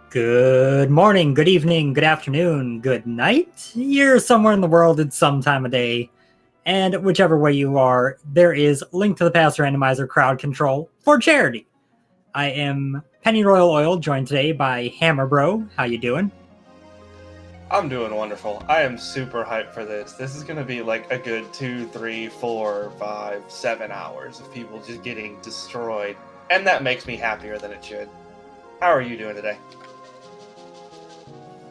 Good morning, good evening, good afternoon, good night. You're somewhere in the world at some time of day. And whichever way you are, there is Link to the Past Randomizer crowd control for charity. I am Penny Royal Oil, joined today by Hammer Bro. How you doing? I'm doing wonderful. I am super hyped for this. This is going to be like a good 2, 3, 4, 5, 7 hours of people just getting destroyed. And that makes me happier than it should. How are you doing today?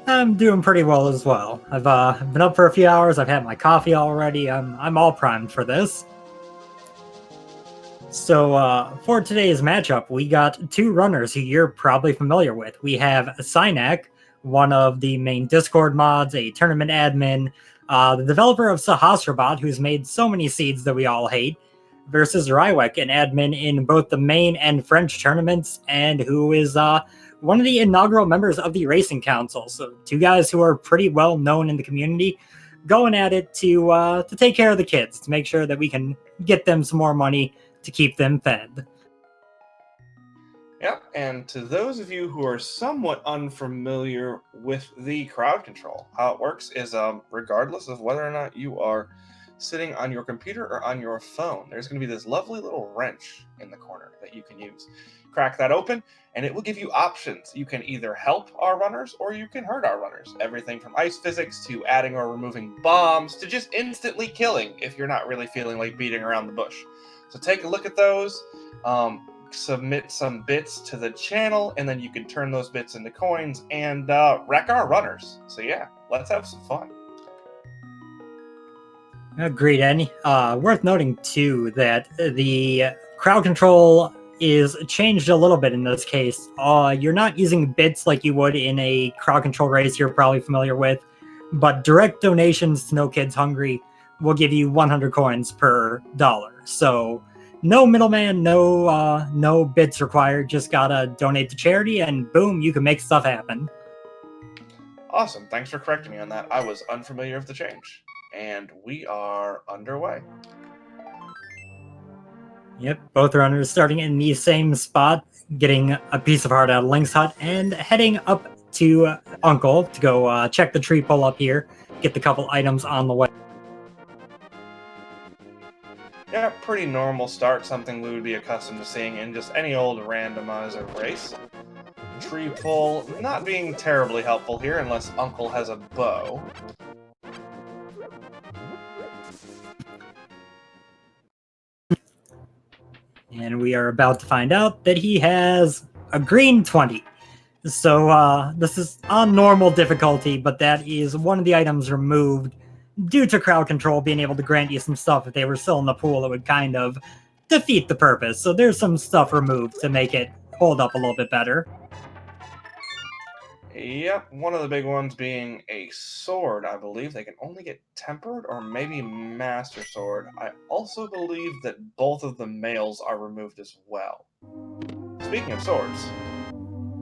I'm doing pretty well as well. I've been up for a few hours. I've had my coffee already. I'm all primed for this. So for today's matchup, we got two runners who you're probably familiar with. We have Synack, one of the main Discord mods, a tournament admin, the developer of Sahasrabot, who's made so many seeds that we all hate, versus Rywek, an admin in both the main and French tournaments, and who is one of the inaugural members of the Racing Council. So two guys who are pretty well known in the community, going at it to take care of the kids, to make sure that we can get them some more money to keep them fed. Yep, and to those of you who are somewhat unfamiliar with the crowd control, how it works is regardless of whether or not you are sitting on your computer or on your phone, there's going to be this lovely little wrench in the corner that you can use. Crack that open, and it will give you options. You can either help our runners or you can hurt our runners. Everything from ice physics to adding or removing bombs to just instantly killing if you're not really feeling like beating around the bush. So take a look at those. Submit some bits to the channel, and then you can turn those bits into coins and wreck our runners. So yeah, let's have some fun. Agreed, Annie. Worth noting, too, that the crowd control is changed a little bit in this case. You're not using bits like you would in a crowd control race you're probably familiar with, but direct donations to No Kids Hungry will give you 100 coins per dollar. So no middleman, no bits required. Just gotta donate to charity, and boom, you can make stuff happen. Awesome. Thanks for correcting me on that. I was unfamiliar with the change. And we are underway. Yep, both runners starting in the same spot, getting a piece of heart out of Link's hut, and heading up to Uncle to go check the tree pull up here, get the couple items on the way. Yeah, pretty normal start, something we would be accustomed to seeing in just any old randomizer race. Tree pull not being terribly helpful here unless Uncle has a bow. And we are about to find out that he has a green 20. So this is on normal difficulty, but that is one of the items removed due to crowd control being able to grant you some stuff if they were still in the pool. It would kind of defeat the purpose. So there's some stuff removed to make it hold up a little bit better. Yep, one of the big ones being a sword, I believe. They can only get tempered or maybe master sword. I also believe that both of the males are removed as well. Speaking of swords.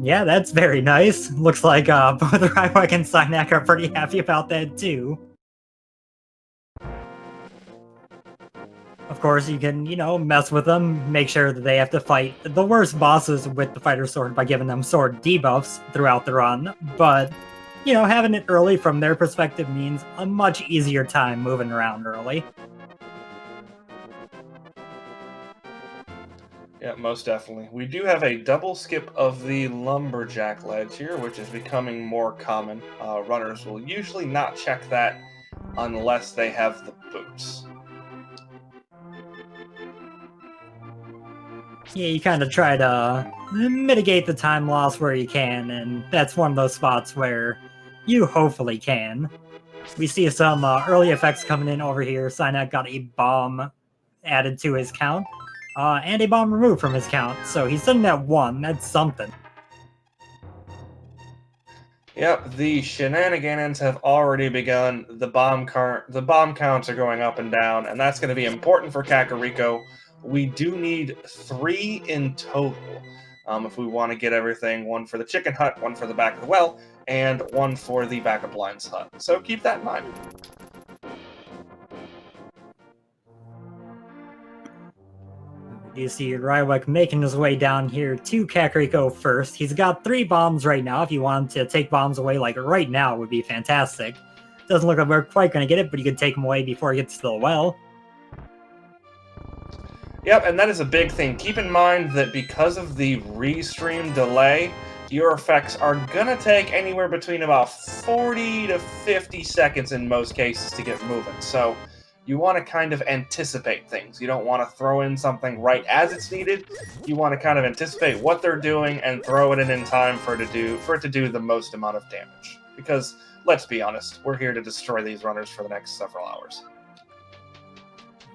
Yeah, that's very nice. Looks like both Rywek and Synack are pretty happy about that too. Of course, you can, mess with them, make sure that they have to fight the worst bosses with the fighter sword by giving them sword debuffs throughout the run, but, having it early from their perspective means a much easier time moving around early. Yeah, most definitely. We do have a double skip of the lumberjack ledge here, which is becoming more common. Runners will usually not check that unless they have the boots. Yeah, you kind of try to mitigate the time loss where you can, and that's one of those spots where you hopefully can. We see some early effects coming in over here. Synack got a bomb added to his count, and a bomb removed from his count, so he's sitting at 1. That's something. Yep, the shenanigans have already begun. The bomb counts are going up and down, and that's going to be important for Kakariko. We do need 3 in total if we want to get everything. 1 for the chicken hut, 1 for the back of the well, and 1 for the back of Blind's hut. So keep that in mind. You see Rywek making his way down here to Kakariko first. He's got 3 bombs right now. If you want to take bombs away, like right now, would be fantastic. Doesn't look like we're quite going to get it, but you could take them away before he gets to the well. Yep, and that is a big thing. Keep in mind that because of the restream delay, your effects are going to take anywhere between about 40 to 50 seconds in most cases to get moving. So you want to kind of anticipate things. You don't want to throw in something right as it's needed. You want to kind of anticipate what they're doing and throw it in time for it to do the most amount of damage. Because, let's be honest, we're here to destroy these runners for the next several hours.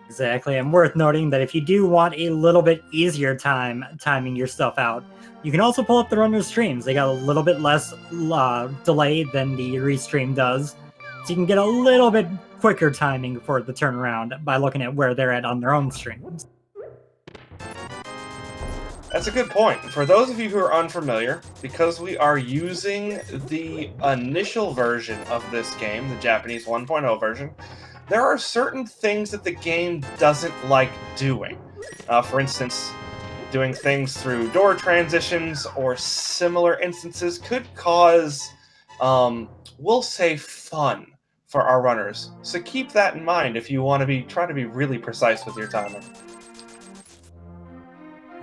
Exactly, and worth noting that if you do want a little bit easier timing your stuff out, you can also pull up the runner's streams. They got a little bit less delay than the restream does, so you can get a little bit quicker timing for the turnaround by looking at where they're at on their own streams. That's a good point. For those of you who are unfamiliar, because we are using the initial version of this game, the Japanese 1.0 version, there are certain things that the game doesn't like doing. For instance, doing things through door transitions or similar instances could cause, we'll say, fun for our runners. So keep that in mind if you want to try to be really precise with your timing.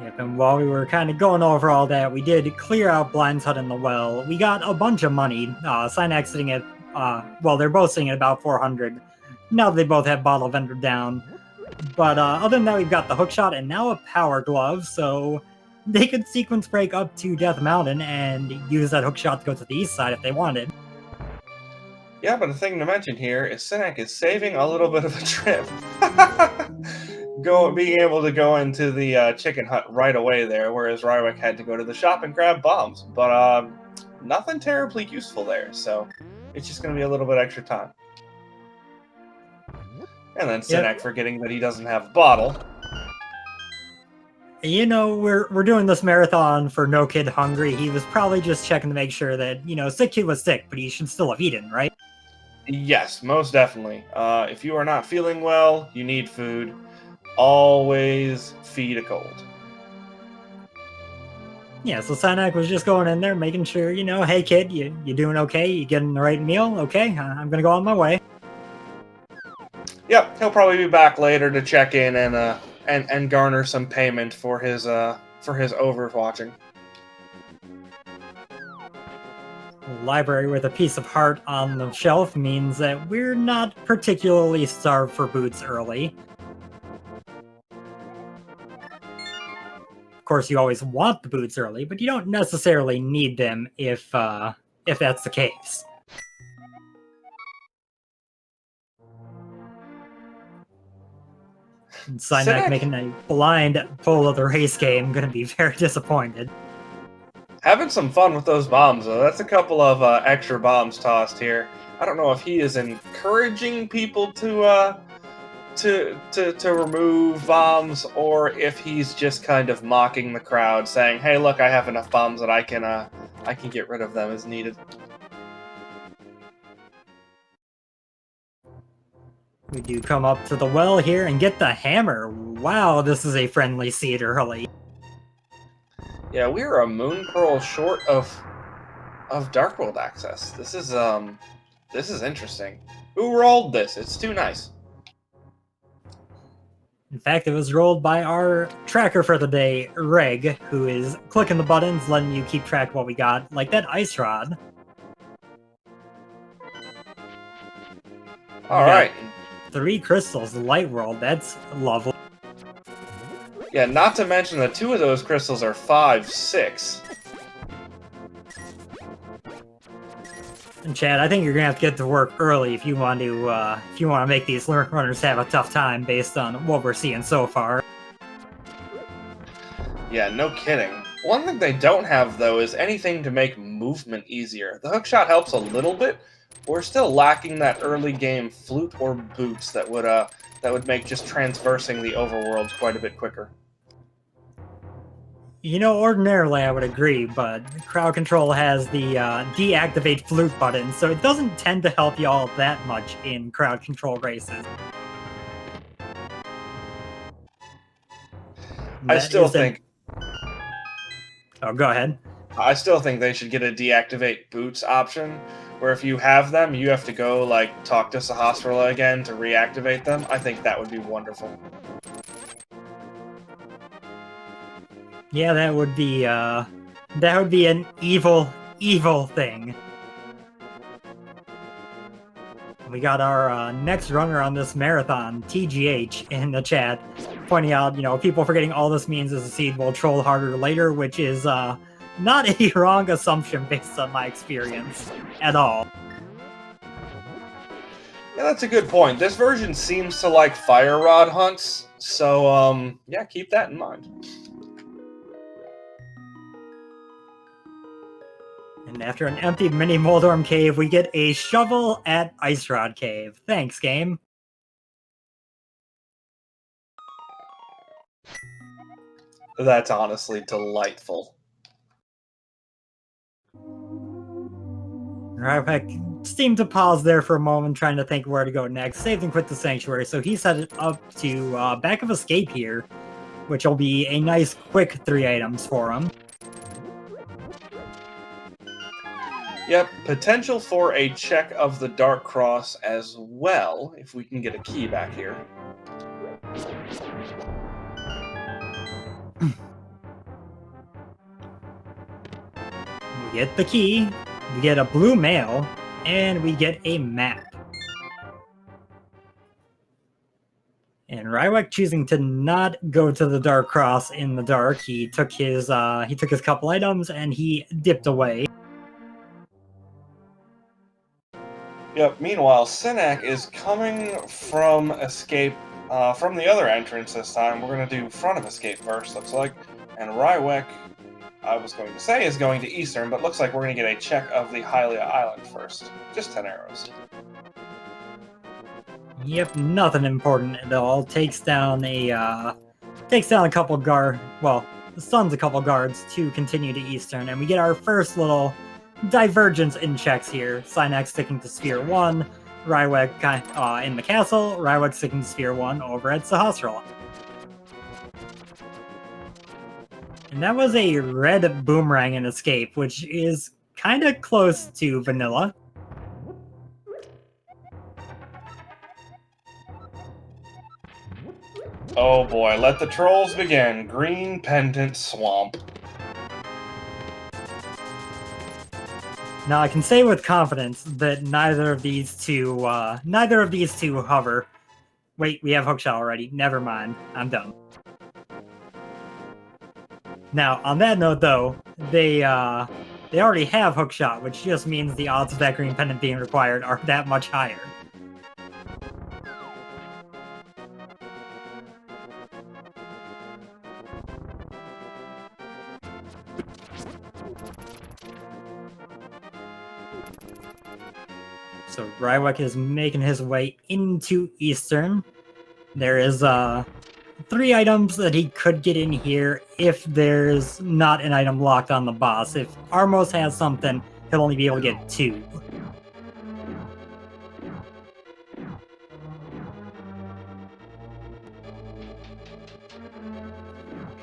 Yep, and while we were kind of going over all that, we did clear out Blind's Hut in the well. We got a bunch of money. Synack sitting at, well, they're both sitting at about 400. Now they both have Bottle Vendor down. But other than that, we've got the Hookshot and now a Power Glove, so they could sequence break up to Death Mountain and use that Hookshot to go to the east side if they wanted. Yeah, but the thing to mention here is Synack is saving a little bit of a trip. Being able to go into the chicken hut right away there, whereas Rywek had to go to the shop and grab bombs. But nothing terribly useful there, so it's just going to be a little bit extra time. And then Synack forgetting that he doesn't have a bottle. You know, we're doing this marathon for No Kid Hungry. He was probably just checking to make sure that, you know, sick kid was sick, but he should still have eaten, right? Yes, most definitely. If you are not feeling well, you need food. Always feed a cold. Yeah, so Synack was just going in there, making sure, you know, hey kid, you doing okay? You getting the right meal? Okay, I'm gonna go on my way. Yep, he'll probably be back later to check in and garner some payment for his overwatching. Library with a piece of heart on the shelf means that we're not particularly starved for boots early. Of course, you always want the boots early, but you don't necessarily need them if that's the case. And Synack making a blind pull of the race game, gonna be very disappointed. Having some fun with those bombs, though. That's a couple of extra bombs tossed here. I don't know if he is encouraging people to remove bombs, or if he's just kind of mocking the crowd, saying, "Hey, look, I have enough bombs that I can get rid of them as needed." We do come up to the well here and get the hammer. Wow, this is a friendly seed early. Yeah, we are a moon pearl short of Dark World access. This is interesting. Who rolled this? It's too nice. In fact, it was rolled by our tracker for the day, Reg, who is clicking the buttons, letting you keep track of what we got, like that ice rod. Alright. 3 crystals, the light world, that's lovely. Yeah, not to mention that 2 of those crystals are 5, 6. And Chad, I think you're gonna have to get to work early if you want to make these runners have a tough time based on what we're seeing so far. Yeah, no kidding. One thing they don't have, though, is anything to make movement easier. The hookshot helps a little bit, but we're still lacking that early game flute or boots that would make just transversing the overworld quite a bit quicker. You know, ordinarily I would agree, but crowd control has the deactivate flute button, so it doesn't tend to help you all that much in crowd control races. I still think. Oh, go ahead. I still think they should get a deactivate boots option, where if you have them, you have to go like talk to Sahasrara again to reactivate them. I think that would be wonderful. Yeah, that would be an evil thing. We got our next runner on this marathon, TGH, in the chat, pointing out, people forgetting all this means is the seed will troll harder later, which is not a wrong assumption based on my experience at all. Yeah, that's a good point. This version seems to like fire rod hunts, so yeah, keep that in mind. And after an empty mini Moldorm cave, we get a shovel at Ice Rod Cave. Thanks, game. That's honestly delightful. Rywek seemed to pause there for a moment, trying to think where to go next. Saved and quit the sanctuary, so he's headed up to Back of Escape here, which will be a nice quick 3 items for him. Yep, potential for a check of the Dark Cross as well, if we can get a key back here. We get the key, we get a blue mail, and we get a map. And Rywek choosing to not go to the Dark Cross in the dark. He took his couple items and he dipped away. Yep, meanwhile, Synack is coming from escape from the other entrance this time. We're going to do front of escape first, looks like. And Rywek, I was going to say, is going to Eastern, but looks like we're going to get a check of the Hylia Island first. Just 10 arrows. Yep, nothing important at all. Takes down a couple stuns a couple guards to continue to Eastern, and we get our first little divergence in checks here. Synack sticking to Sphere 1, Rywek in the castle, Rywek sticking to Sphere 1 over at Sahasrara. And that was a red boomerang in escape, which is kind of close to vanilla. Oh boy, let the trolls begin. Green Pendant Swamp. Now I can say with confidence that neither of these two hover. Wait, we have hookshot already. Never mind. I'm done. Now, on that note, though, they already have hookshot, which just means the odds of that green pendant being required are that much higher. So Rywek is making his way into Eastern. There is 3 items that he could get in here if there's not an item locked on the boss. If Armos has something, he'll only be able to get 2.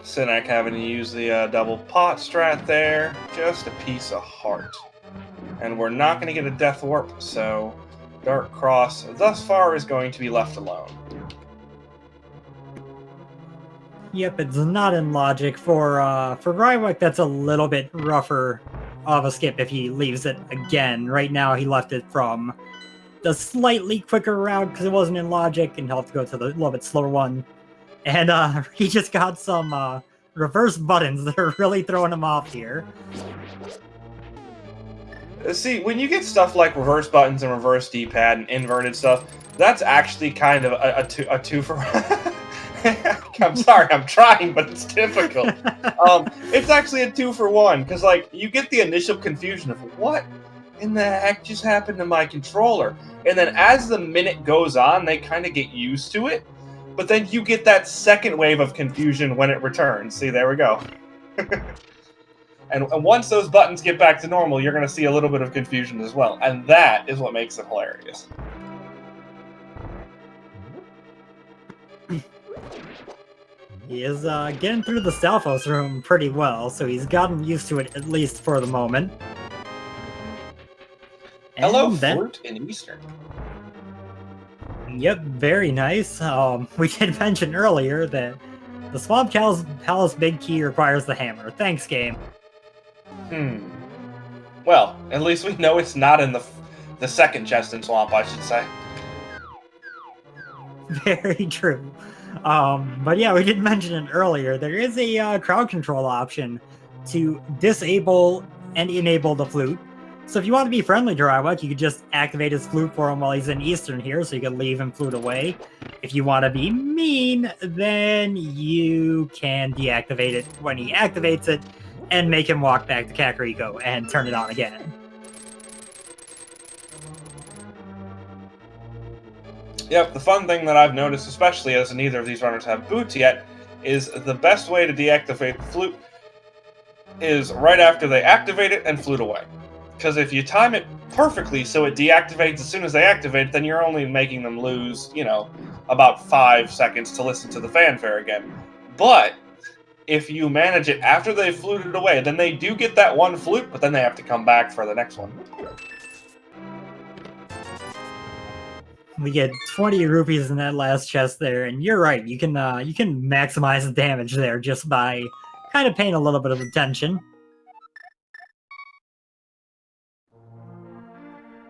Synack having to use the double pot strat there. Just a piece of heart. And we're not going to get a Death Warp, so Dark Cross thus far is going to be left alone. Yep, it's not in logic. For Rywek, that's a little bit rougher of a skip if he leaves it again. Right now, he left it from the slightly quicker route because it wasn't in logic, and he'll have to go to the little bit slower one. And he just got some reverse buttons that are really throwing him off here. See, when you get stuff like reverse buttons and reverse D-pad and inverted stuff, that's actually kind of a two for... I'm sorry, I'm trying, but it's difficult. It's actually a 2-for-1, because, like, you get the initial confusion of, what in the heck just happened to my controller? And then as the minute goes on, they kind of get used to it, but then you get that second wave of confusion when it returns. See, there we go. And once those buttons get back to normal, you're going to see a little bit of confusion as well. And that is what makes it hilarious. He is getting through the Stalfos room pretty well, so he's gotten used to it, at least for the moment. Hello, And then, Flute in Eastern. yep, very nice. We did mention earlier that the Swamp Palace Big Key requires the hammer. Thanks, game. Well, at least we know it's not in the second chest in Swamp, I should say. Very true. But yeah, we did mention it earlier. There is a crowd control option to disable and enable the flute. So if you want to be friendly to Rywek, you could just activate his flute for him while he's in Eastern here, so you can leave him flute away. If you want to be mean, then you can deactivate it when he activates it and make him walk back to Kakariko and turn it on again. Yep, the fun thing that I've noticed, especially as neither of these runners have boots yet, is the best way to deactivate the flute is right after they activate it and flute away. Because if you time it perfectly so it deactivates as soon as they activate it, then you're only making them lose, about 5 seconds to listen to the fanfare again. But if you manage it after they've fluted away, then they do get that one flute, but then they have to come back for the next one. We get 20 rupees in that last chest there, and you're right. You can maximize the damage there just by kind of paying a little bit of attention.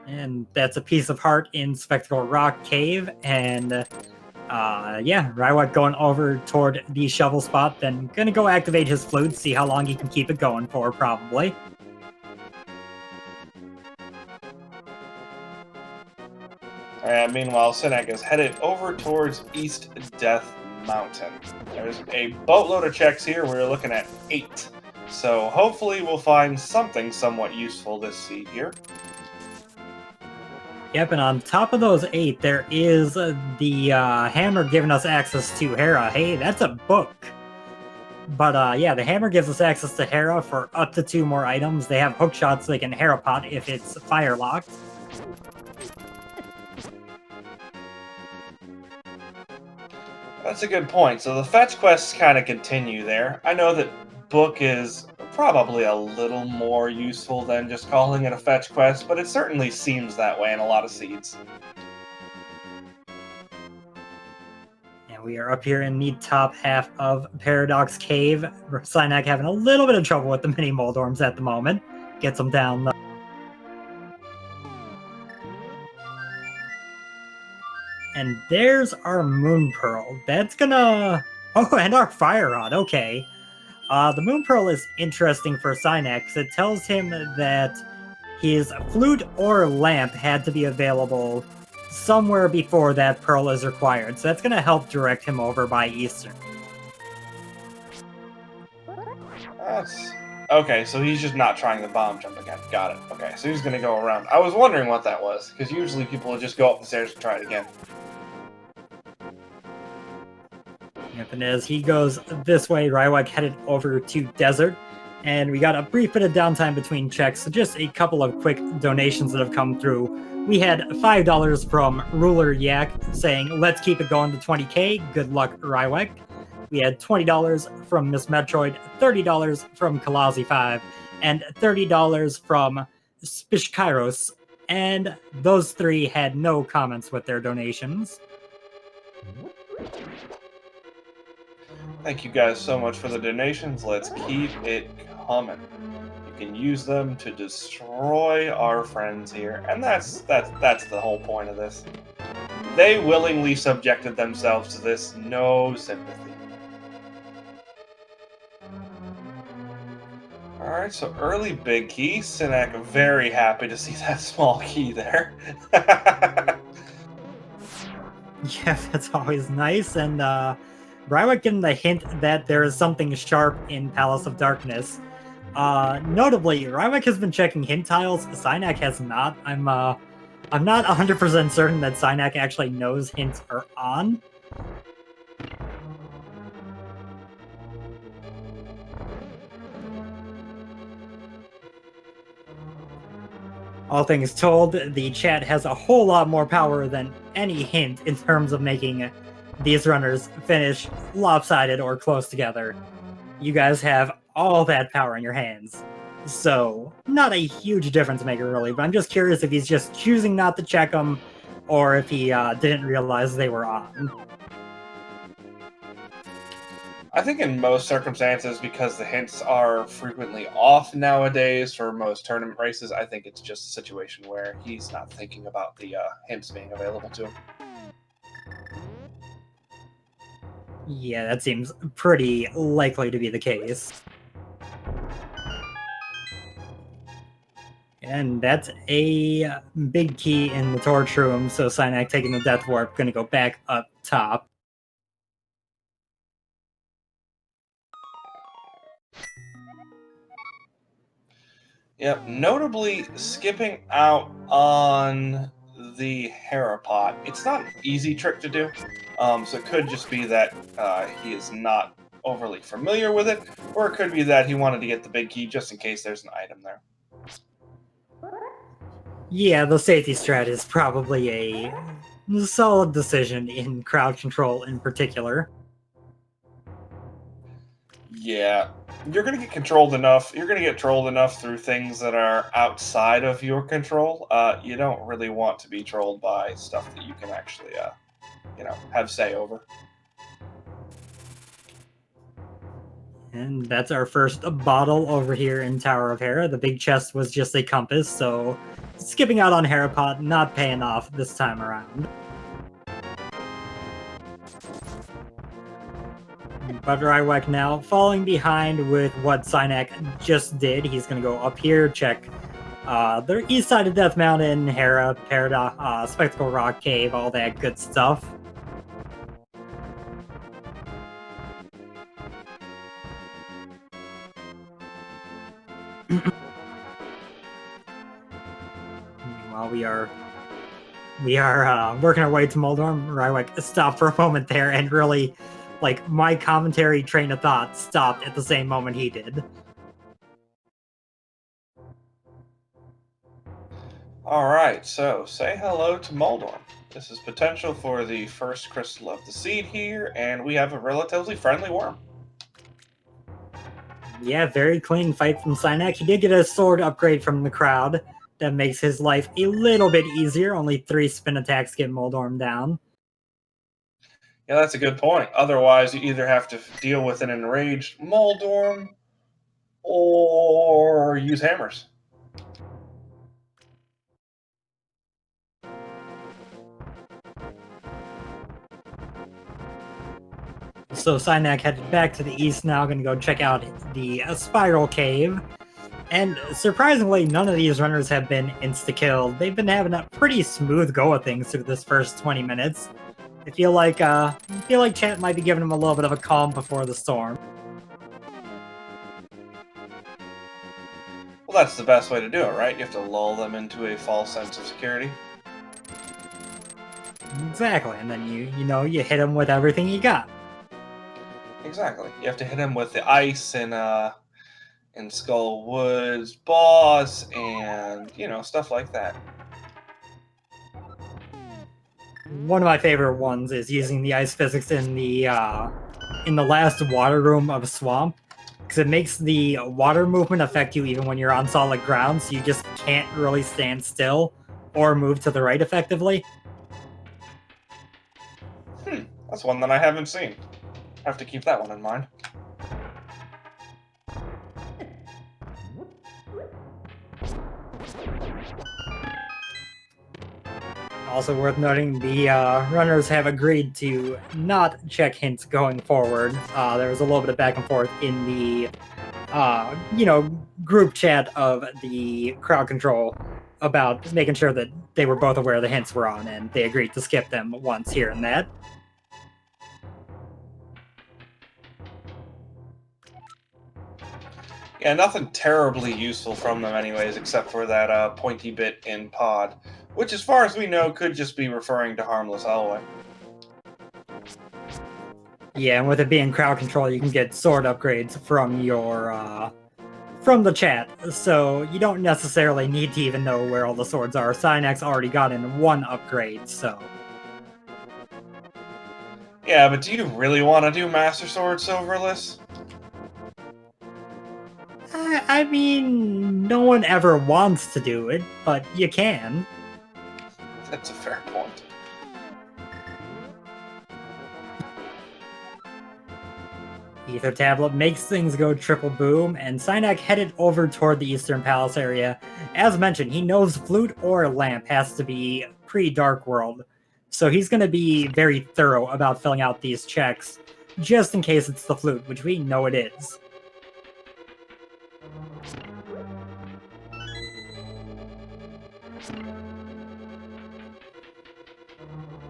And that's a piece of heart in Spectacle Rock Cave, and yeah, Rywek going over toward the shovel spot, then gonna go activate his flute, see how long he can keep it going for, probably. Meanwhile, Synack is headed over towards East Death Mountain. There's a boatload of checks here. We're looking at 8. So hopefully we'll find something somewhat useful this seed here. Yep, and on top of those 8, there is the hammer giving us access to Hera. Hey, that's a book. But yeah, the hammer gives us access to Hera for up to 2 more items. They have hook shots so they can Hera pot if it's fire locked. That's a good point. So the fetch quests kind of continue there. I know that book is probably a little more useful than just calling it a fetch quest, but it certainly seems that way in a lot of seeds. And we are up here in the top half of Paradox Cave. Synack having a little bit of trouble with the mini Moldorms at the moment. Gets them down though. And there's our Moon Pearl. That's gonna... Oh, and our Fire Rod. Okay. The Moon Pearl is interesting for Synack because it tells him that his flute or lamp had to be available somewhere before that pearl is required. So that's going to help direct him over by Eastern. Okay, so he's just not trying the bomb jump again. Got it. Okay, so he's going to go around. I was wondering what that was, because usually people will just go up the stairs and try it again. Yep, and as he goes this way, Rywek headed over to Desert, and we got a brief bit of downtime between checks, so just a couple of quick donations that have come through. We had $5 from Ruler Yak saying, let's keep it going to 20k, good luck Rywek. We had $20 from Miss Metroid, $30 from Kalazi5, and $30 from Spishkairos, and those 3 had no comments with their donations. Thank you guys so much for the donations. Let's keep it coming. You can use them to destroy our friends here, and that's the whole point of this. They willingly subjected themselves to this. No sympathy. Alright, so early big key. Synack very happy to see that small key there. Yeah, that's always nice, and Rywek getting the hint that there is something sharp in Palace of Darkness. Notably, Rywek has been checking hint tiles. Synack has not. I'm not 100% certain that Synack actually knows hints are on. All things told, the chat has a whole lot more power than any hint in terms of making these runners finish lopsided or close together, you guys have all that power in your hands. So, not a huge difference maker, really, but I'm just curious if he's just choosing not to check them, or if he didn't realize they were on. I think in most circumstances, because the hints are frequently off nowadays for most tournament races, I think it's just a situation where he's not thinking about the hints being available to him. Yeah, that seems pretty likely to be the case. And that's a big key in the torch room, so Synack taking the death warp, gonna go back up top. Yep, notably skipping out on the Harapot. It's not an easy trick to do, so it could just be that he is not overly familiar with it, or it could be that he wanted to get the big key just in case there's an item there. Yeah, the safety strat is probably a solid decision in crowd control in particular. Yeah, you're going to get controlled enough. You're going to get trolled enough through things that are outside of your control. You don't really want to be trolled by stuff that you can actually, have say over. And that's our first bottle over here in Tower of Hera. The big chest was just a compass, so skipping out on Harapot, not paying off this time around. But Rywek now falling behind with what Synack just did. He's going to go up here, check the east side of Death Mountain, Hera, Paradox, Spectacle Rock Cave, all that good stuff. Meanwhile, we are working our way to Moldorm. Rywek stopped for a moment there, and really, like, my commentary train of thought stopped at the same moment he did. All right, so say hello to Moldorm. This is potential for the first crystal of the seed here, and we have a relatively friendly worm. Yeah, very clean fight from Synack. He did get a sword upgrade from the crowd. That makes his life a little bit easier. Only 3 spin attacks get Moldorm down. Yeah, that's a good point. Otherwise, you either have to deal with an enraged Moldorm or use hammers. So Synack headed back to the east now, going to go check out the Spiral Cave. And surprisingly, none of these runners have been insta-killed. They've been having a pretty smooth go of things through this first 20 minutes. I feel like chat might be giving them a little bit of a calm before the storm. Well, that's the best way to do it, right? You have to lull them into a false sense of security. Exactly, and then you hit them with everything you got. Exactly. You have to hit him with the ice and Skull Woods boss and stuff like that. One of my favorite ones is using the ice physics in the last water room of a swamp, because it makes the water movement affect you even when you're on solid ground, so you just can't really stand still or move to the right effectively. That's one that I haven't seen. I have to keep that one in mind. Also worth noting, the runners have agreed to not check hints going forward. There was a little bit of back and forth in the group chat of the crowd control about making sure that they were both aware the hints were on, and they agreed to skip them once here and that. Yeah, nothing terribly useful from them anyways, except for that pointy bit in pod, which as far as we know could just be referring to Harmless Hallway. Yeah, and with it being crowd control, you can get sword upgrades from your from the chat, so you don't necessarily need to even know where all the swords are. Synack's already gotten 1 upgrade, so... Yeah, but do you really want to do Master Sword Silverless? I mean, no one ever wants to do it, but you can. That's a fair point. Ether Tablet makes things go triple boom, and Synack headed over toward the Eastern Palace area. As mentioned, he knows Flute or Lamp has to be pre-Dark World, so he's going to be very thorough about filling out these checks, just in case it's the Flute, which we know it is.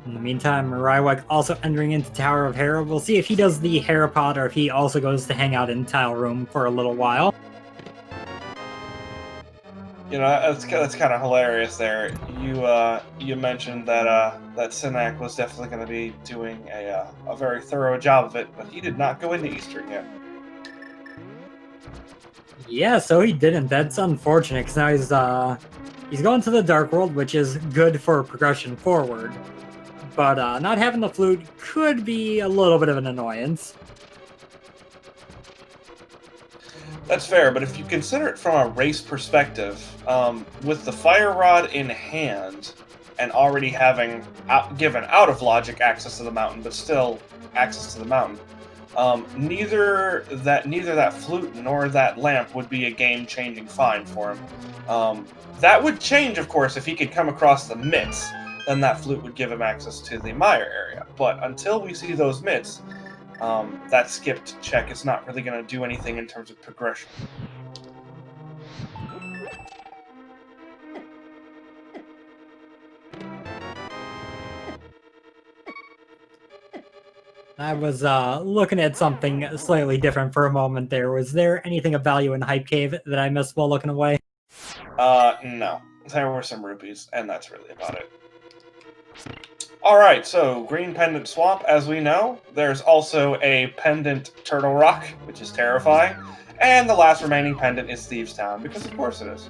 In the meantime, Rywek also entering into Tower of Hera. We'll see if he does the Hera pod or if he also goes to hang out in Tile Room for a little while. You know, that's kind of hilarious there. You mentioned that that Synack was definitely going to be doing a very thorough job of it, but he did not go into Eastern yet. Yeah, so he didn't. That's unfortunate, because now he's going to the Dark World, which is good for progression forward. But not having the Flute could be a little bit of an annoyance. That's fair, but if you consider it from a race perspective, with the Fire Rod in hand and already having given out of logic access to the mountain, but still access to the mountain, neither that Flute nor that Lamp would be a game-changing find for him. That would change, of course, if he could come across the mitts. Then that Flute would give him access to the Mire area. But until we see those mitts, that skipped check is not really going to do anything in terms of progression. I was looking at something slightly different for a moment there. Was there anything of value in Hype Cave that I missed while looking away? No. There were some rupees, and that's really about it. Alright, so Green Pendant Swamp, as we know. There's also a Pendant Turtle Rock, which is terrifying. And the last remaining pendant is Thieves Town, because of course it is.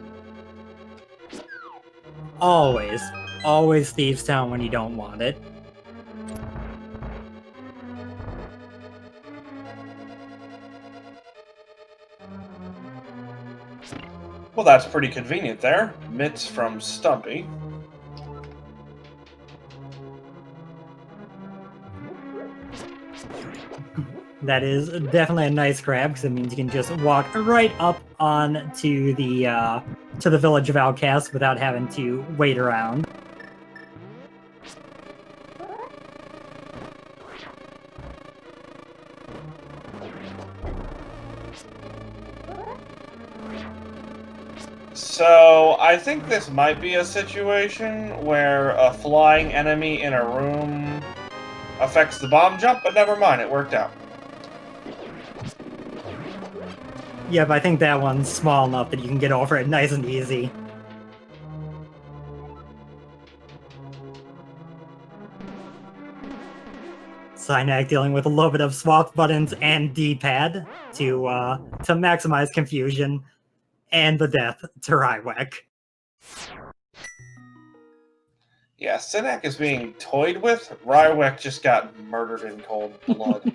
Always. Always Thieves Town when you don't want it. Well, that's pretty convenient there. Mitts from Stumpy. That is definitely a nice grab, because it means you can just walk right up on to the village of Outcasts without having to wait around. So, I think this might be a situation where a flying enemy in a room affects the bomb jump, but never mind, it worked out. Yep, I think that one's small enough that you can get over it nice and easy. Synack dealing with a little bit of swap buttons and D-pad to maximize confusion and the death to Rywek. Yeah, Synack is being toyed with. Rywek just got murdered in cold blood.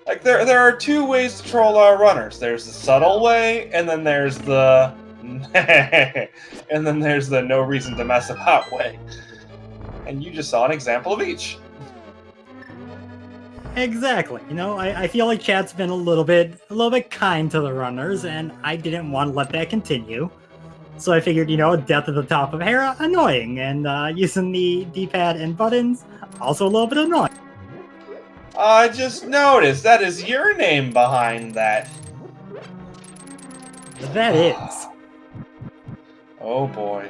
Like, there are two ways to troll our runners. There's the subtle way, and then there's the... and then there's the no reason to mess about way. And you just saw an example of each. Exactly. You know, I feel like chat's been a little bit kind to the runners, and I didn't want to let that continue. So I figured, you know, death at the top of Hera, annoying, and using the D-pad and buttons, also a little bit annoying. I just noticed that is your name behind that. That is. Oh boy.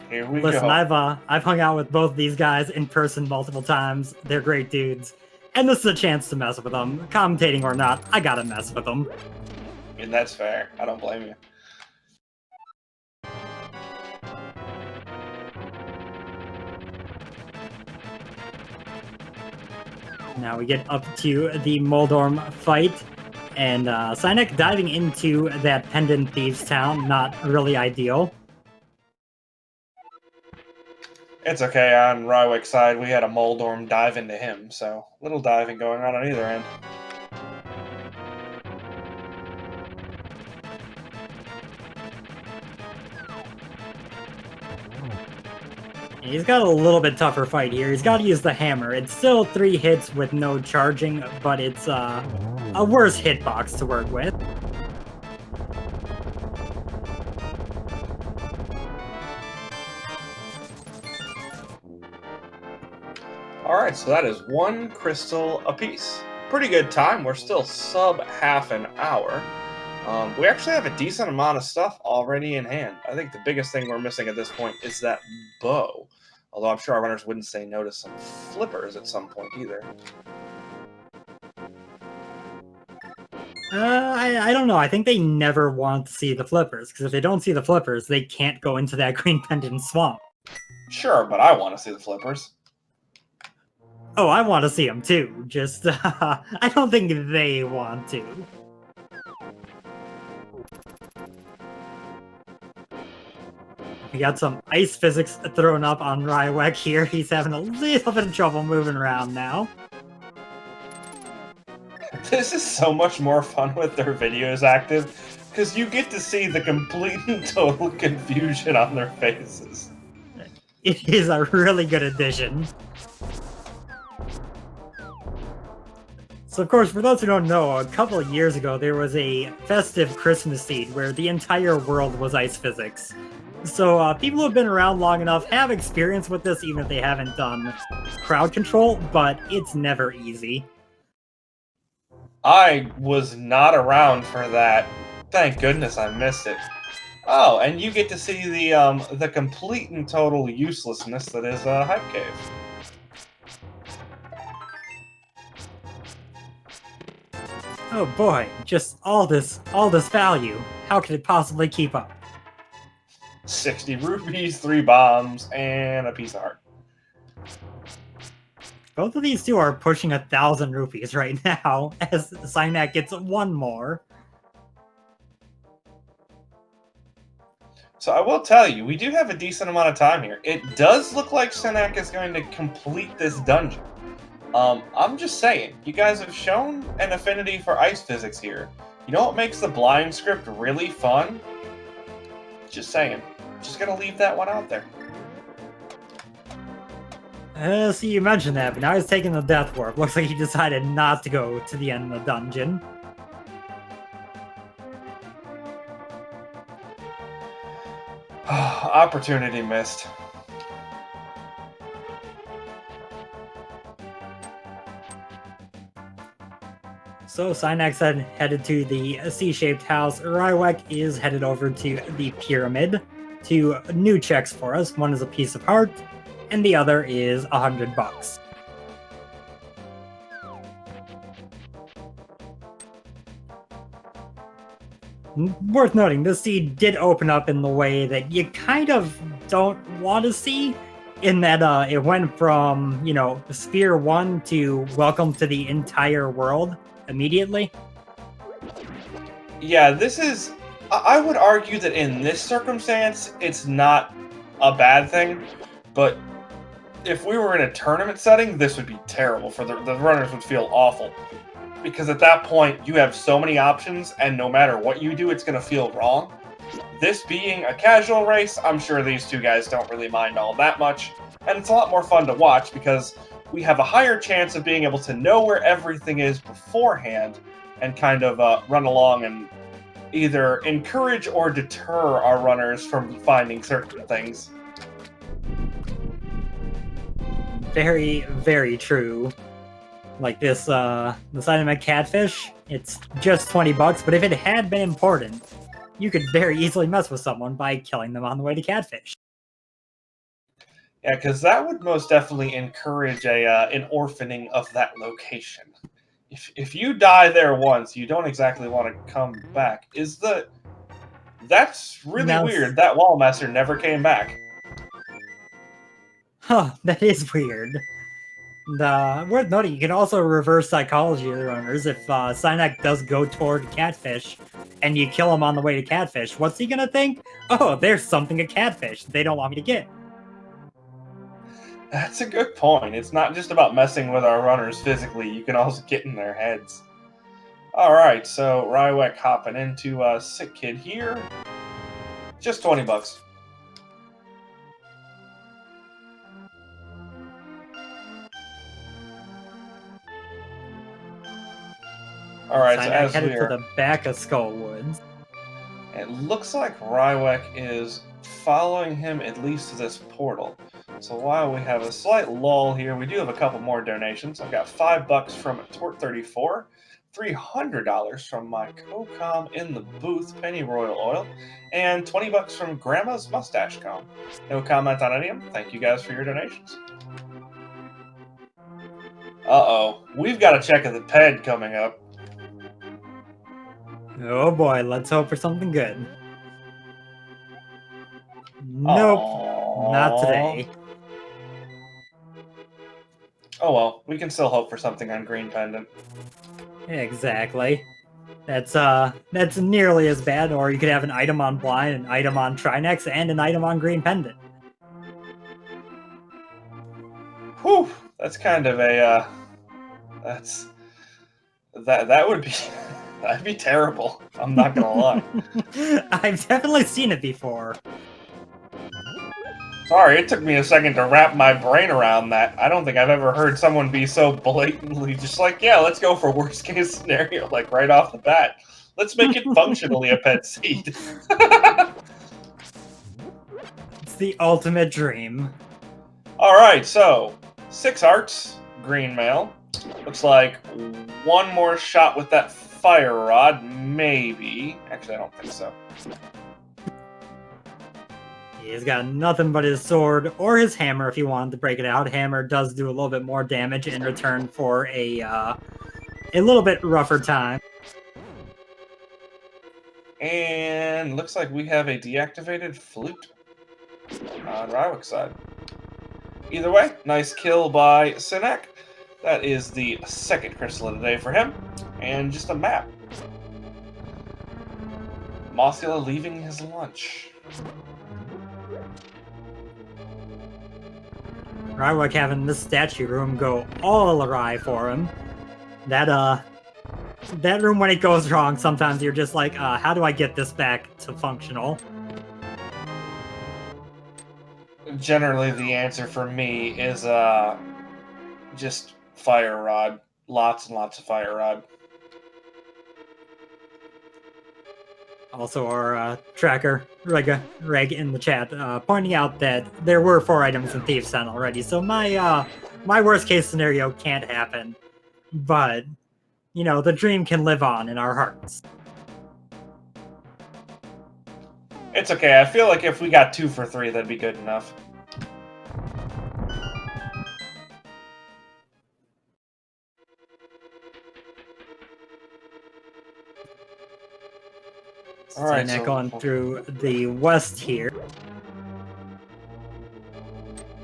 Here we Listen, go. I've hung out with both these guys in person multiple times. They're great dudes. And this is a chance to mess with them. Commentating or not, I gotta mess with them. And that's fair. I don't blame you. Now we get up to the Moldorm fight, and Synack diving into that Pendant Thieves town, not really ideal. It's okay. On Rywek's side, we had a Moldorm dive into him, so little diving going on either end. He's got a little bit tougher fight here. He's got to use the hammer. It's still 3 hits with no charging, but it's a worse hitbox to work with. Alright, so that is 1 crystal apiece. Pretty good time. We're still sub half an hour. We actually have a decent amount of stuff already in hand. I think the biggest thing we're missing at this point is that bow. Although I'm sure our runners wouldn't say no to some flippers at some point either. I don't know. I think they never want to see the flippers, because if they don't see the flippers, they can't go into that green pendant swamp. Sure, but I want to see the flippers. Oh, I want to see them too. Just, I don't think they want to. We got some ice physics thrown up on Rywek here. He's having a little bit of trouble moving around now. This is so much more fun with their videos active, because you get to see the complete and total confusion on their faces. It is a really good addition. So, of course, for those who don't know, a couple of years ago, there was a festive Christmas seed where the entire world was ice physics. So, people who have been around long enough have experience with this, even if they haven't done crowd control, but it's never easy. I was not around for that. Thank goodness I missed it. Oh, and you get to see the complete and total uselessness that is Hype Cave. Oh boy, just all this value. How could it possibly keep up? 60 rupees, 3 bombs, and a piece of heart. Both of these two are pushing 1,000 rupees right now, as Synack gets 1 more. So I will tell you, we do have a decent amount of time here. It does look like Synack is going to complete this dungeon. I'm just saying, you guys have shown an affinity for ice physics here. You know what makes the blind script really fun? Just saying. Just gonna leave that one out there. So you mentioned that, but now he's taking the death warp. Looks like he decided not to go to the end of the dungeon. Opportunity missed. So Synack's headed to the C-shaped house. Rywek is headed over to the pyramid. 2 new checks for us. One is a piece of heart, and the other is $100. Worth noting, this seed did open up in the way that you kind of don't want to see, in that it went from, you know, Sphere 1 to welcome to the entire world immediately. Yeah, this is... I would argue that in this circumstance, it's not a bad thing, but if we were in a tournament setting, this would be terrible. For the runners would feel awful. Because at that point, you have so many options, and no matter what you do, it's going to feel wrong. This being a casual race, I'm sure these 2 guys don't really mind all that much, and it's a lot more fun to watch because we have a higher chance of being able to know where everything is beforehand and kind of run along and either encourage or deter our runners from finding certain things. Very, very true. Like this, the Synack catfish, it's just $20, but if it had been important, you could very easily mess with someone by killing them on the way to catfish. Yeah, because that would most definitely encourage an orphaning of that location. If you die there once, you don't exactly want to come back. That's really weird. That wall master never came back. Huh, that is weird. Worth noting, you can also reverse psychology of the runners. If Synack does go toward catfish, and you kill him on the way to catfish, what's he gonna think? Oh, there's something a catfish they don't want me to get. That's a good point. It's not just about messing with our runners physically. You can also get in their heads. All right, so Rywek hopping into Sick Kid here. Just 20 bucks. All right, so as headed we to are, the back of Skull Woods. it looks like Rywek is following him at least to this portal. So while we have a slight lull here, we do have a couple more donations. I've got $5 from Tort34, $300 from my co-com in the booth, Penny Royal Oil, and 20 bucks from Grandma's Mustache Comb. No comment on any of them. Thank you guys for your donations. Uh-oh, we've got a check of the ped coming up. Oh boy, let's hope for something good. Nope, not today. Oh well, we can still hope for something on Green Pendant. Exactly. That's nearly as bad, or you could have an item on Blind, an item on Trinex, and an item on Green Pendant. Whew, that's kind of a that would be that'd be terrible. I'm not gonna lie. I've definitely seen it before. Sorry, it took me a second to wrap my brain around that. I don't think I've ever heard someone be so blatantly just like, yeah, let's go for worst case scenario, like right off the bat. Let's make it functionally a pet seed. It's the ultimate dream. Alright, so 6 hearts, green mail. Looks like one more shot with that fire rod, maybe. Actually, I don't think so. He's got nothing but his sword or his hammer if you wanted to break it out. Hammer does do a little bit more damage in return for a little bit rougher time. And looks like we have a deactivated flute on Rywek's side. Either way, nice kill by Synack. That is the second crystal of the day for him. And just a map. Mothula leaving his lunch. Rywek having this statue room go all awry for him. That room, when it goes wrong, sometimes you're just like, how do I get this back to functional? Generally, the answer for me is just fire rod. Lots and lots of fire rod. Also, our tracker, Reg in the chat, pointing out that there were 4 items in Thieves' Den already, so my worst case scenario can't happen. But, you know, the dream can live on in our hearts. It's okay. I feel like if we got 2 for 3, that'd be good enough. All right, so going through the west here.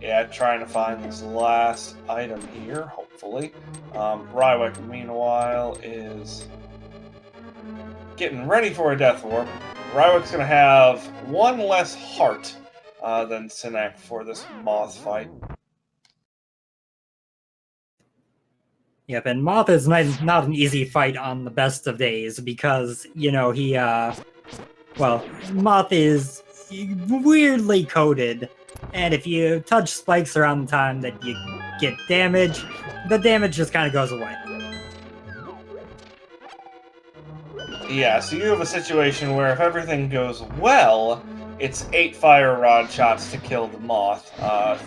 Yeah, trying to find this last item here, hopefully. Rywek, meanwhile, is getting ready for a death warp. Rywek's going to have 1 less heart than Synack for this moth fight. Yep, and Moth is not an easy fight on the best of days because, you know, Moth is weirdly coded, and if you touch spikes around the time that you get damage, the damage just kind of goes away. Yeah, so you have a situation where if everything goes well, it's 8 fire rod shots to kill the moth,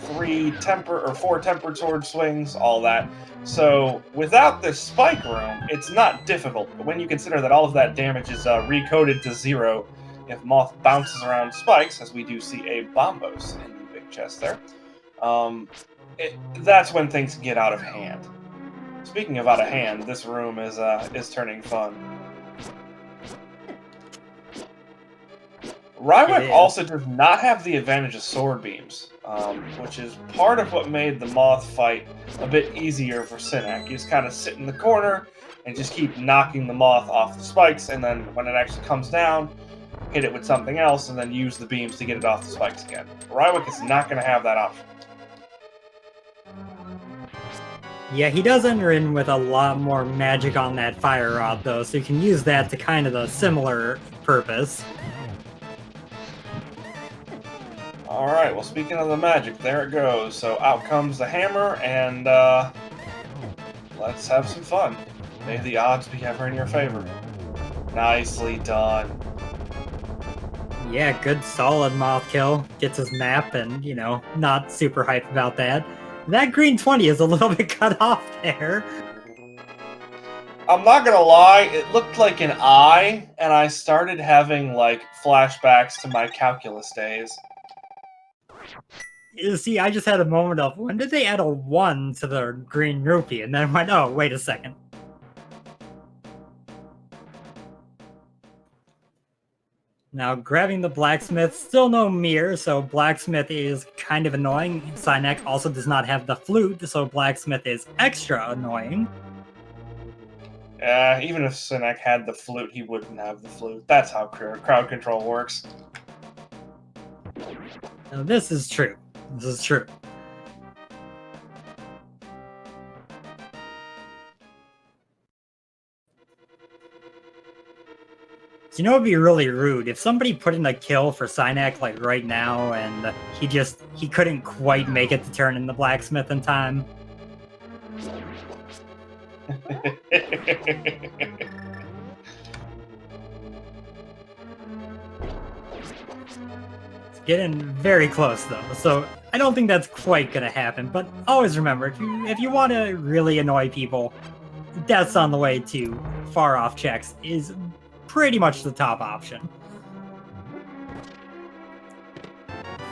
4 tempered sword swings, all that. So without this spike room, it's not difficult. But when you consider that all of that damage is recoded to 0, if moth bounces around spikes, as we do see a Bombos in the big chest there, that's when things get out of hand. Speaking of out of hand, this room is turning fun. Rywek also does not have the advantage of sword beams, which is part of what made the moth fight a bit easier for Synack. You just kind of sit in the corner and just keep knocking the moth off the spikes, and then when it actually comes down, hit it with something else, and then use the beams to get it off the spikes again. Rywek is not going to have that option. Yeah, he does enter in with a lot more magic on that fire rod, though, so you can use that to kind of a similar purpose. Alright, well, speaking of the magic, there it goes. So out comes the hammer, and let's have some fun. May the odds be ever in your favor. Nicely done. Yeah, good solid moth kill. Gets his map, and, you know, not super hyped about that. That green 20 is a little bit cut off there. I'm not gonna lie, it looked like an eye, and I started having, like, flashbacks to my calculus days. You see, I just had a moment of, when did they add a 1 to the green rupee? And then went, oh, wait a second. Now, grabbing the blacksmith, still no mirror, so blacksmith is kind of annoying. Synack also does not have the flute, so blacksmith is extra annoying. Even if Synack had the flute, he wouldn't have the flute. That's how crowd control works. Now, this is true. This is true. You know, it'd be really rude if somebody put in a kill for Synack like right now, and he couldn't quite make it to turn in the blacksmith in time. It's getting very close though, so I don't think that's quite gonna happen. But always remember, if you want to really annoy people, deaths on the way to far off checks is pretty much the top option.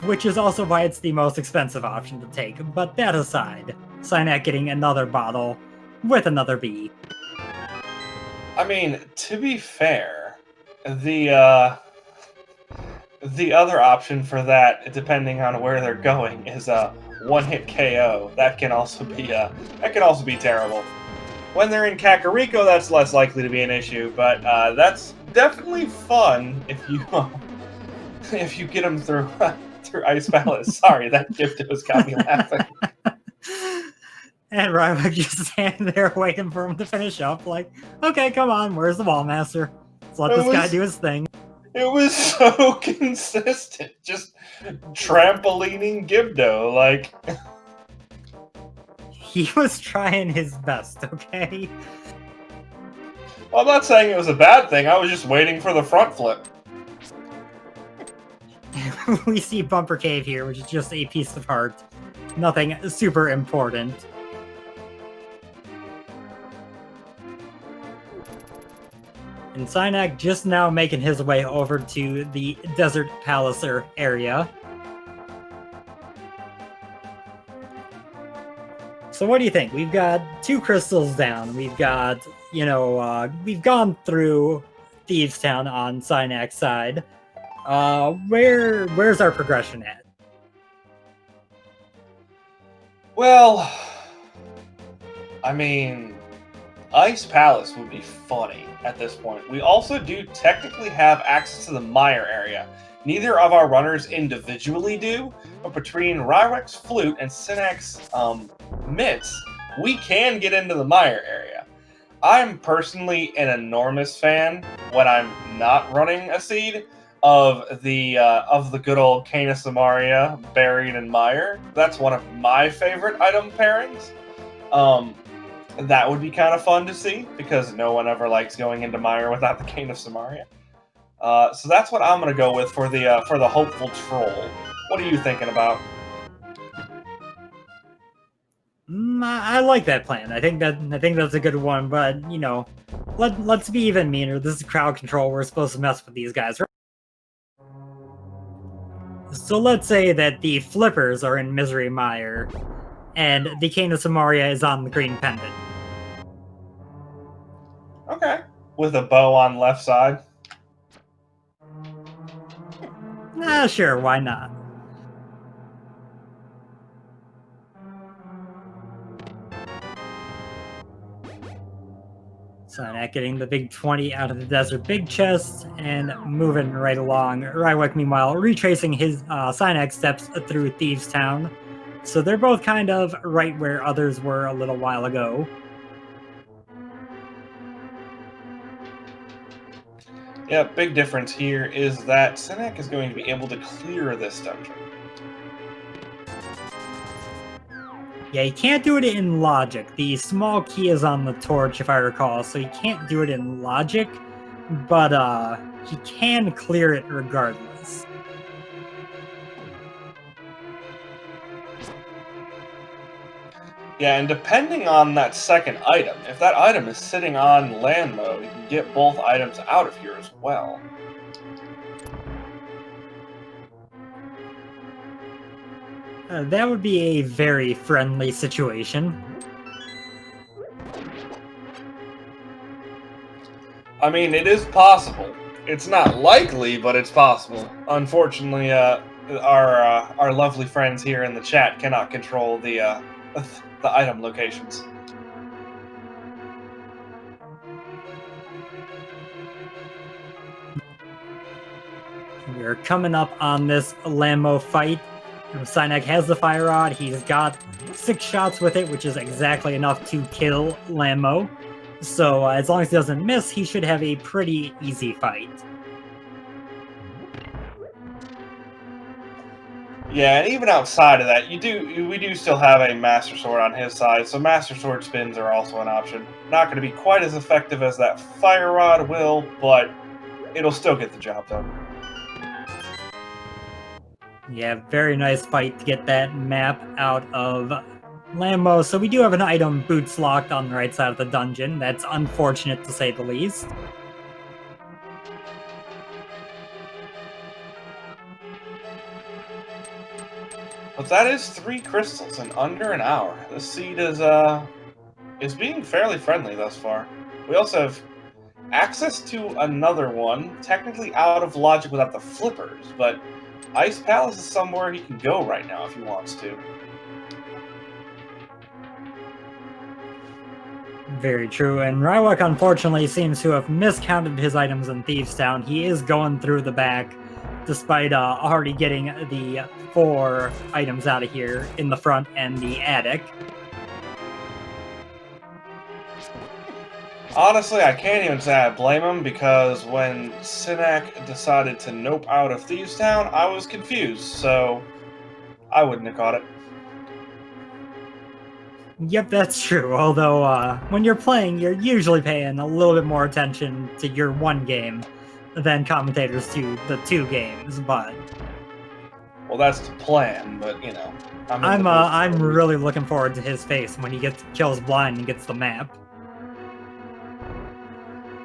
Which is also why it's the most expensive option to take. But that aside, Synack getting another bottle with another bee. I mean, to be fair, the other option for that, depending on where they're going, is a one-hit KO. That can also be terrible. When they're in Kakariko, that's less likely to be an issue, but that's definitely fun if you get them through through Ice Palace. Sorry, that gift was got me laughing. And Rywek just standing there waiting for him to finish up, like, okay, come on, where's the Wallmaster? Let's let this guy do his thing. It was so consistent, just trampolining Gibdo, like... He was trying his best, okay? Well, I'm not saying it was a bad thing, I was just waiting for the front flip. We see Bumper Cave here, which is just a piece of art. Nothing super important. And Synack just now making his way over to the Desert Palacer area. So what do you think? We've got 2 crystals down. We've got, you know, we've gone through Thieves Town on Synack's side. Where's our progression at? Well, I mean, Ice Palace would be funny at this point. We also do technically have access to the Mire area. Neither of our runners individually do, but between Rywek's flute and Synack's mitts, we can get into the Mire area. I'm personally an enormous fan, when I'm not running a seed, of the good old Cane of Samaria buried in Mire. That's one of my favorite item pairings. That would be kind of fun to see, because no one ever likes going into Mire without the Cane of Samaria. So that's what I'm going to go with for the hopeful troll. What are you thinking about? I like that plan. I think that's a good one, but you know, let's be even meaner. This is crowd control. We're supposed to mess with these guys, right? So let's say that the flippers are in Misery Mire, and the Cane of Samaria is on the green pendant. Okay. With a bow on left side. Sure, why not? Synack getting the big 20 out of the desert big chest and moving right along. Rywek, meanwhile, retracing his Synack steps through Thieves Town. So they're both kind of right where others were a little while ago. Yeah, big difference here is that Synack is going to be able to clear this dungeon. Yeah, he can't do it in logic. The small key is on the torch, if I recall, so he can't do it in logic, but he can clear it regardless. Yeah, and depending on that second item, if that item is sitting on land mode, you can get both items out of here as well. That would be a very friendly situation. I mean, it is possible. It's not likely, but it's possible. Unfortunately, our lovely friends here in the chat cannot control the item locations. We're coming up on this Lambo fight. Synack has the fire rod. He's got 6 shots with it, which is exactly enough to kill Lambo. So as long as he doesn't miss, he should have a pretty easy fight. Yeah, and even outside of that, we do still have a Master Sword on his side, so Master Sword spins are also an option. Not going to be quite as effective as that Fire Rod will, but it'll still get the job done. Yeah, very nice fight to get that map out of Lambo. So we do have an item boots locked on the right side of the dungeon. That's unfortunate to say the least. But that is 3 crystals in under an hour. This seed is being fairly friendly thus far. We also have access to another one, technically out of logic without the flippers, but Ice Palace is somewhere he can go right now if he wants to. Very true, and Rywek unfortunately seems to have miscounted his items in Thieves Town. He is going through the back, despite already getting the 4 items out of here in the front and the attic. Honestly, I can't even say I blame him, because when Synack decided to nope out of Thieves Town, I was confused, so I wouldn't have caught it. Yep, that's true, although when you're playing, you're usually paying a little bit more attention to your 1 game than commentators to the 2 games, but... Well, that's the plan, but, you know... I'm really looking forward to his face when he kills blind and gets the map.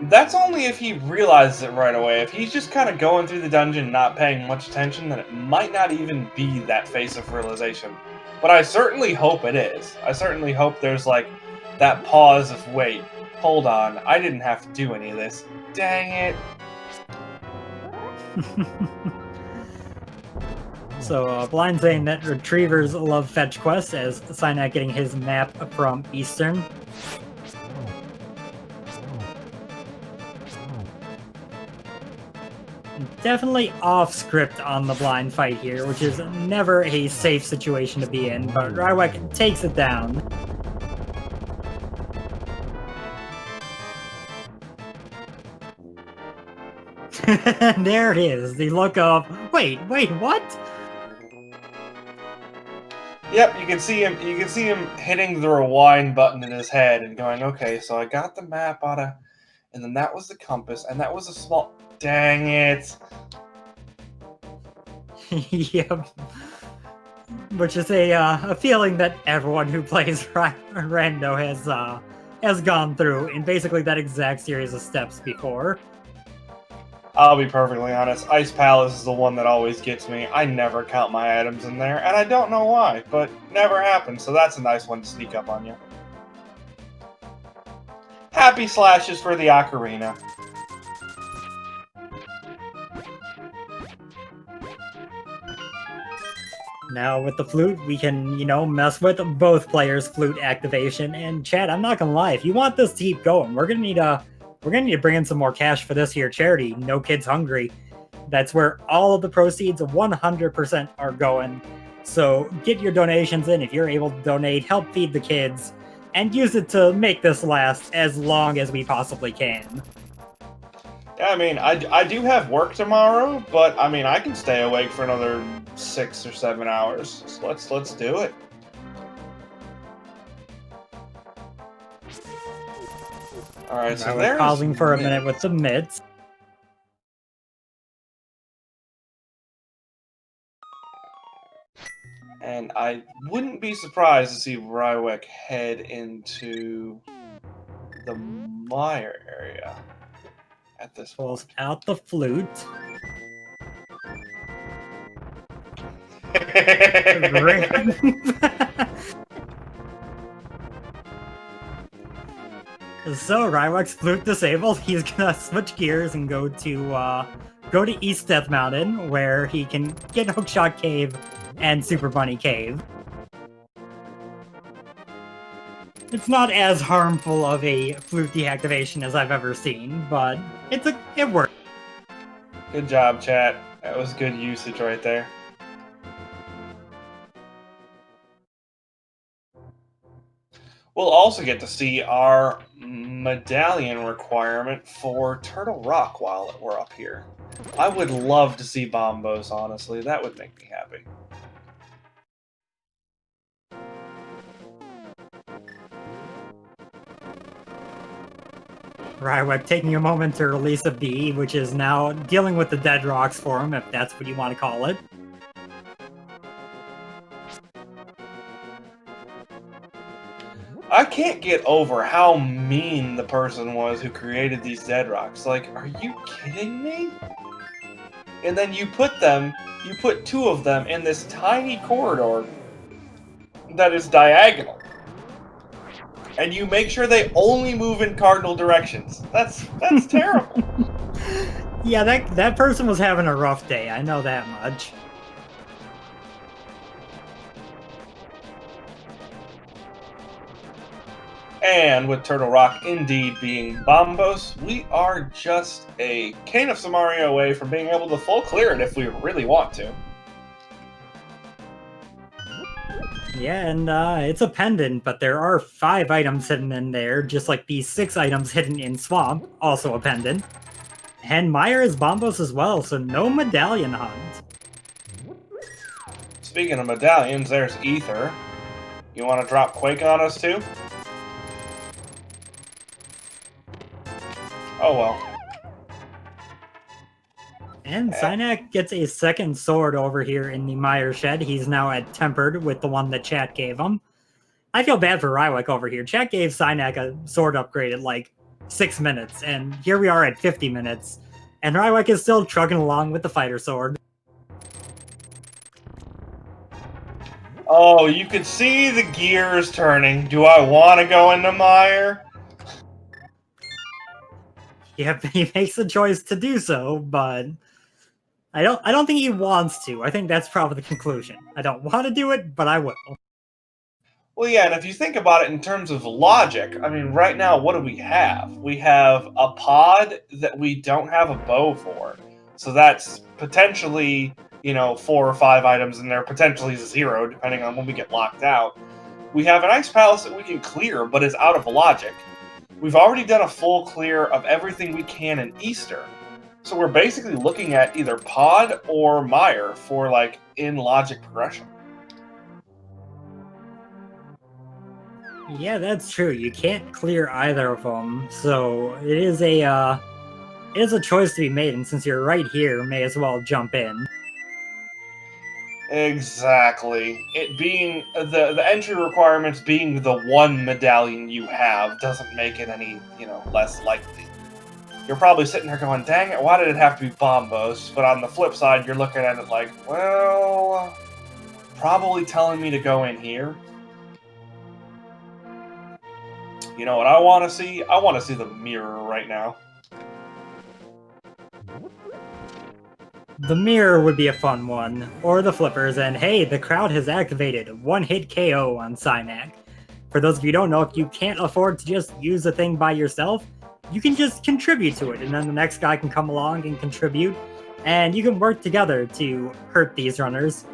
That's only if he realizes it right away. If he's just kind of going through the dungeon not paying much attention, then it might not even be that face of realization. But I certainly hope it is. I certainly hope there's, like, that pause of, wait, hold on, I didn't have to do any of this. Dang it. So, Blind saying that retrievers love fetch quests, as Synack getting his map from Eastern. Definitely off script on the blind fight here, which is never a safe situation to be in, but Rywek takes it down. There it is, the look of, wait, what? Yep, you can see him hitting the rewind button in his head and going, okay, so I got the map out of, and then that was the compass, and that was a small, dang it. Yep. Which is a feeling that everyone who plays Rando has gone through in basically that exact series of steps before. I'll be perfectly honest, Ice Palace is the one that always gets me. I never count my items in there, and I don't know why, but never happens, so that's a nice one to sneak up on you. Happy slashes for the ocarina. Now with the flute, we can, mess with both players' flute activation. And Chad, I'm not gonna lie, if you want this to keep going, we're gonna need to bring in some more cash for this here charity, No Kids Hungry. That's where all of the proceeds, 100%, are going. So get your donations in if you're able to donate, help feed the kids, and use it to make this last as long as we possibly can. Yeah, I mean, I do have work tomorrow, but I mean, I can stay awake for another 6 or 7 hours. So let's do it. All right, so We're there's pausing for a Mitts. minute with the mitts. And I wouldn't be surprised to see Rywek head into the Mire area at this Pulls point. out the flute. So Rywek's flute disabled. He's gonna switch gears and go to East Death Mountain, where he can get Hookshot Cave and Super Bunny Cave. It's not as harmful of a flute deactivation as I've ever seen, but it works. Good job, chat. That was good usage right there. We'll also get to see our medallion requirement for Turtle Rock while we're up here. I would love to see Bombos, honestly. That would make me happy. Rywek taking a moment to release a bee, which is now dealing with the dead rocks for him, if that's what you want to call it. I can't get over how mean the person was who created these dead rocks. Like, are you kidding me? And then you put 2 of them in this tiny corridor that is diagonal. And you make sure they only move in cardinal directions. That's terrible. Yeah, that person was having a rough day, I know that much. And with Turtle Rock indeed being Bombos, we are just a Cane of Samaria away from being able to full clear it if we really want to. Yeah, and it's a pendant, but there are 5 items hidden in there, just like the 6 items hidden in Swamp, also a pendant. And Mire is Bombos as well, so no medallion hunt. Speaking of medallions, there's Ether. You want to drop Quake on us too? Oh well. And Synack gets a second sword over here in the Mire shed. He's now at tempered with the one that chat gave him. I feel bad for Rywek over here. Chat gave Synack a sword upgrade at like 6 minutes, and here we are at 50 minutes. And Rywek is still trucking along with the fighter sword. Oh, you can see the gears turning. Do I want to go into Mire? Yep, he makes the choice to do so, but I don't think he wants to. I think that's probably the conclusion. I don't want to do it, but I will. Well, yeah, and if you think about it in terms of logic, I mean, right now, what do we have? We have a pod that we don't have a bow for. So that's potentially, 4 or 5 items in there, potentially 0, depending on when we get locked out. We have an ice palace that we can clear, but is out of logic. We've already done a full clear of everything we can in Easter. So we're basically looking at either pod or Mire for, in logic progression. Yeah, that's true. You can't clear either of them, so it is a choice to be made. And since you're right here, may as well jump in. Exactly. It being the entry requirements being the one medallion you have doesn't make it any less likely. You're probably sitting there going, "Dang it! Why did it have to be Bombos?" But on the flip side, you're looking at it like, "Well, probably telling me to go in here." You know what I want to see? I want to see the mirror right now. The mirror would be a fun one, or the flippers, and hey, the crowd has activated one-hit KO on Synack. For those of you who don't know, if you can't afford to just use a thing by yourself, you can just contribute to it, and then the next guy can come along and contribute, and you can work together to hurt these runners.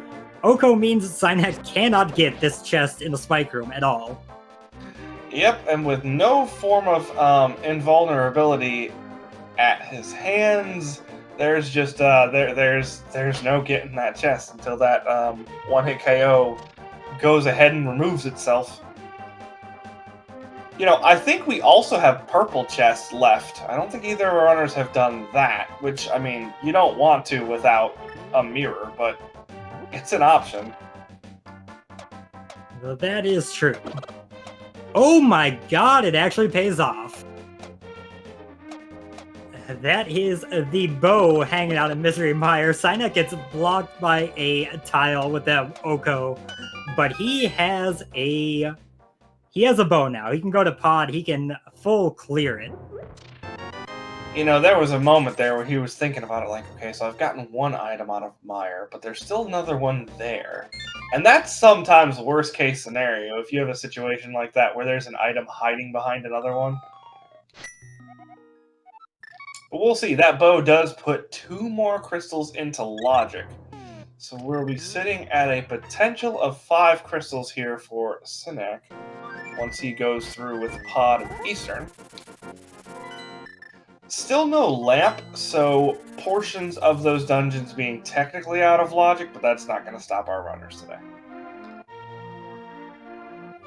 Oko means Synack cannot get this chest in the spike room at all. Yep, and with no form of invulnerability at his hands, there's just there's no getting that chest until that one-hit KO goes ahead and removes itself. You know, I think we also have purple chests left. I don't think either of our runners have done that, which, I mean, you don't want to without a mirror, but it's an option. Well, that is true. Oh my god, it actually pays off. That is the bow hanging out in Misery Mire. Synack gets blocked by a tile with that Oko, but he has a bow now. He can go to pod. He can full clear it. You know, there was a moment there where he was thinking about it like, okay, so I've gotten one item out of Mire, but there's still another one there. And that's sometimes worst case scenario if you have a situation like that where there's an item hiding behind another one. But we'll see. That bow does put 2 more crystals into logic. So we'll be sitting at a potential of 5 crystals here for Synack once he goes through with Pod and Eastern. Still no lamp, so portions of those dungeons being technically out of logic, but that's not going to stop our runners today.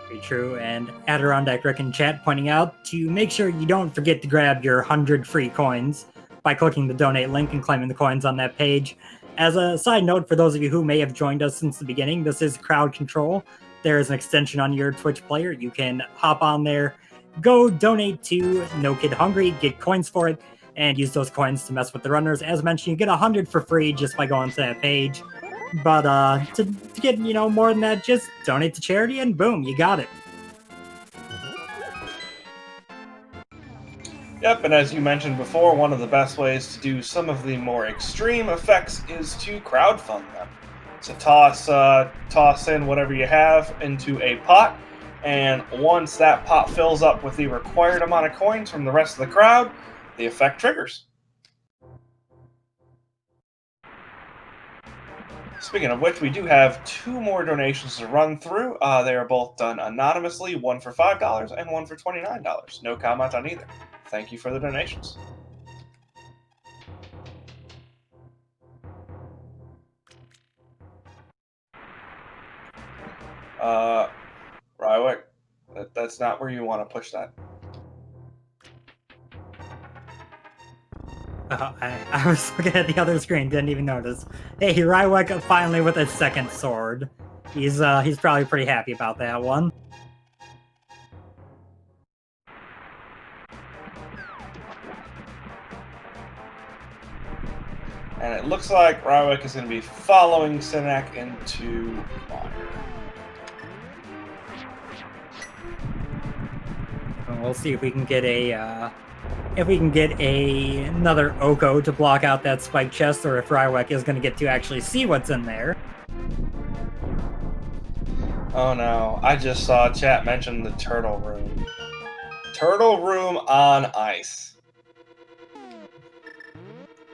Very true, and Adirondack Rick in chat pointing out to make sure you don't forget to grab your 100 free coins by clicking the donate link and claiming the coins on that page. As a side note, for those of you who may have joined us since the beginning, this is crowd control. There is an extension on your Twitch player. You can hop on there, go donate to No Kid Hungry, get coins for it, and use those coins to mess with the runners. As mentioned, you get 100 for free just by going to that page. But to get, you know, more than that, just donate to charity and boom, you got it. Yep, and as you mentioned before, one of the best ways to do some of the more extreme effects is to crowdfund them. So toss in whatever you have into a pot, and once that pot fills up with the required amount of coins from the rest of the crowd, the effect triggers. Speaking of which, we do have 2 more donations to run through. They are both done anonymously, one for $5 and one for $29. No comment on either. Thank you for the donations. Rywek, that's not where you want to push that. I was looking at the other screen, didn't even notice. Hey, Rywek finally with a second sword. He's probably pretty happy about that one. And it looks like Rywek is going to be following Synack into Mire. We'll see if we can get another Oko to block out that spike chest, or if Rywek is going to get to actually see what's in there. Oh no, I just saw chat mention the turtle room. Turtle room on ice.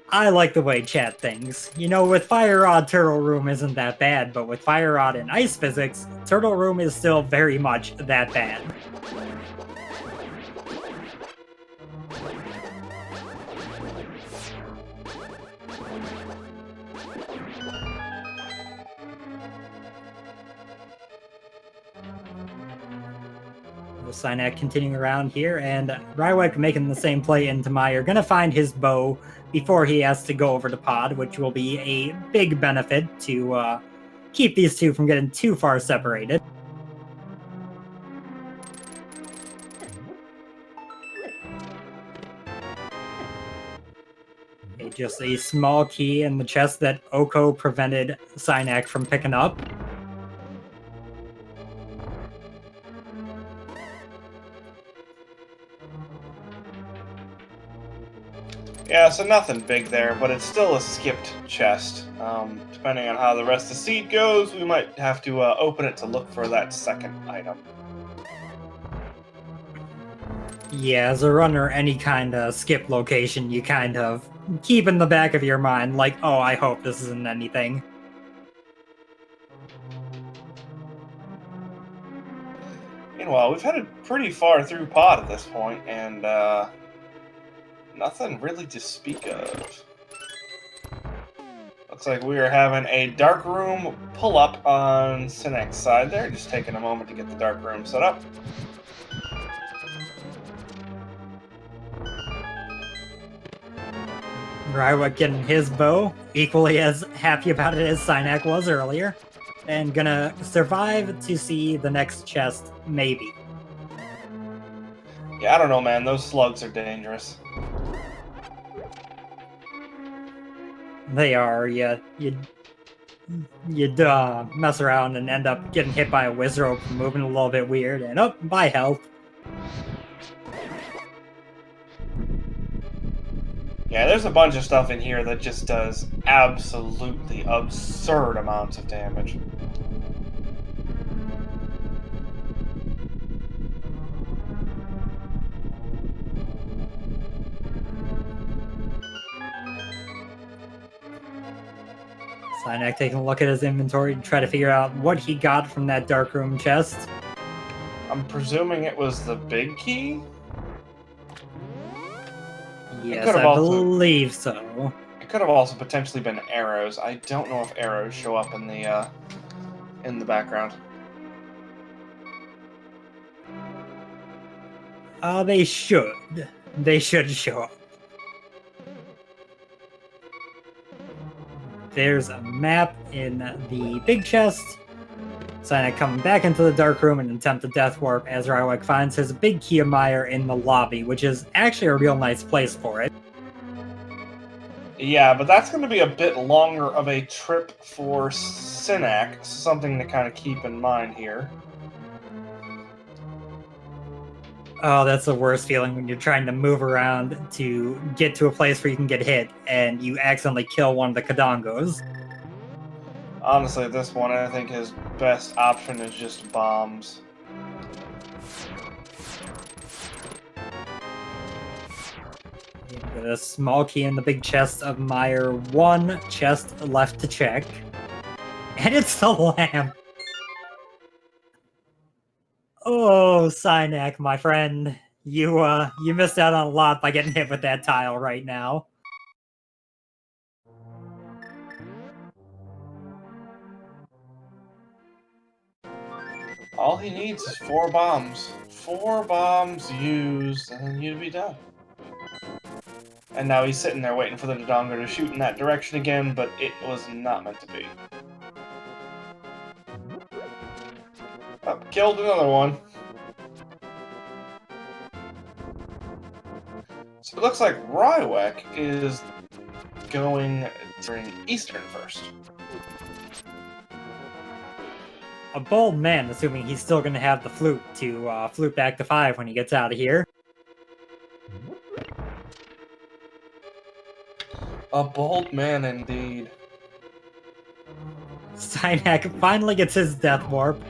I like the way chat thinks. You know, with Fire Rod, Turtle Room isn't that bad, but with Fire Rod and Ice Physics, Turtle Room is still very much that bad. Synack continuing around here, and Rywek making the same play into Mire. Gonna find his bow before he has to go over to pod, which will be a big benefit to keep these two from getting too far separated. Just a small key in the chest that Oko prevented Synack from picking up. Yeah, so nothing big there, but it's still a skipped chest. Depending on how the rest of the seed goes, we might have to open it to look for that second item. Yeah, as a runner, any kind of skip location you kind of keep in the back of your mind, like, oh, I hope this isn't anything. Meanwhile, we've headed pretty far through pod at this point, and nothing really to speak of. Looks like we are having a dark room pull up on Synack's side there. Just taking a moment to get the dark room set up. Rywek getting his bow, equally as happy about it as Synack was earlier. And gonna survive to see the next chest, maybe. Yeah, I don't know, man. Those slugs are dangerous. They are. You'd mess around and end up getting hit by a whiz rope, moving a little bit weird, and by health. Yeah, there's a bunch of stuff in here that just does absolutely absurd amounts of damage. Synack taking a look at his inventory to try to figure out what he got from that darkroom chest. I'm presuming it was the big key? Yes, I believe so. It could have also potentially been arrows. I don't know if arrows show up in the background. They should. They should show up. There's a map in the big chest. Synack coming back into the dark room and attempt a death warp as Rywek finds his big Kiyomire in the lobby, which is actually a real nice place for it. Yeah, but that's going to be a bit longer of a trip for Synack, something to kind of keep in mind here. Oh, that's the worst feeling when you're trying to move around to get to a place where you can get hit, and you accidentally kill one of the Kadongos. Honestly, at this one, I think his best option is just bombs. A small key in the big chest of Mire. One chest left to check. And it's the lamp. Oh, Synack, my friend. You missed out on a lot by getting hit with that tile right now. All he needs is 4 bombs. 4 bombs used, and then you'd be done. And now he's sitting there waiting for the Dodongo to shoot in that direction again, but it was not meant to be. Oh, killed another one. So it looks like Rywek is going during Eastern first. A bold man, assuming he's still going to have the flute to flute back to 5 when he gets out of here. A bold man indeed. Synack finally gets his death warp.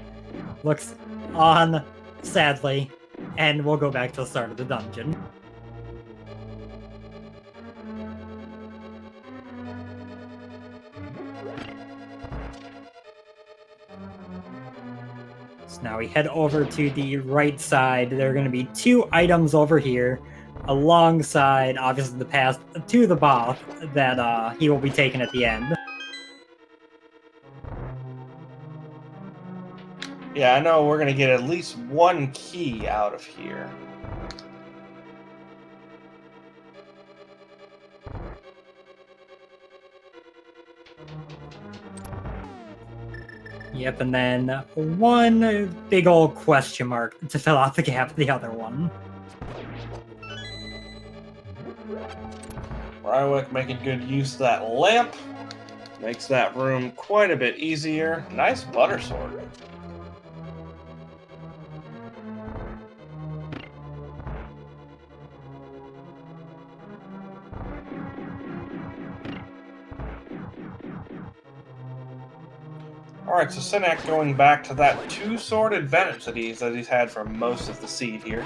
Looks on, sadly, and we'll go back to the start of the dungeon. So now we head over to the right side. There are going to be 2 items over here, alongside, obviously, the path to the boss that he will be taking at the end. Yeah, I know we're going to get at least 1 key out of here. Yep, and then 1 big old question mark to fill out the gap of the other one. Rywek making good use of that lamp. Makes that room quite a bit easier. Nice butter sword. Alright, so Synack going back to that 2-sword advantage that he's had for most of the seed here.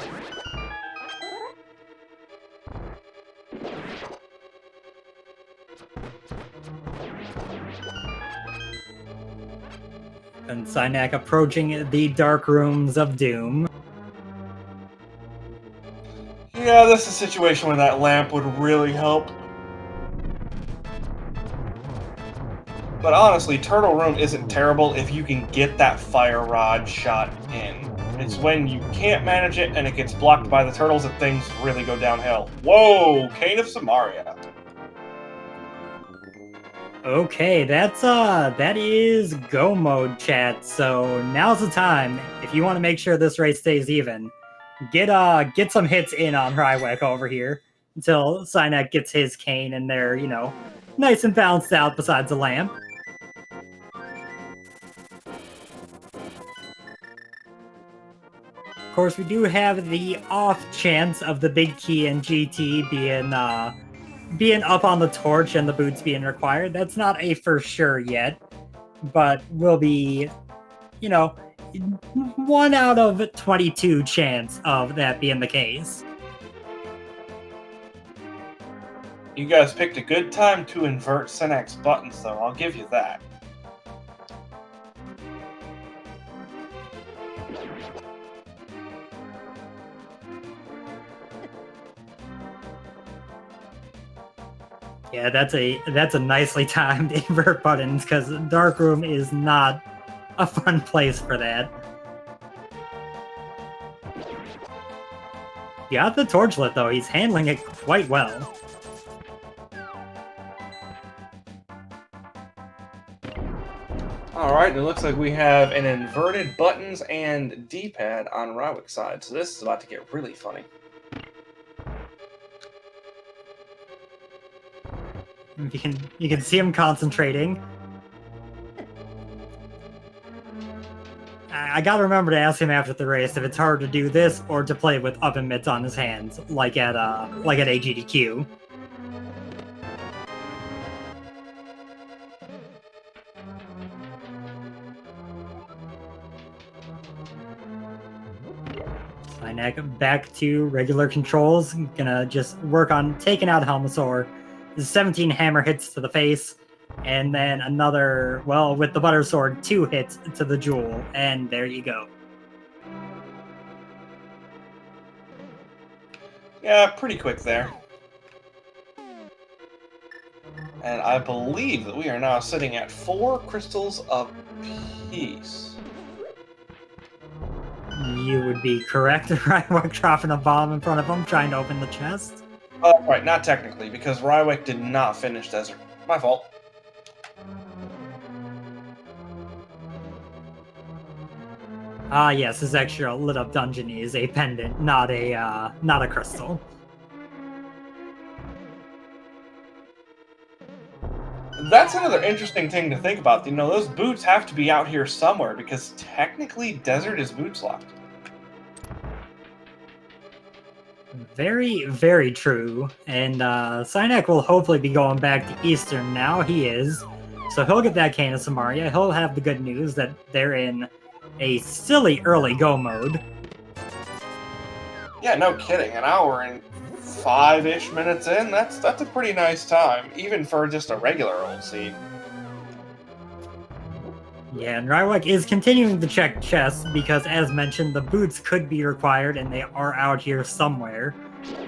And Synack approaching the dark rooms of doom. Yeah, this is a situation where that lamp would really help. But honestly, Turtle Room isn't terrible if you can get that fire rod shot in. It's when you can't manage it and it gets blocked by the turtles that things really go downhill. Whoa, Cane of Samaria. Okay, that is go mode, chat. So now's the time. If you want to make sure this race stays even, get some hits in on Rywek over here until Synack gets his cane and they're, nice and balanced out besides the lamp. Of course, we do have the off chance of the big key and GT being up on the torch and the boots being required. That's not a for sure yet, but will be, 1 out of 22 chance of that being the case. You guys picked a good time to invert Synack's buttons, though. I'll give you that. Yeah, that's a nicely timed invert buttons because Dark Room is not a fun place for that. He got the torch lit though. He's handling it quite well. Alright, it looks like we have an inverted buttons and D-pad on Rywek's side, so this is about to get really funny. You can see him concentrating. I gotta remember to ask him after the race if it's harder to do this or to play with oven mitts on his hands, like at AGDQ. Synack back to regular controls. Gonna just work on taking out Helmasaur. 17 hammer hits to the face, and then another, well, with the Butter Sword, 2 hits to the Jewel, and there you go. Yeah, pretty quick there. And I believe that we are now sitting at 4 crystals apiece. You would be correct, Rywek dropping a bomb in front of him, trying to open the chest. Oh, right, not technically, because Rywek did not finish Desert. My fault. Ah, yes, his extra lit-up dungeon is a pendant, not a crystal. That's another interesting thing to think about. Those boots have to be out here somewhere, because technically Desert is boots locked. Very, very true. And Synack will hopefully be going back to Eastern now. He is. So he'll get that Cane of Samaria. He'll have the good news that they're in a silly early go mode. Yeah, no kidding. An hour and 5-ish minutes in, that's a pretty nice time, even for just a regular old seed. Yeah, and Rywek is continuing to check chests because, as mentioned, the boots could be required and they are out here somewhere.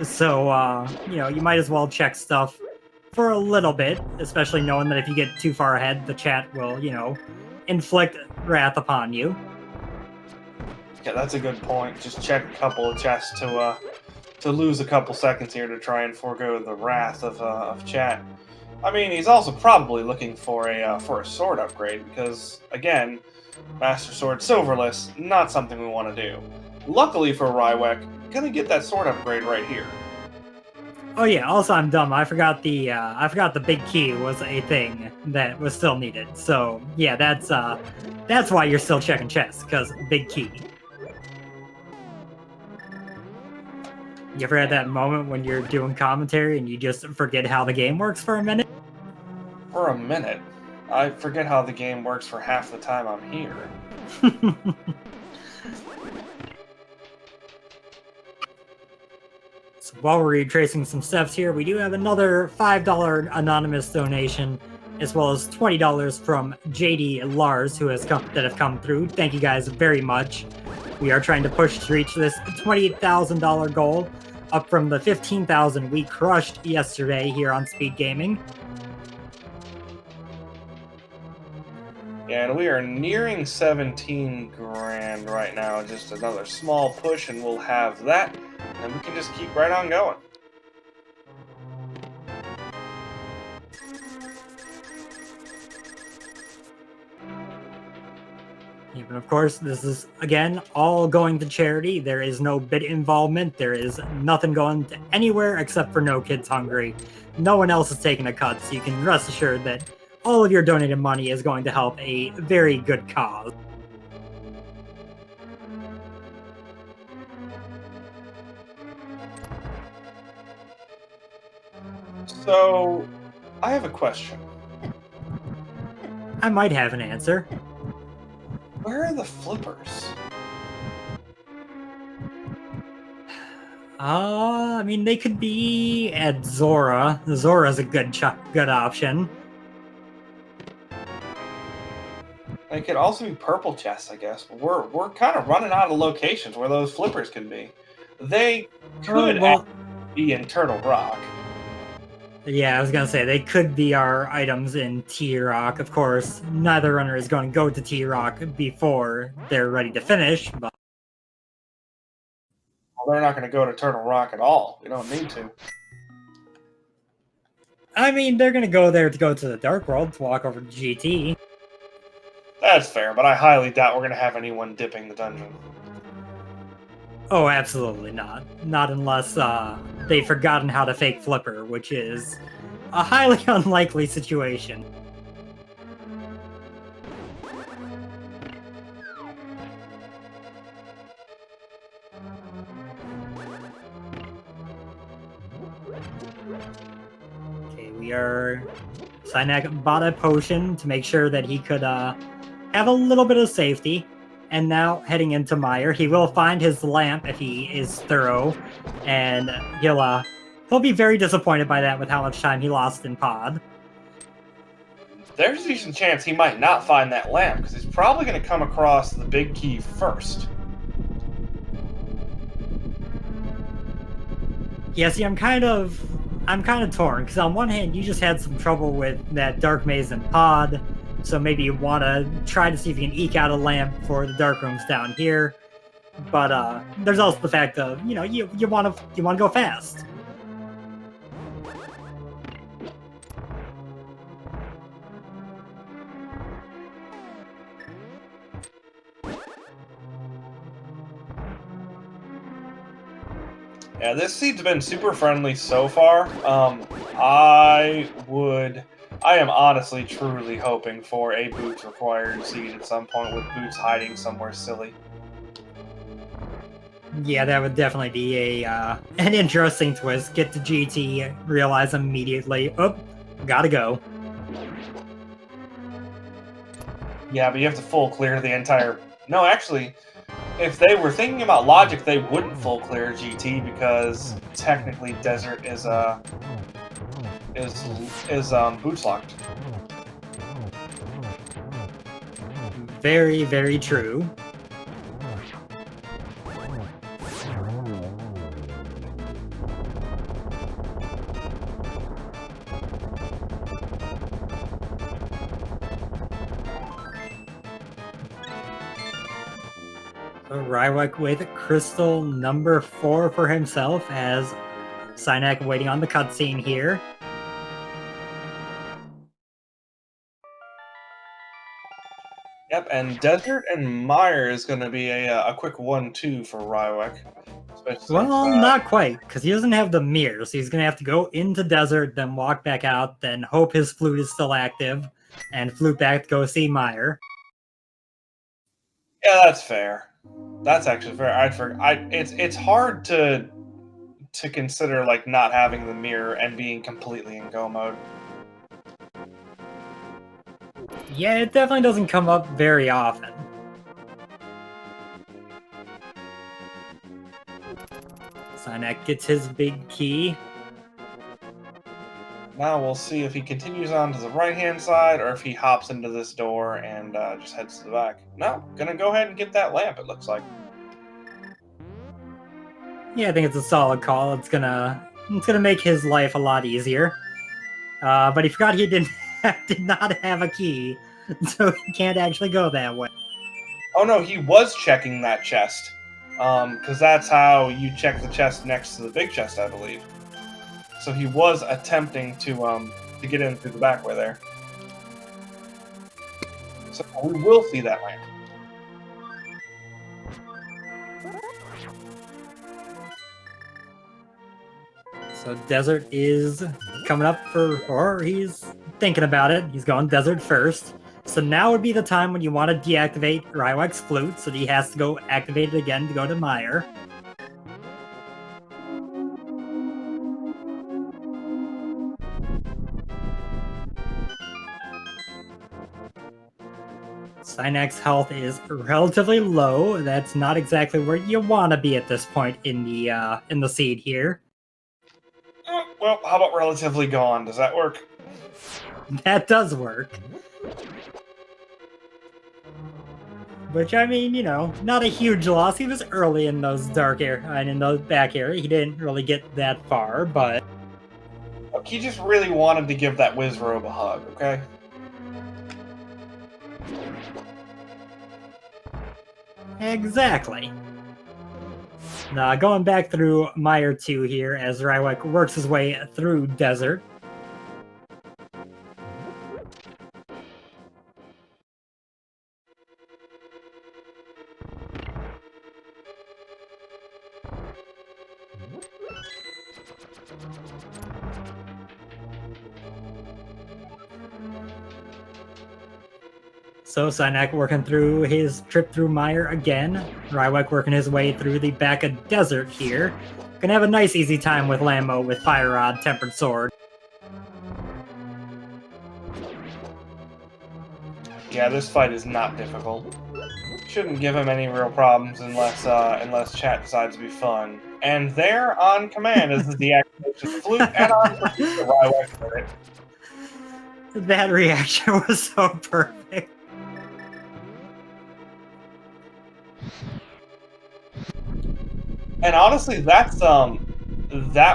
So, you might as well check stuff for a little bit, especially knowing that if you get too far ahead, the chat will, inflict wrath upon you. Yeah, that's a good point. Just check a couple of chests to lose a couple seconds here to try and forego the wrath of chat. I mean, he's also probably looking for a sword upgrade because, again, Master Sword Silverless, not something we want to do. Luckily for Rywek, gonna get that sword upgrade right here. Oh yeah, also I'm dumb. I forgot the big key was a thing that was still needed. So yeah, that's why you're still checking chests, because big key. You ever had that moment when you're doing commentary and you just forget how the game works for a minute? For a minute? I forget how the game works for half the time I'm here. So while we're retracing some steps here, we do have another $5 anonymous donation, as well as $20 from JD Lars, that have come through. Thank you guys very much. We are trying to push to reach this $28,000 goal. up from the 15,000 we crushed yesterday here on SpeedGaming. And we are nearing 17 grand right now. Just another small push and we'll have that. And we can just keep right on going. Even of course, this is, again, all going to charity. There is no bid involvement. There is nothing going to anywhere except for No Kids Hungry. No one else is taking a cut, so you can rest assured that all of your donated money is going to help a very good cause. So, I have a question. I might have an answer. Where are the flippers? I mean, they could be at Zora. Zora's a good option. They could also be purple chests, I guess. But we're kind of running out of locations where those flippers can be. They could be in Turtle Rock. Yeah, I was gonna say they could be our items in T-Rock. Of course, neither runner is going to go to T-Rock before they're ready to finish, but Well, they're not going to go to Turtle Rock at all. We don't need to. I mean, they're gonna go there to go to the Dark World to walk over to GT. That's fair, but I highly doubt we're going to have anyone dipping the dungeon. Oh, absolutely not. Not unless they've forgotten how to fake flipper, which is a highly unlikely situation. Okay, we are... Synack bought a potion to make sure that he could have a little bit of safety. And now, heading into Meyer, he will find his lamp if he is thorough, and he'll be very disappointed by that with how much time he lost in pod. There's a decent chance he might not find that lamp, because he's probably going to come across the big key first. Yeah, see, I'm kind of torn, because on one hand, you just had some trouble with that Dark Maze in pod, so maybe you want to try to see if you can eke out a lamp for the dark rooms down here. But there's also the fact of, you want to go fast. Yeah, this seed's been super friendly so far. I am honestly, truly hoping for a Boots required seed at some point, with Boots hiding somewhere silly. Yeah, that would definitely be an interesting twist. Get to GT, realize immediately, oh, gotta go. Yeah, but you have to full clear the entire... No, actually, if they were thinking about logic, they wouldn't full clear GT, because technically Desert is Boots locked. Very, very true. Rywek with crystal number 4 for himself, as Synack waiting on the cutscene here. Yep, and Desert and Meyer is going to be a quick 1-2 for Rywek. Well, not quite, because he doesn't have the mirror, so he's going to have to go into Desert, then walk back out, then hope his flute is still active, and flute back to go see Meyer. Yeah, that's fair. That's actually fair. It's hard to consider like not having the mirror and being completely in go mode. Yeah, it definitely doesn't come up very often. Synack gets his big key. Now we'll see if he continues on to the right-hand side or if he hops into this door and just heads to the back. No, gonna go ahead and get that lamp, it looks like. Yeah, I think it's a solid call. It's gonna make his life a lot easier. But he forgot he did not have a key, so he can't actually go that way. Oh no, he was checking that chest. Because that's how you check the chest next to the big chest, I believe. So he was attempting to get in through the back way there. So we will see that land. So Desert is coming up or he's thinking about it. He's going Desert first. So now would be the time when you want to deactivate Rywek's flute, so he has to go activate it again to go to Meyer. Synack's health is relatively low. That's not exactly where you want to be at this point in the seed here. Well, how about relatively gone? Does that work? That does work. Which, I mean, you know, not a huge loss. He was early in those dark area and in the back area. He didn't really get that far, but Look, he just really wanted to give that Wizrobe a hug, okay? exactly. Now, going back through Meyer 2 here as Rywek works his way through Desert. So Synack working through his trip through Meyer again. Rywek working his way through the back of Desert here. Gonna have a nice easy time with Lambo with Fire Rod, Tempered Sword. Yeah, this fight is not difficult. Shouldn't give him any real problems unless chat decides to be fun. And there on command is the deactivation of the flute and on the Rywek for it. That reaction was so perfect. And honestly, that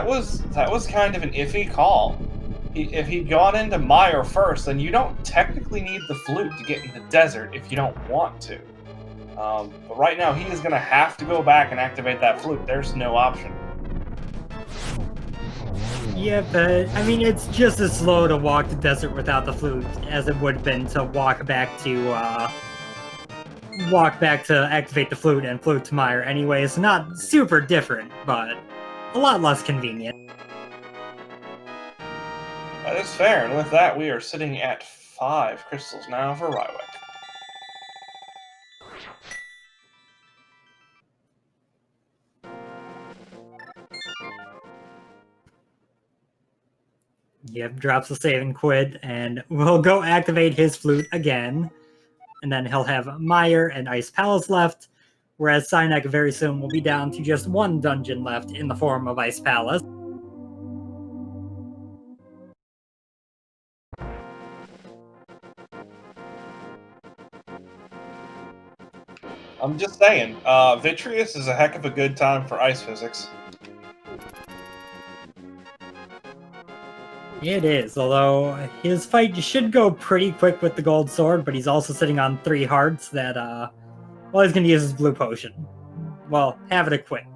was kind of an iffy call. If he'd gone into Meyer first, then you don't technically need the flute to get into Desert if you don't want to. But right now, he is going to have to go back and activate that flute. There's no option. Yeah, but I mean, it's just as slow to walk to Desert without the flute as it would have been to walk back to activate the flute and flute to Meyer. Anyway, it's not super different, but a lot less convenient. That is fair, and with that, we are sitting at 5 crystals now for Rywek. Yep, drops the save and quit, and we'll go activate his flute again. And then he'll have Meyer and Ice Palace left, whereas Synack very soon will be down to just one dungeon left in the form of Ice Palace. I'm just saying, Vitreous is a heck of a good time for ice physics. It is, although his fight should go pretty quick with the gold sword, but he's also sitting on 3 hearts that, well, he's going to use his blue potion. Well, have it equipped.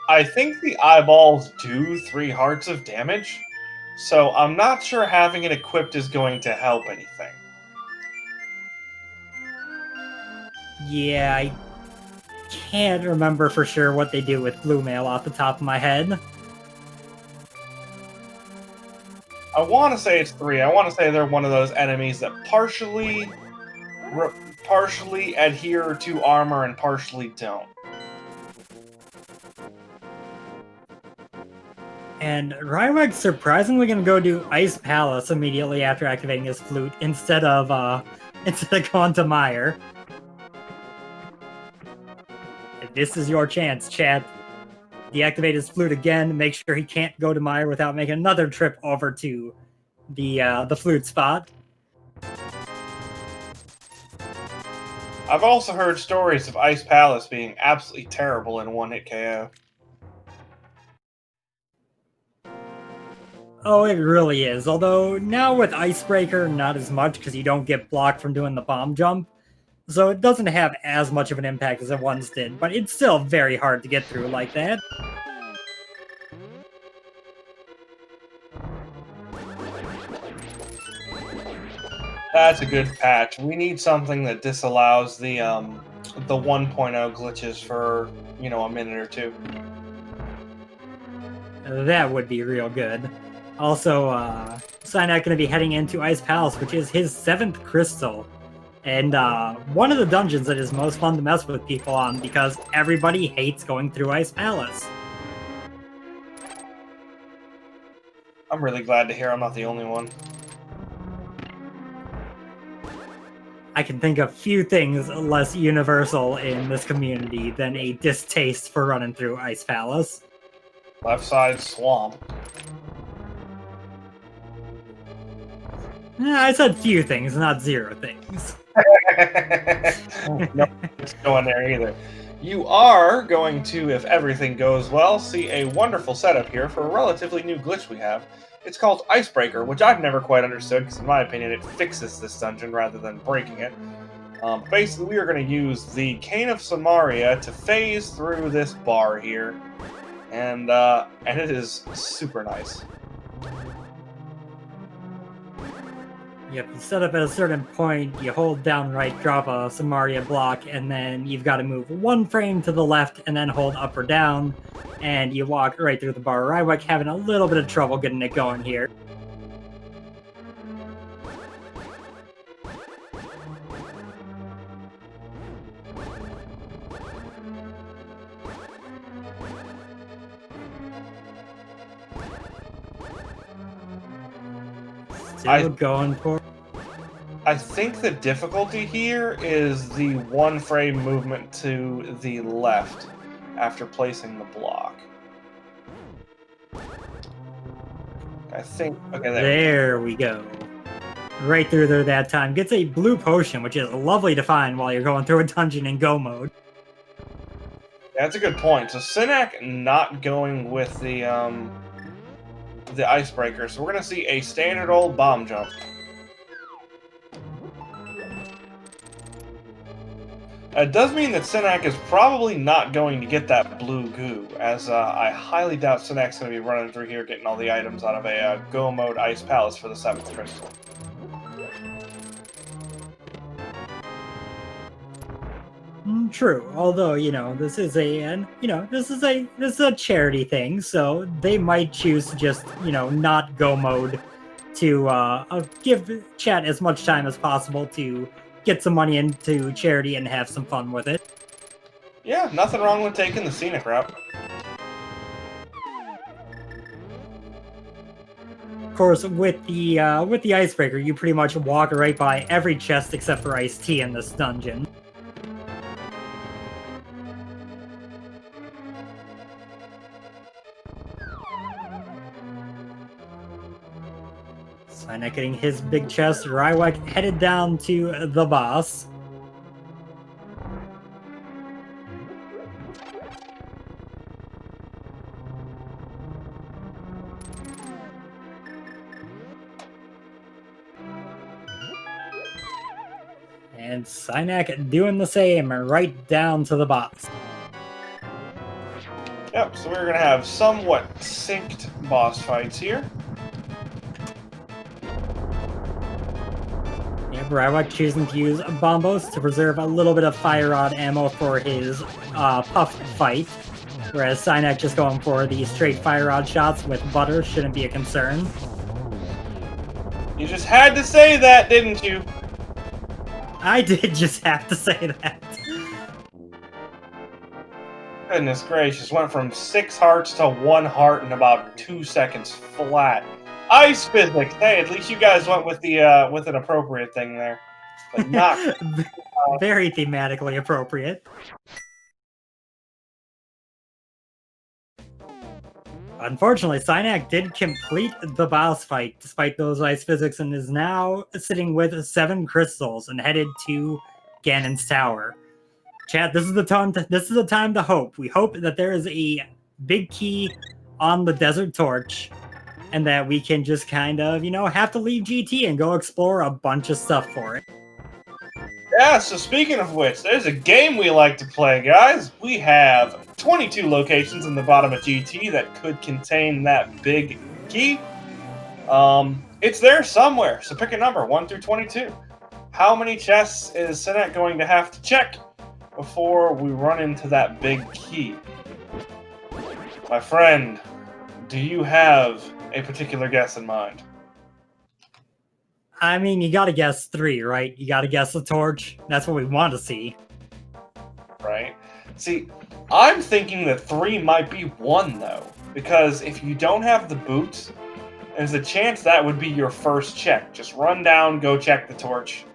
I think the eyeballs do 3 hearts of damage, so I'm not sure having it equipped is going to help anything. Yeah, I can't remember for sure what they do with blue mail off the top of my head. I want to say it's 3. I want to say they're one of those enemies that partially adhere to armor and partially don't. And Rywek's surprisingly going to go do Ice Palace immediately after activating his flute instead of going to Meyer. This is your chance, chat. Deactivate his flute again. Make sure he can't go to Meyer without making another trip over to the flute spot. I've also heard stories of Ice Palace being absolutely terrible in one-hit KO. Oh, it really is. Although now with Icebreaker, not as much because you don't get blocked from doing the bomb jump. So it doesn't have as much of an impact as it once did, but it's still very hard to get through like that. That's a good patch. We need something that disallows the 1.0 glitches for, you know, a minute or two. That would be real good. Also, Synack going to be heading into Ice Palace, which is his 7th crystal. And one of the dungeons that is most fun to mess with people on because everybody hates going through Ice Palace. I'm really glad to hear I'm not the only one. I can think of few things less universal in this community than a distaste for running through Ice Palace. Left side swamp. I said few things, not 0 things. No, it's going there either. You are going to, if everything goes well, see a wonderful setup here for a relatively new glitch we have. It's called Icebreaker, which I've never quite understood, because in my opinion it fixes this dungeon rather than breaking it. Basically, we are going to use the Cane of Samaria to phase through this bar here, and it is super nice. Yep, you set up at a certain point, you hold down right, drop a Samaria block, and then you've got to move 1 frame to the left and then hold up or down, and you walk right through the bar. Rywek having a little bit of trouble getting it going here. Still going for. I think the difficulty here is the 1 frame movement to the left after placing the block. I think. Okay, there we go. Right through there that time. Gets a blue potion, which is lovely to find while you're going through a dungeon in go mode. That's a good point. So Synack not going with the Icebreaker, so we're going to see a standard old bomb jump. It does mean that Synack is probably not going to get that blue goo, as I highly doubt Synack's going to be running through here getting all the items out of a Go Mode Ice Palace for the 7th crystal. True, although this is a charity thing, so they might choose to just not Go Mode to give chat as much time as possible to get some money into charity and have some fun with it. Yeah, nothing wrong with taking the scenic route. Of course, with the Icebreaker, you pretty much walk right by every chest except for iced tea in this dungeon. Synack getting his big chest. Rywek headed down to the boss. And Synack doing the same, right down to the boss. Yep, so we're going to have somewhat synced boss fights here. Rywek choosing to use bombos to preserve a little bit of fire rod ammo for his puff fight, whereas Synack just going for the straight fire rod shots with butter shouldn't be a concern. You just had to say that, didn't you? I did just have to say that. Goodness gracious, went from 6 hearts to 1 heart in about 2 seconds flat. Ice physics. Hey, at least you guys went with the with an appropriate thing there, but not very thematically appropriate. Unfortunately, Synack did complete the boss fight despite those ice physics and is now sitting with 7 crystals and headed to Ganon's tower. Chat, this is the time to hope. We hope that there is a big key on the Desert Torch, and that we can just kind of, have to leave GT and go explore a bunch of stuff for it. Yeah, so speaking of which, there's a game we like to play, guys. We have 22 locations in the bottom of GT that could contain that big key. It's there somewhere, so pick a number, 1 through 22. How many chests is Synack going to have to check before we run into that big key? My friend, do you have a particular guess in mind? I mean, you gotta guess 3, right? You gotta guess the torch. That's what we want to see. Right? See, I'm thinking that 3 might be 1, though. Because if you don't have the boots, there's a chance that would be your first check. Just run down, go check the torch.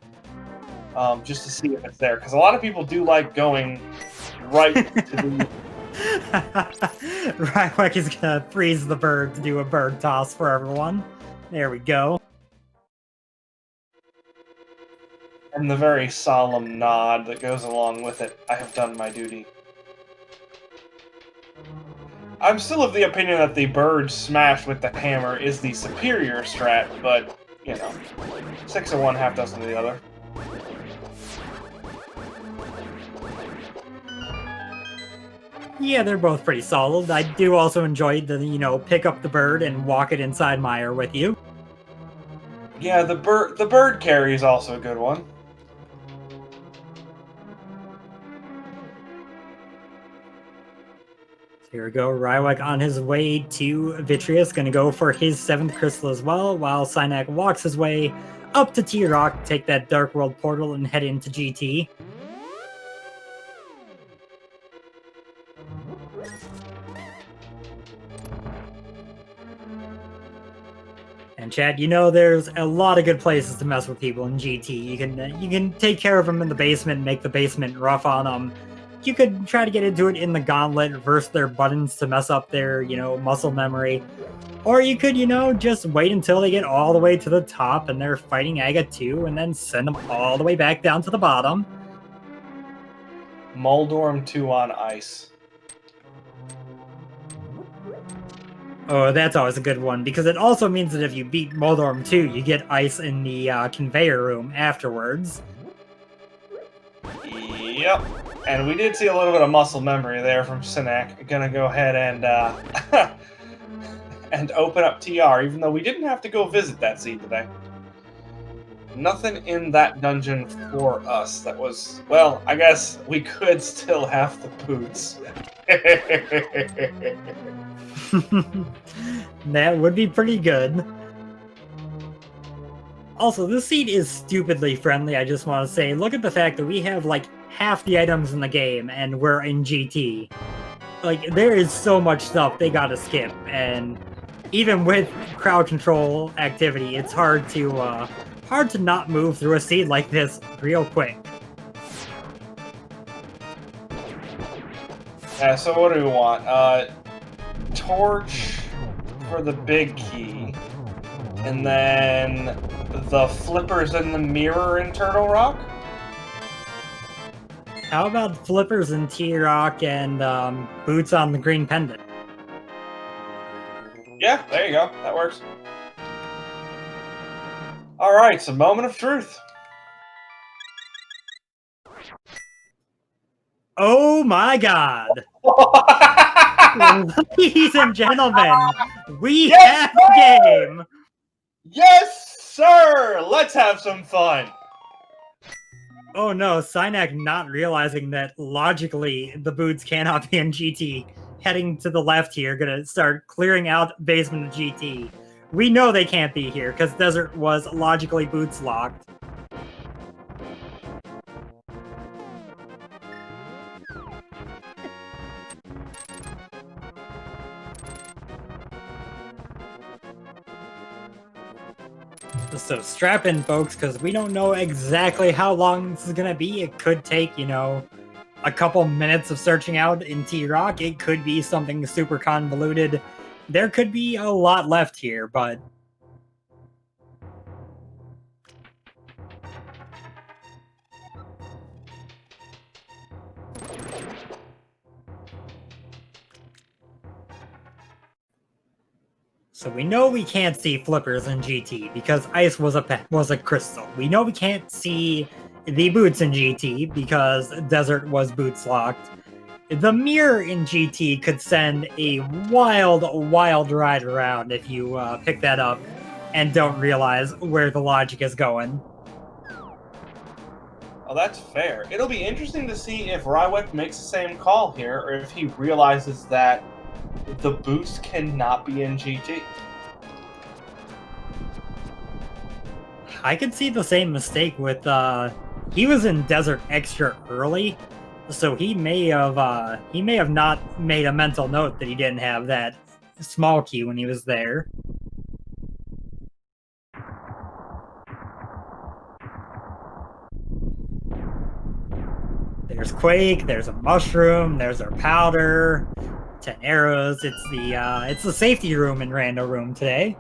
Just to see if it's there. Because a lot of people do like going right to the... Rywek is gonna freeze the bird to do a bird toss for everyone. There we go. And the very solemn nod that goes along with it. I have done my duty. I'm still of the opinion that the bird smashed with the hammer is the superior strat, but, 6 of one, half dozen of the other. Yeah, they're both pretty solid. I do also enjoy the, pick up the bird and walk it inside Mire with you. Yeah, the bird carry is also a good one. Here we go, Rywek on his way to Vitreous, gonna go for his 7th crystal as well, while Synack walks his way up to T-Rock, take that Dark World portal, and head into GT. And Chad, there's a lot of good places to mess with people in GT. You can take care of them in the basement, make the basement rough on them. You could try to get into it in the gauntlet, reverse their buttons to mess up their, muscle memory. Or you could, just wait until they get all the way to the top and they're fighting Aga 2 and then send them all the way back down to the bottom. Moldorm 2 on ice. Oh, that's always a good one, because it also means that if you beat Moldorm 2, you get ice in the conveyor room afterwards. Yep. And we did see a little bit of muscle memory there from Synack. Gonna go ahead and and open up TR, even though we didn't have to go visit that seed today. Nothing in that dungeon for us that was... Well, I guess we could still have the boots. That would be pretty good. Also, this seed is stupidly friendly, I just want to say. Look at the fact that we have, half the items in the game, and we're in GT. There is so much stuff they gotta skip, and even with crowd control activity, it's hard to not move through a seed like this real quick. Yeah, so what do we want? Torch for the big key, and then the flippers in the mirror in Turtle Rock? How about flippers in T-Rock and boots on the green pendant? Yeah, there you go. That works. Alright, so moment of truth. Oh my god! Ladies and gentlemen, we have a game! Yes, sir! Let's have some fun! Oh no, Synack not realizing that logically the boots cannot be in GT. Heading to the left here, gonna start clearing out basement of GT. We know they can't be here, because Desert was logically boots locked. So strap in, folks, because we don't know exactly how long this is going to be. It could take, a couple minutes of searching out in T-Rock. It could be something super convoluted. There could be a lot left here, but... So we know we can't see flippers in GT because ice was a crystal. We know we can't see the boots in GT because desert was boots locked. The mirror in GT could send a wild ride around if you pick that up and don't realize where the logic is going. Oh, that's fair. It'll be interesting to see if Rywek makes the same call here, or if he realizes that the boost cannot be in GT. I could see the same mistake with he was in desert extra early, so he may have not made a mental note that he didn't have that small key when he was there. There's Quake, there's a mushroom, there's our powder, 10 arrows. It's the safety room in Rando Room today.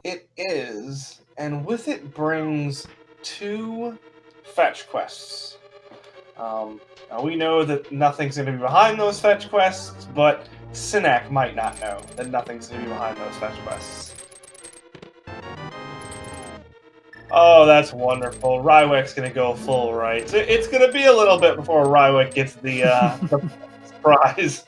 It is, and with it brings 2 fetch quests. Now we know that nothing's going to be behind those fetch quests, but Synack might not know that nothing's going to be behind those fetch quests. Oh, that's wonderful. Rywek's going to go full right. It's going to be a little bit before Rywek gets the prize.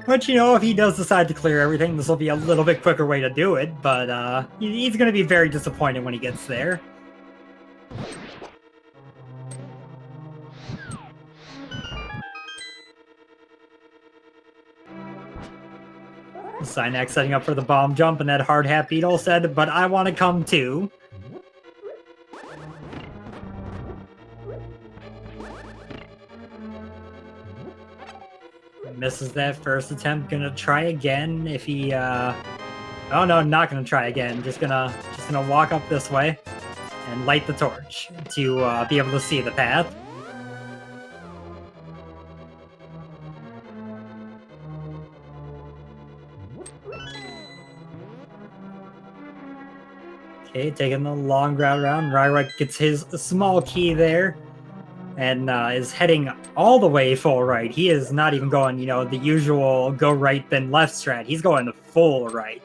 But, you know, if he does decide to clear everything, this will be a little bit quicker way to do it, but he's going to be very disappointed when he gets there. Synack setting up for the bomb jump, and that hard hat beetle said, "But I want to come too." Misses that first attempt. Gonna try again if he oh no, not gonna try again. Just gonna walk up this way and light the torch to be able to see the path. Okay, taking the long route around. Rywek gets his small key there and is heading all the way full right. He is not even going, you know, the usual go right then left strat. He's going the full right.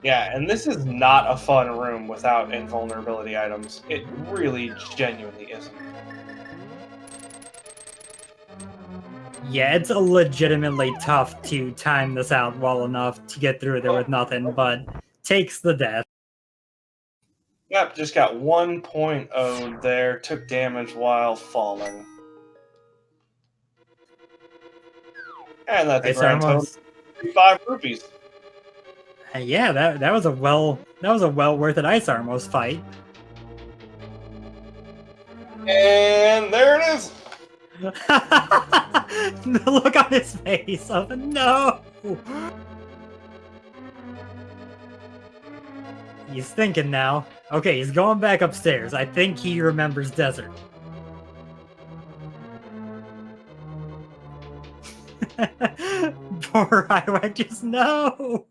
Yeah, and this is not a fun room without invulnerability items. It really genuinely isn't. Yeah, it's legitimately tough to time this out well enough to get through there with nothing, but takes the death. Yep, just got 1.0 there, took damage while falling. And that's a grand total of 35 rupees. Yeah, that was a well worth it Ice Armos fight. And there it is. The look on his face of no. He's thinking now. Okay, he's going back upstairs. I think he remembers desert. Poor Rywek, just no.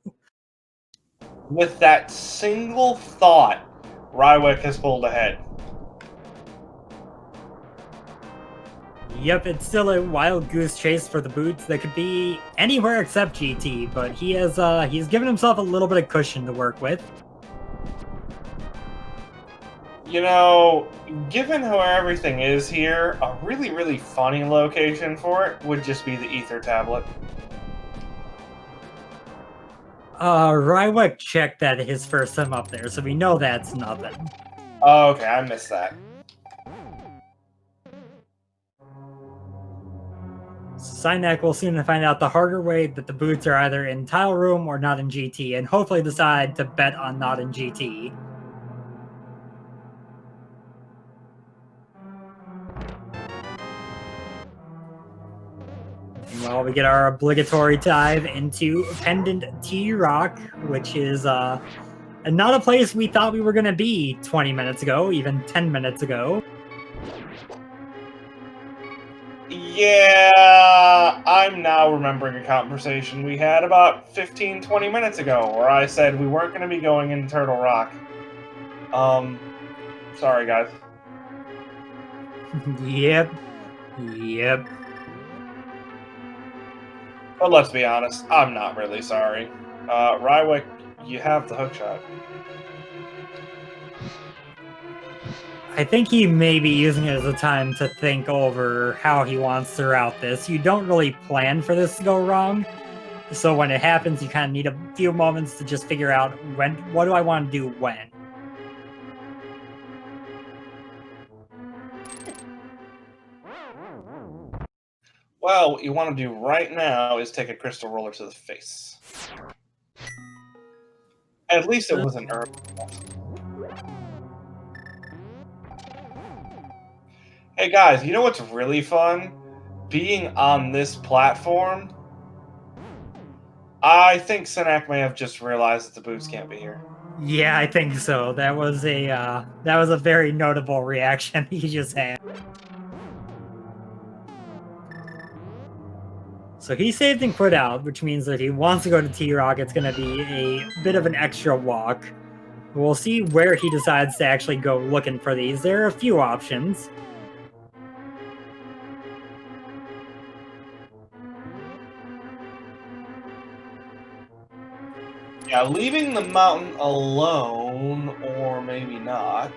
With that single thought, Rywek has pulled ahead. Yep, it's still a wild goose chase for the boots that could be anywhere except GT, but he's given himself a little bit of cushion to work with. You know, given how everything is here, a really, really funny location for it would just be the ether tablet. Rywek checked that his first time up there, so we know that's nothing. Oh, okay, I missed that. Synack will soon find out the harder way that the boots are either in Tile Room or not in GT, and hopefully decide to bet on not in GT. Well, we get our obligatory dive into Pendant T-Rock, which is not a place we thought we were going to be 20 minutes ago, even 10 minutes ago. Yeah, I'm now remembering a conversation we had about 15-20 minutes ago where I said we weren't going to be going into Turtle Rock. Sorry, guys. Yep. But let's be honest, I'm not really sorry. Rywek, you have the hookshot. I think he may be using it as a time to think over how he wants to route this. You don't really plan for this to go wrong. So when it happens, you kind of need a few moments to just figure out what do I want to do when. Well, what you want to do right now is take a crystal roller to the face. At least it wasn't early. Hey guys, you know what's really fun? Being on this platform. I think Synack may have just realized that the boots can't be here. Yeah, I think so. That was a very notable reaction he just had. So he saved and quit out, which means that if he wants to go to T-Rock, it's going to be a bit of an extra walk. We'll see where he decides to actually go looking for these. There are a few options. Yeah, leaving the mountain alone, or maybe not.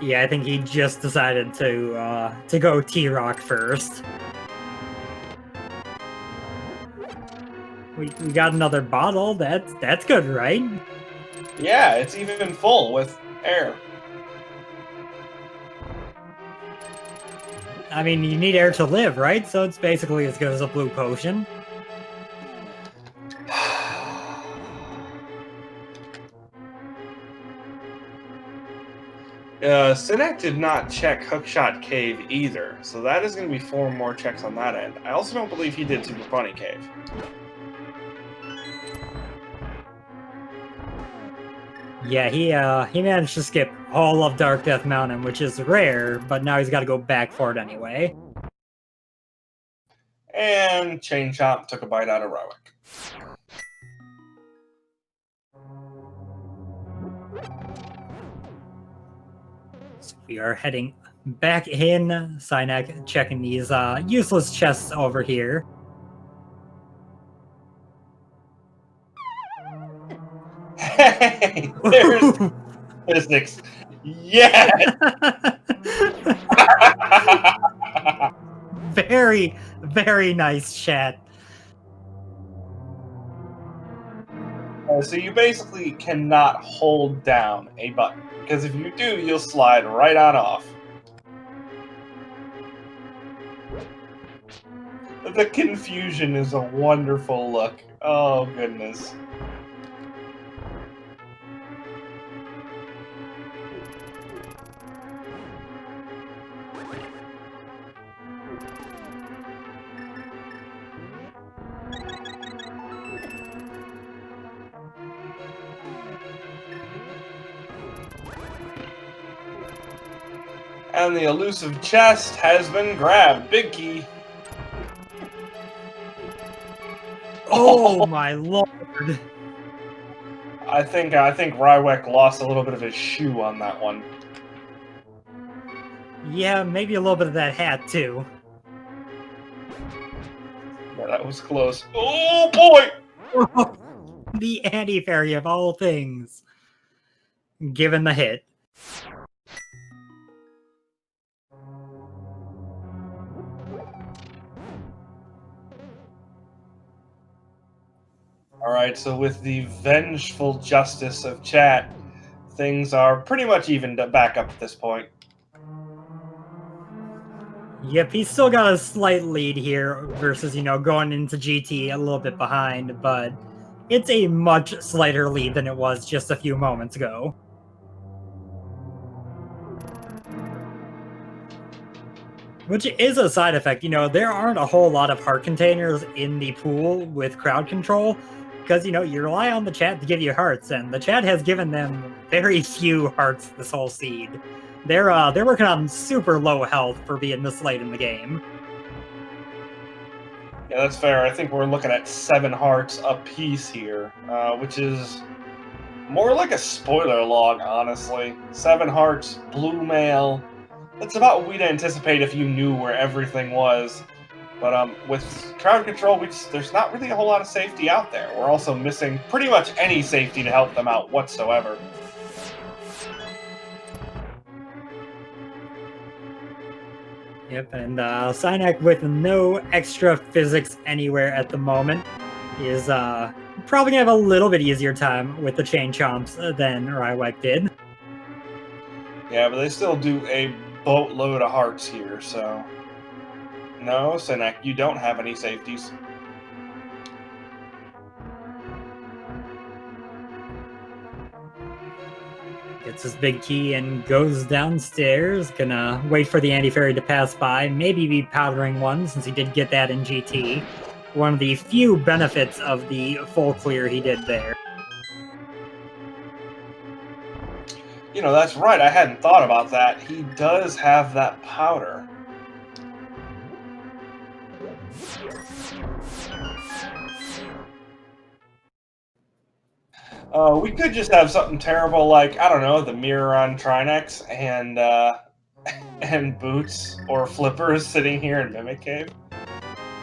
Yeah, I think he just decided to go T-Rock first. We got another bottle. That's good, right? Yeah, it's even full with air. I mean, you need air to live, right? So it's basically as good as a blue potion. Synack did not check Hookshot Cave either, so that is going to be 4 more checks on that end. I also don't believe he did Super Funny Cave. Yeah, he managed to skip all of Dark Death Mountain, which is rare, but now he's got to go back for it anyway. And Chain Chomp took a bite out of Rywek. So we are heading back in. Synack checking these useless chests over here. Hey, there's physics. Yes! Very, very nice chat. So you basically cannot hold down a button, because if you do, you'll slide right on off. The confusion is a wonderful look. Oh, goodness. And the elusive chest has been grabbed. Big key. Oh my lord. I think Rywek lost a little bit of his shoe on that one. Yeah, maybe a little bit of that hat too. Yeah, that was close. Oh boy! The anti-fairy of all things. Given the hit. Alright, so with the vengeful justice of chat, things are pretty much even back up at this point. Yep, he's still got a slight lead here versus, going into GT a little bit behind, but it's a much slighter lead than it was just a few moments ago. Which is a side effect. There aren't a whole lot of heart containers in the pool with crowd control, because, you rely on the chat to give you hearts, and the chat has given them very few hearts this whole seed. They're working on super low health for being this late in the game. Yeah, that's fair. I think we're looking at 7 hearts apiece here, which is more like a spoiler log, honestly. 7 hearts, blue mail. That's about what we'd anticipate if you knew where everything was. But with crowd control, there's not really a whole lot of safety out there. We're also missing pretty much any safety to help them out whatsoever. Yep, and Synack with no extra physics anywhere at the moment is probably gonna have a little bit easier time with the chain chomps than Rywek did. Yeah, but they still do a boatload of hearts here, so... No, Synack, you don't have any safeties. Gets his big key and goes downstairs. Gonna wait for the anti-fairy to pass by. Maybe be powdering one since he did get that in GT. One of the few benefits of the full clear he did there. You know, that's right, I hadn't thought about that. He does have that powder. We could just have something terrible like, I don't know, the mirror on Trinex and boots or flippers sitting here in Mimic Cave.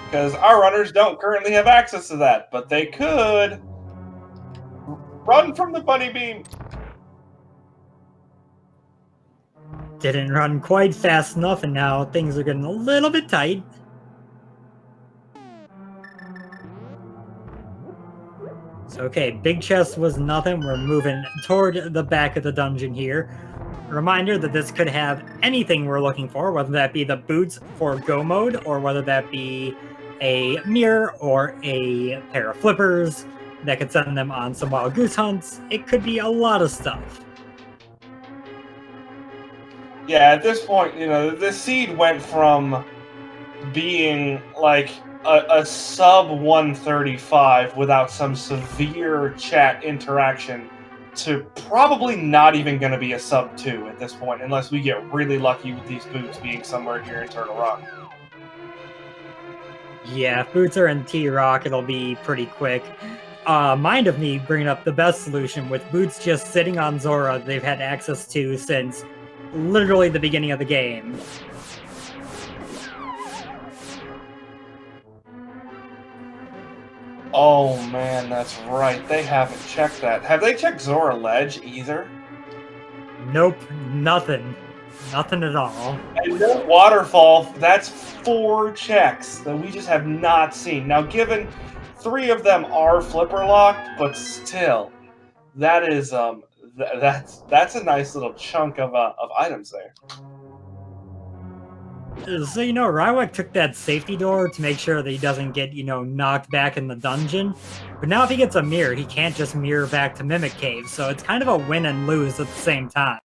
Because our runners don't currently have access to that, but they could run from the bunny beam. Didn't run quite fast enough, and now things are getting a little bit tight. So, okay, big chest was nothing. We're moving toward the back of the dungeon here. Reminder that this could have anything we're looking for, whether that be the boots for go mode, or whether that be a mirror or a pair of flippers that could send them on some wild goose hunts. It could be a lot of stuff. Yeah, at this point, you know, the seed went from being like a sub 135 without some severe chat interaction to probably not even going to be a sub 2 at this point, unless we get really lucky with these boots being somewhere here in Turtle Rock. Yeah, if boots are in T-Rock, it'll be pretty quick. Mind of me bringing up the best solution with boots just sitting on Zora they've had access to since literally the beginning of the game. Oh man, that's right. They haven't checked that. Have they checked Zora Ledge either? Nope, nothing. Nothing at all. And no waterfall, that's 4 checks that we just have not seen. Now, given 3 of them are flipper locked, but still, that is that's a nice little chunk of items there. So, Rywek took that safety door to make sure that he doesn't get, knocked back in the dungeon. But now if he gets a mirror, he can't just mirror back to Mimic Cave, so it's kind of a win and lose at the same time.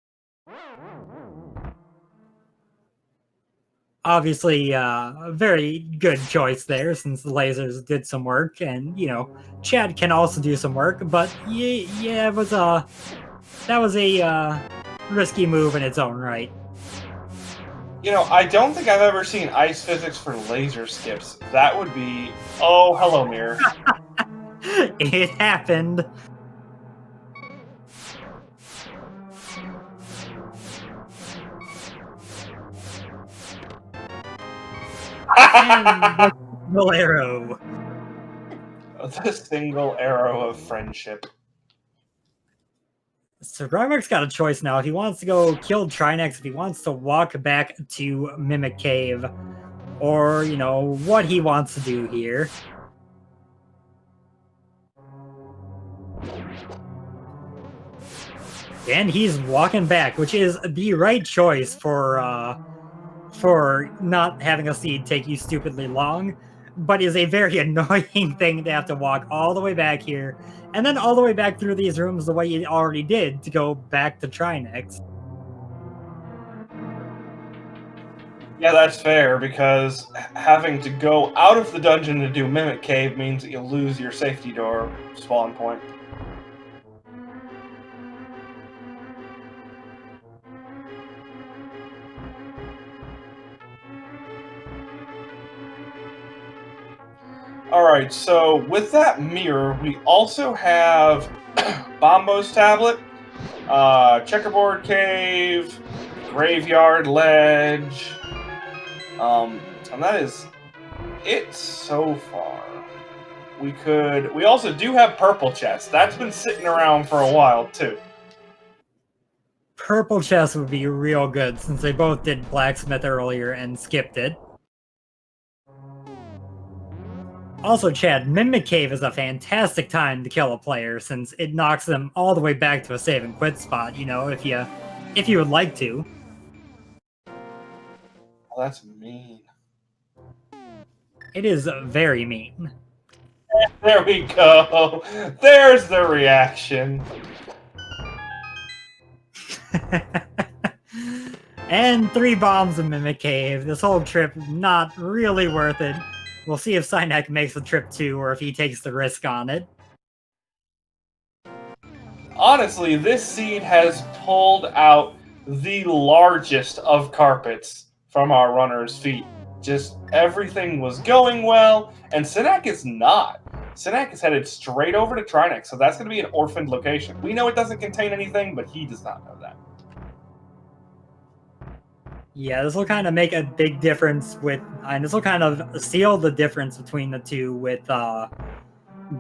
Obviously, a very good choice there since the lasers did some work, and, Chad can also do some work, but yeah, that was a risky move in its own right. You know, I don't think I've ever seen ice physics for laser skips. That would be... Oh, hello, mirror. It happened. And the single arrow. The single arrow of friendship. So Rywek's got a choice now. If he wants to go kill Trinex, if he wants to walk back to Mimic Cave, or, what he wants to do here. And he's walking back, which is the right choice for not having a seed take you stupidly long, but is a very annoying thing to have to walk all the way back here, and then all the way back through these rooms the way you already did to go back to Trinex. Yeah, that's fair, because having to go out of the dungeon to do Mimic Cave means that you lose your safety door spawn point. All right, so with that mirror, we also have Bombo's tablet, checkerboard cave, graveyard ledge, and that is it so far. We also do have purple chest. That's been sitting around for a while too. Purple chest would be real good since they both did blacksmith earlier and skipped it. Also, Chad, Mimic Cave is a fantastic time to kill a player since it knocks them all the way back to a save and quit spot, you know, if you would like to. Oh, that's mean. It is very mean. There we go. There's the reaction. And 3 bombs in Mimic Cave. This whole trip, not really worth it. We'll see if Synack makes the trip too, or if he takes the risk on it. Honestly, this seed has pulled out the largest of carpets from our runner's feet. Just everything was going well, and Synack is not. Synack is headed straight over to Trinex, so that's going to be an orphaned location. We know it doesn't contain anything, but he does not know that. Yeah, this will kind of make a big difference with, and this will kind of seal the difference between the two with the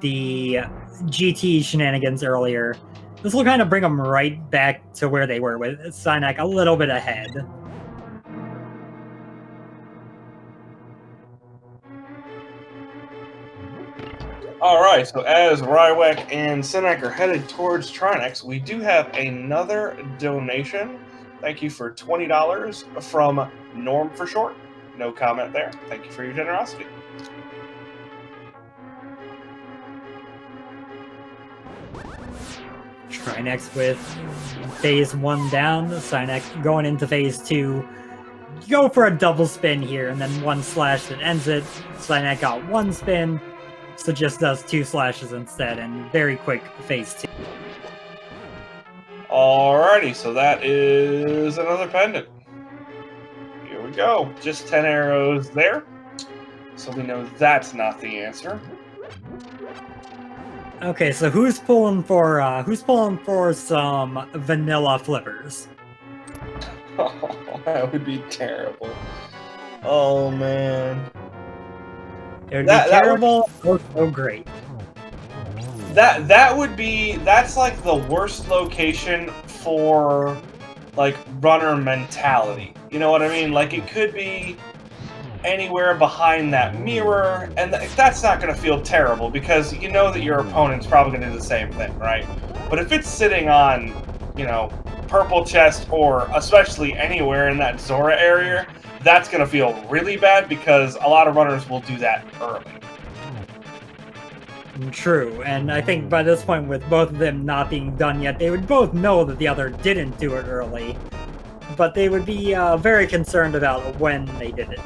GT shenanigans earlier. This will kind of bring them right back to where they were, with Synack a little bit ahead. Alright, so as Rywek and Synack are headed towards Trinex, we do have another donation. Thank you for $20 from Norm for short. No comment there. Thank you for your generosity. Trinex with phase 1 down, Synack going into phase 2. Go for a double spin here, and then 1 slash that ends it. Synack got 1 spin, so just does 2 slashes instead, and very quick phase 2. Alrighty, so that is another pendant. Here we go. Just 10 arrows there. So we know that's not the answer. Okay, so who's pulling for some vanilla flippers? Oh, that would be terrible. Oh man. It would be terrible or so great. That's like the worst location for like runner mentality. You know what I mean? Like it could be anywhere behind that mirror, and that's not going to feel terrible because you know that your opponent's probably going to do the same thing, right? But if it's sitting on, you know, purple chest or especially anywhere in that Zora area, that's going to feel really bad because a lot of runners will do that early. True, and I think by this point, with both of them not being done yet, they would both know that the other didn't do it early, but they would be very concerned about when they did it.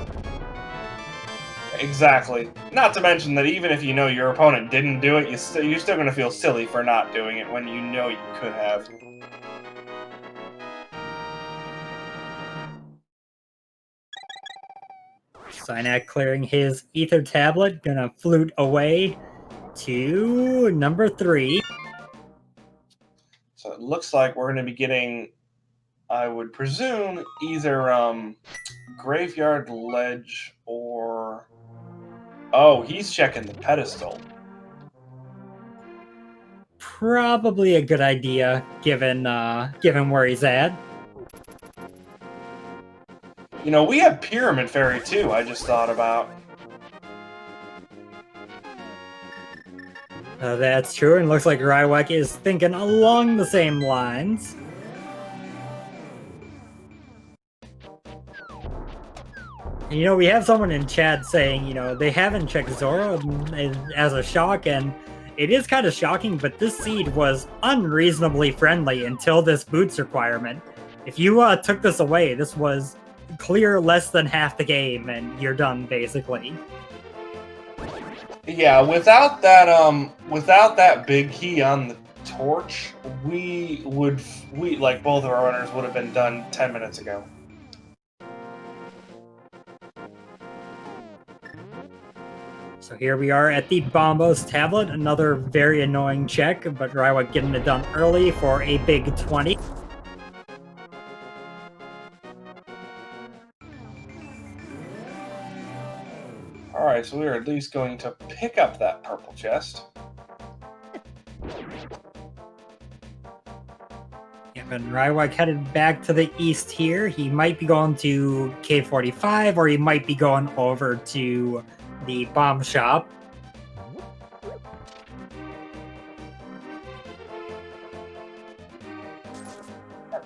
Exactly. Not to mention that even if you know your opponent didn't do it, you're still going to feel silly for not doing it when you know you could have. Synack clearing his ether tablet, gonna flute away to number 3. So it looks like we're going to be getting, I would presume, either graveyard ledge or... Oh, he's checking the pedestal. Probably a good idea, given where he's at. You know, we have Pyramid Fairy too, I just thought about. That's true, and looks like Rywek is thinking along the same lines. And, you know, we have someone in chat saying, you know, they haven't checked Zora as a shock, and it is kind of shocking, but this seed was unreasonably friendly until this boots requirement. If you took this away, this was clear less than half the game, and you're done, basically. Yeah, without that big key on the torch, we like both of our runners would have been done 10 minutes ago. So here we are at the Bombos tablet, another very annoying check, but Rywek getting it done early for a big 20. Alright, so we are at least going to pick up that purple chest. And Rywek headed back to the east here. He might be going to K45, or he might be going over to the bomb shop.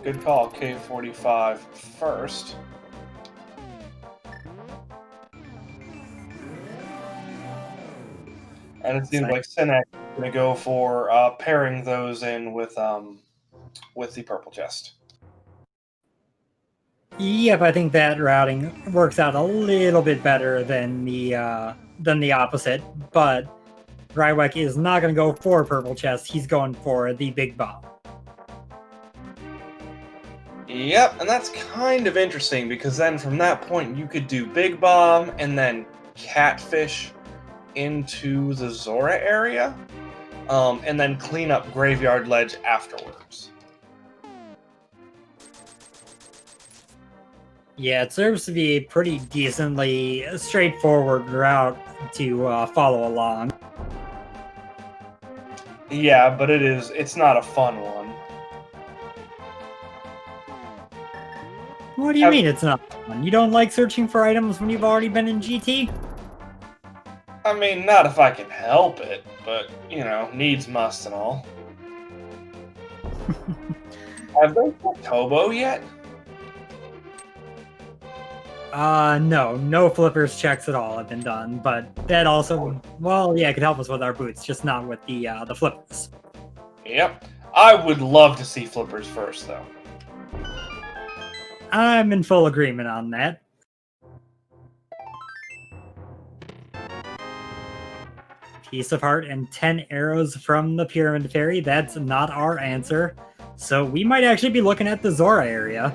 Good call, K45 first. And it seems like Synack is going to go for pairing those in with the purple chest. Yep, I think that routing works out a little bit better than the opposite, but Rywek is not going to go for purple chest. He's going for the big bomb. Yep, and that's kind of interesting because then from that point you could do big bomb and then catfish into the Zora area, and then clean up Graveyard Ledge afterwards. Yeah, it serves to be a pretty decently straightforward route to follow along. Yeah, but it's not a fun one. What do you mean it's not fun? You don't like searching for items when you've already been in GT? I mean, not if I can help it, but, you know, needs must and all. Have they put Tobo yet? No flippers checks at all have been done, but that also, well, yeah, it could help us with our boots, just not with the flippers. Yep. I would love to see flippers first, though. I'm in full agreement on that. Piece of heart and 10 arrows from the Pyramid Fairy. That's not our answer. So we might actually be looking at the Zora area.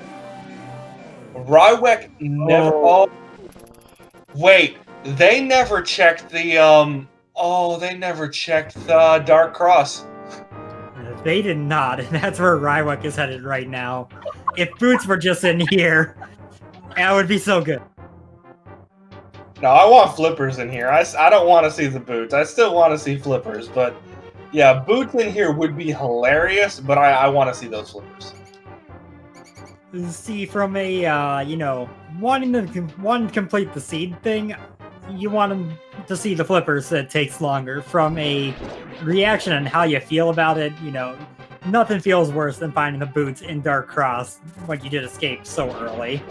Rywek never... Oh. Wait, they never checked the, they never checked the Dark Cross. They did not, and that's where Rywek is headed right now. If boots were just in here, that would be so good. No, I want flippers in here. I don't want to see the boots. I still want to see flippers, but yeah, boots in here would be hilarious, but I want to see those flippers. See, from a, wanting to complete the seed thing, you want them to see the flippers that takes longer. From a reaction and how you feel about it, nothing feels worse than finding the boots in Dark Cross when you did escape so early.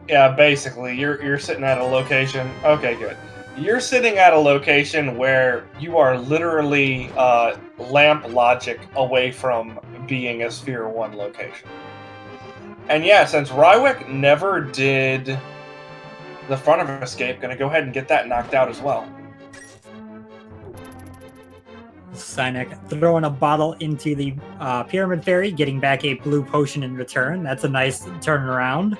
Yeah, basically, you're sitting at a location. Okay, good. You're sitting at a location where you are literally lamp logic away from being a Sphere 1 location. And yeah, since Rywek never did the front of escape, gonna go ahead and get that knocked out as well. Synack throwing a bottle into the Pyramid Fairy, getting back a blue potion in return. That's a nice turnaround.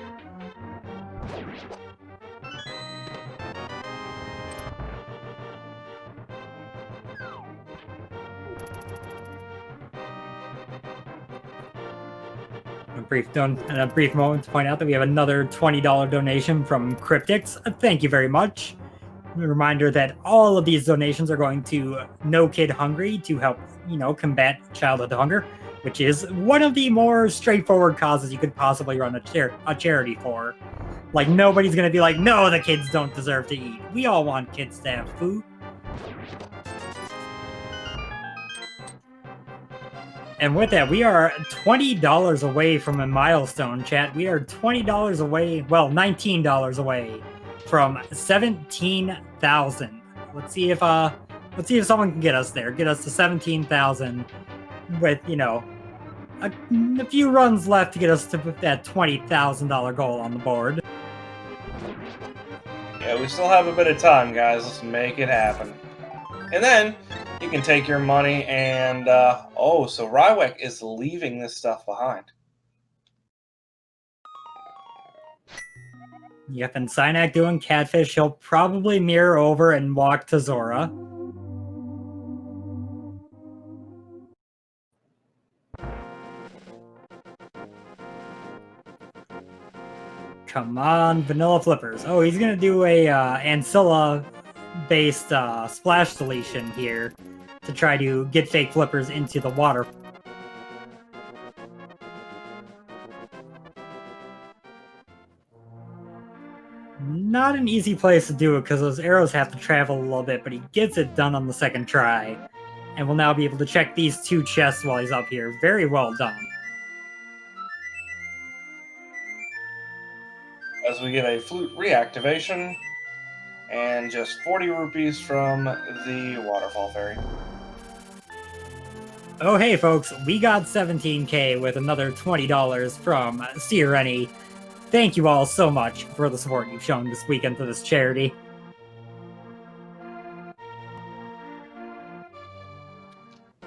A brief moment to point out that we have another $20 donation from Cryptics. Thank you very much. A reminder that all of these donations are going to No Kid Hungry to help, combat childhood hunger, which is one of the more straightforward causes you could possibly run a charity for. Like, nobody's going to be like, no, the kids don't deserve to eat. We all want kids to have food. And with that, we are $20 away from a milestone, chat. We are $20 away, well, $19 away from 17,000. Let's see if someone can get us there. Get us to 17,000 with, a few runs left to get us to that $20,000 goal on the board. Yeah, we still have a bit of time, guys. Let's make it happen. And then you can take your money and, so Rywek is leaving this stuff behind. Yep, and Synack doing catfish. He'll probably mirror over and walk to Zora. Come on, vanilla flippers. Oh, he's gonna do a Ancilla-based splash deletion here to try to get fake flippers into the water. Not an easy place to do it because those arrows have to travel a little bit, but he gets it done on the second try. And will now be able to check these two chests while he's up here. Very well done. As we get a flute reactivation and just 40 rupees from the waterfall fairy. Oh, hey, folks, we got 17K with another $20 from Rennie. Thank you all so much for the support you've shown this weekend to this charity.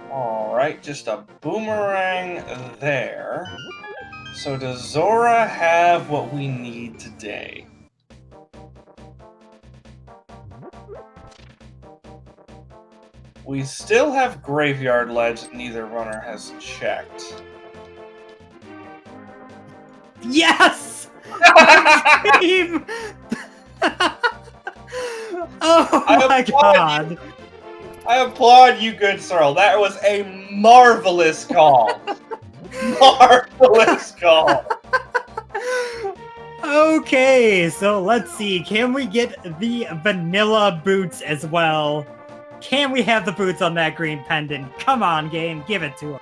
Alright, just a boomerang there. So does Zora have what we need today? We still have Graveyard Ledge that neither runner has checked. Yes! Team! Oh my god! I applaud you, good Searle. That was a marvelous call. Marvelous call. Okay, so let's see. Can we get the vanilla boots as well? Can we have the boots on that green pendant? Come on, game. Give it to him.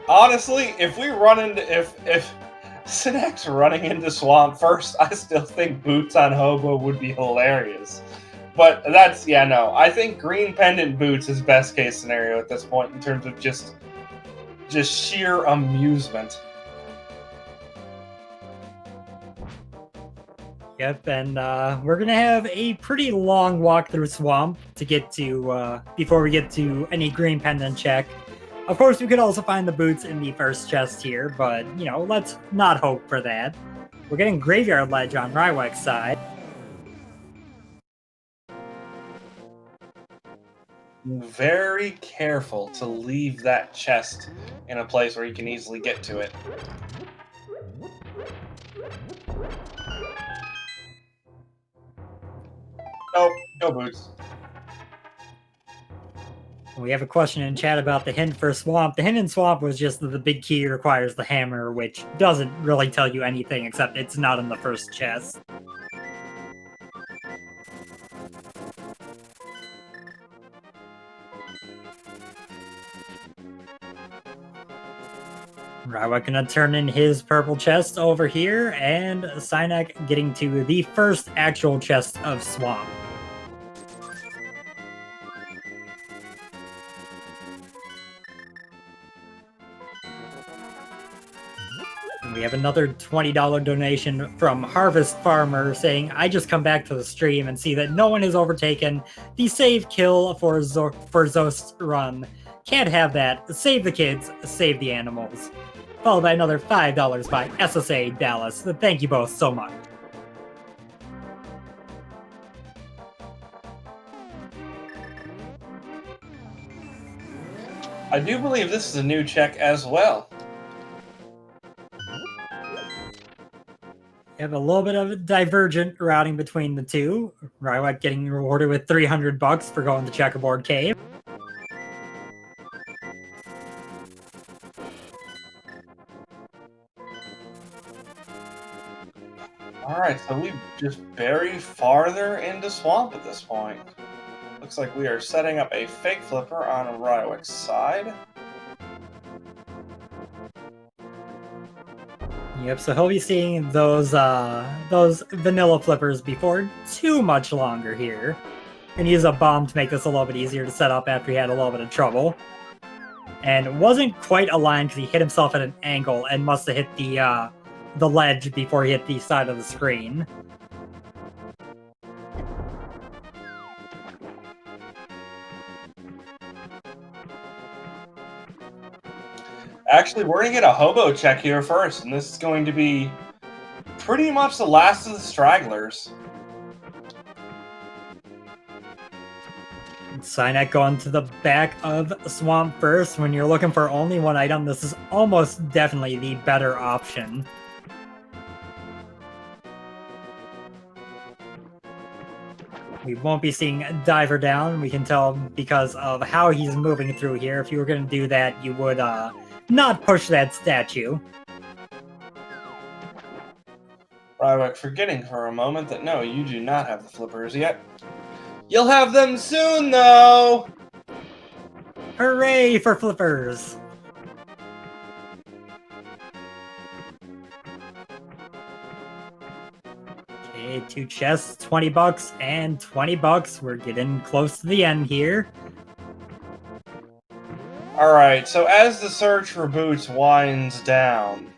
Honestly, if we run into... If Synack's running into Swamp first, I still think boots on Hobo would be hilarious. But that's... Yeah, no. I think green pendant boots is best case scenario at this point in terms of just sheer amusement. Yep, and we're going to have a pretty long walk through Swamp to get to, before we get to any green pendant check. Of course, we could also find the boots in the first chest here, but, you know, let's not hope for that. We're getting Graveyard Ledge on Rywek's side. Very careful to leave that chest in a place where you can easily get to it. Nope, no boots. We have a question in chat about the hint for Swamp. The hint in Swamp was just that the big key requires the hammer, which doesn't really tell you anything except it's not in the first chest. Rywek gonna turn in his purple chest over here, and Synack getting to the first actual chest of Swamp. And we have another $20 donation from Harvest Farmer saying, I just come back to the stream and see that no one has overtaken the save kill for Zost's run. Can't have that. Save the kids, save the animals. Followed by another $5 by SSA Dallas. Thank you both so much. I do believe this is a new check as well. You have a little bit of a divergent routing between the two. Rywek getting rewarded with $300 for going to Checkerboard Cave. Alright, so we just bury farther into Swamp at this point. Looks like we are setting up a fake flipper on Rywek's side. Yep, so he'll be seeing those vanilla flippers before too much longer here. And use a bomb to make this a little bit easier to set up after he had a little bit of trouble. And wasn't quite aligned because he hit himself at an angle and must have hit the ledge before he hit the side of the screen. Actually, we're going to get a hobo check here first, and this is going to be pretty much the last of the stragglers. Synack going to the back of Swamp first. When you're looking for only one item, this is almost definitely the better option. We won't be seeing Diver down. We can tell because of how he's moving through here. If you were going to do that, you would not push that statue. Rywek forgetting for a moment that no, you do not have the flippers yet. You'll have them soon, though! Hooray for flippers! Okay, 2 chests, 20 bucks, and 20 bucks. We're getting close to the end here. Alright, so as the search for boots winds down,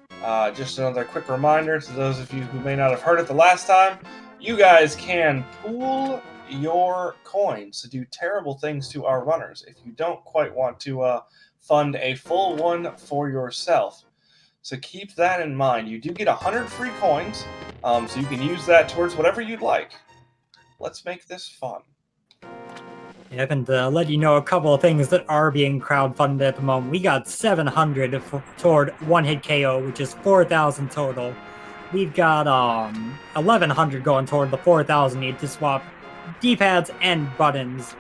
just another quick reminder to those of you who may not have heard it the last time, you guys can pool your coins to do terrible things to our runners if you don't quite want to fund a full one for yourself. So keep that in mind. You do get 100 free coins, so you can use that towards whatever you'd like. Let's make this fun. Yep, and to let you know a couple of things that are being crowdfunded at the moment. We got 700 toward one-hit KO, which is 4,000 total. We've got 1,100 going toward the 4,000 need to swap D-pads and buttons.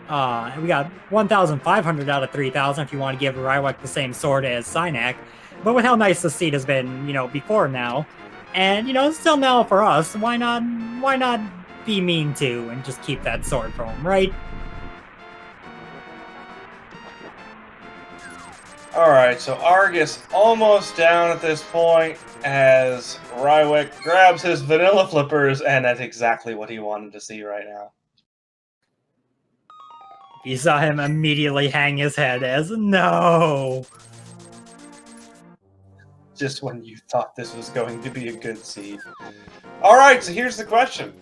We got 1,500 out of 3,000 if you want to give Rywek the same sword as Synack. But with how nice the seat has been, before now, and still now for us, why not be mean to and just keep that sword for him, right? Alright, so Argus almost down at this point as Rywek grabs his vanilla flippers, and that's exactly what he wanted to see right now. You saw him immediately hang his head as, no! Just when you thought this was going to be a good seed. Alright, so here's the question.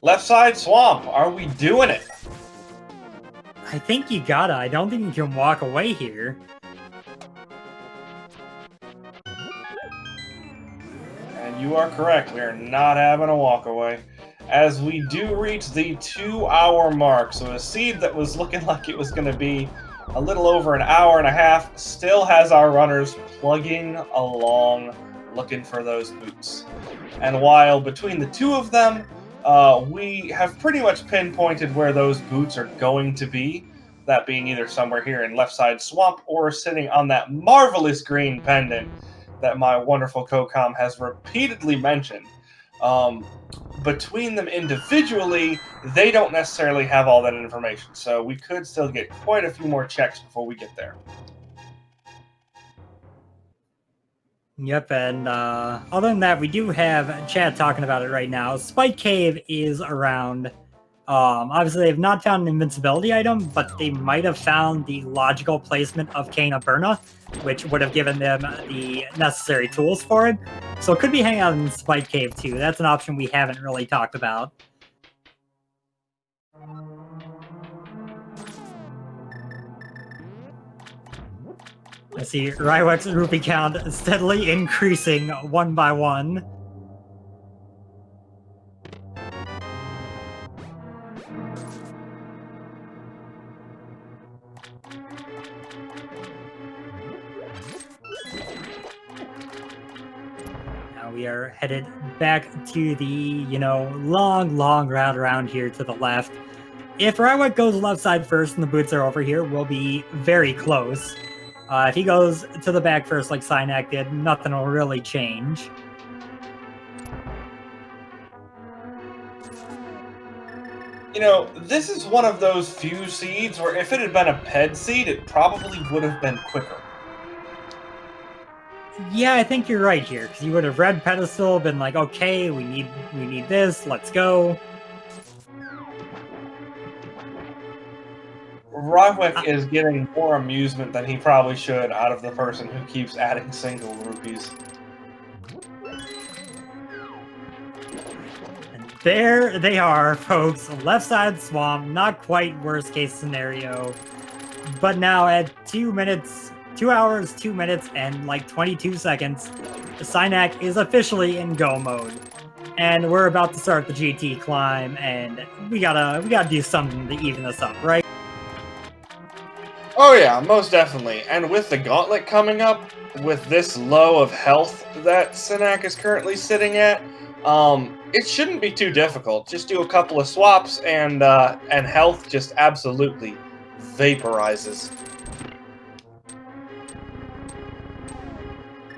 Left side swamp, are we doing it? I think you gotta. I don't think you can walk away here. And you are correct. We are not having a walk away. As we do reach the 2-hour mark. So a seed that was looking like it was going to be a little over an hour and a half still has our runners plugging along looking for those boots. And while between the two of them, we have pretty much pinpointed where those boots are going to be, that being either somewhere here in left side swamp or sitting on that marvelous green pendant that my wonderful co-com has repeatedly mentioned. Between them individually, they don't necessarily have all that information, so we could still get quite a few more checks before we get there. Yep, and other than that, we do have chat talking about it right now. Spike Cave is around. Obviously, they have not found an invincibility item, but they might have found the logical placement of Cane of Burna, which would have given them the necessary tools for it. So it could be hanging out in Spike Cave, too. That's an option we haven't really talked about. I see Rywek's rupee count steadily increasing one by one. Now we are headed back to the, long route around here to the left. If Rywek goes left side first and the boots are over here, we'll be very close. If he goes to the back first like Synack did, nothing will really change. This is one of those few seeds where if it had been a PED seed, it probably would have been quicker. Yeah, I think you're right here, because you would have read pedestal, been like, okay, we need this, let's go. Rywek is getting more amusement than he probably should out of the person who keeps adding single rupees. And there they are, folks. Left side swamp, not quite worst case scenario. But now at 2 hours, 2 minutes, and like 22 seconds, Synack is officially in go mode, and we're about to start the GT climb, and we gotta do something to even this up, right? Oh yeah, most definitely. And with the gauntlet coming up, with this low of health that Synack is currently sitting at, it shouldn't be too difficult. Just do a couple of swaps, and health just absolutely vaporizes.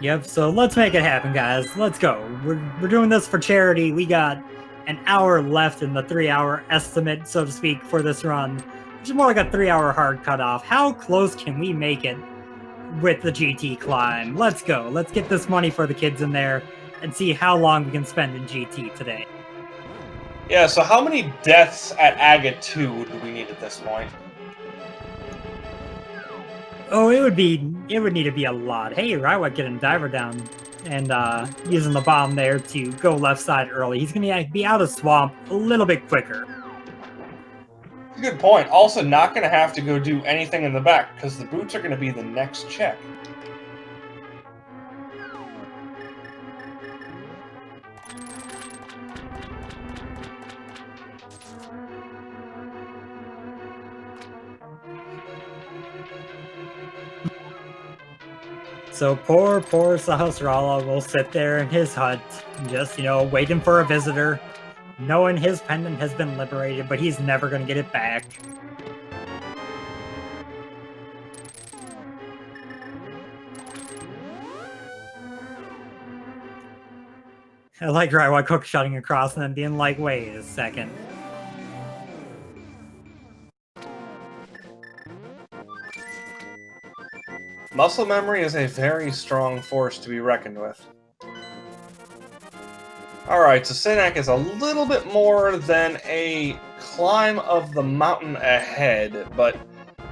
Yep, so let's make it happen, guys. Let's go. We're doing this for charity. We got an hour left in the 3-hour estimate, so to speak, for this run, which is more like a 3-hour hard cutoff. How close can we make it with the GT climb? Let's go. Let's get this money for the kids in there and see how long we can spend in GT today. Yeah, so how many deaths at Aga 2 do we need at this point? Oh, it would need to be a lot. Hey, Rywek getting diver down and using the bomb there to go left side early. He's gonna be out of swamp a little bit quicker. Good point. Also, not going to have to go do anything in the back, because the boots are going to be the next check. So poor Sahasrara will sit there in his hut, just, waiting for a visitor, knowing his pendant has been liberated, but he's never going to get it back. I like Rywek hook shotting across and then being like, wait a second. Muscle memory is a very strong force to be reckoned with. Alright, so Synack is a little bit more than a climb of the mountain ahead, but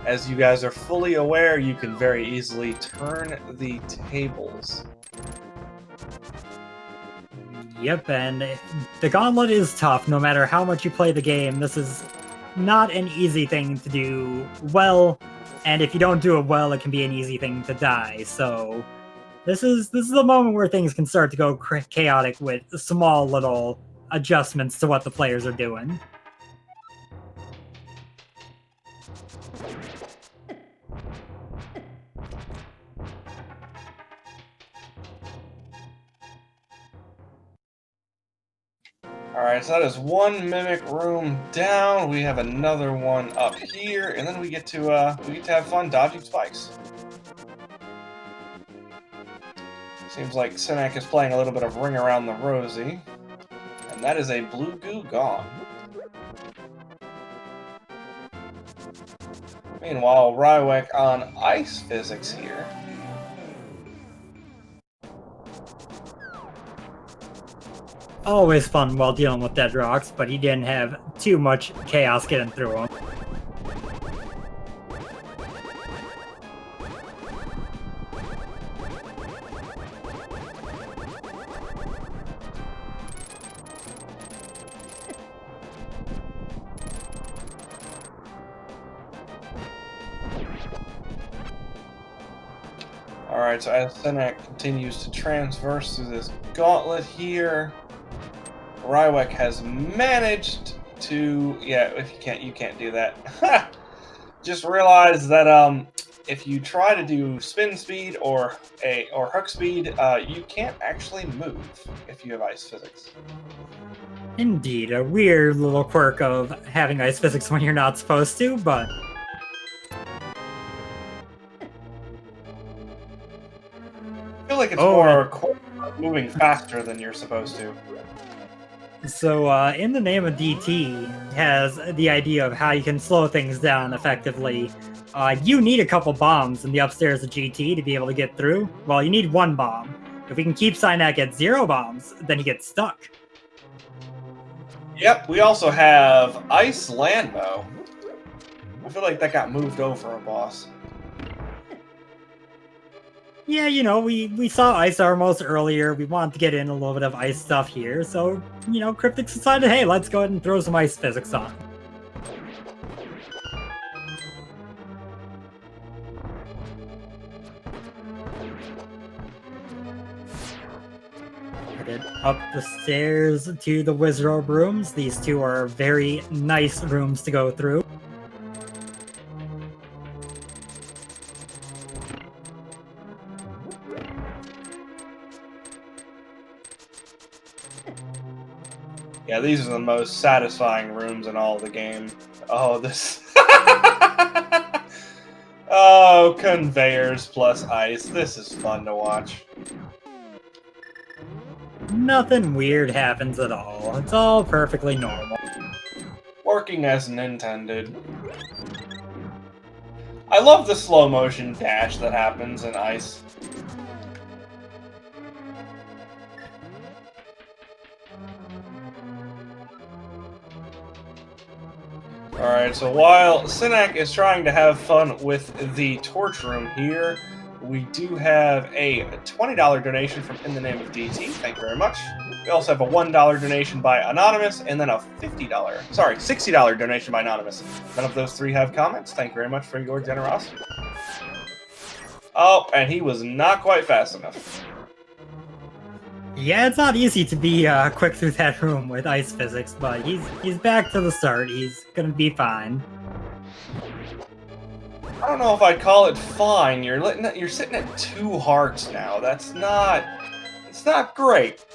as you guys are fully aware, you can very easily turn the tables. Yep, and the gauntlet is tough no matter how much you play the game. This is not an easy thing to do well, and if you don't do it well, it can be an easy thing to die. So this is the moment where things can start to go chaotic with small little adjustments to what the players are doing. Alright, so that is one mimic room down. We have another one up here, and then we get to have fun dodging spikes. Seems like Synack is playing a little bit of Ring Around the Rosie, and that is a blue goo gone. Meanwhile, Rywek on ice physics here. Always fun while dealing with dead rocks, but he didn't have too much chaos getting through him. Alright, so as Synack continues to transverse through this gauntlet here, Rywek has managed to... Yeah, if you can't do that. Just realize that if you try to do spin speed or hook speed, you can't actually move if you have ice physics. Indeed, a weird little quirk of having ice physics when you're not supposed to, but... I feel like it's more moving faster than you're supposed to. So, In the Name of DT has the idea of how you can slow things down effectively. You need a couple bombs in the upstairs of GT to be able to get through. Well, you need one bomb. If we can keep Synack at 0 bombs, then he gets stuck. Yep, we also have Ice Landmo. I feel like that got moved over a boss. Yeah, we saw Ice Armos earlier. We wanted to get in a little bit of ice stuff here. So, Cryptic decided, hey, let's go ahead and throw some ice physics on. up the stairs to the Wizard Orb rooms. These two are very nice rooms to go through. Yeah, these are the most satisfying rooms in all the game. Oh, this... Oh, conveyors plus ice. This is fun to watch. Nothing weird happens at all. It's all perfectly normal. Working as intended. I love the slow motion dash that happens in ice. Alright, so while Synack is trying to have fun with the torch room here, we do have a $20 donation from In the Name of DT. Thank you very much. We also have a $1 donation by Anonymous, and then a $60 donation by Anonymous. None of those three have comments. Thank you very much for your generosity. Oh, and he was not quite fast enough. Yeah, it's not easy to be quick through that room with ice physics, but he's back to the start. He's gonna be fine. I don't know if I'd call it fine. You're sitting at 2 hearts now. It's not great.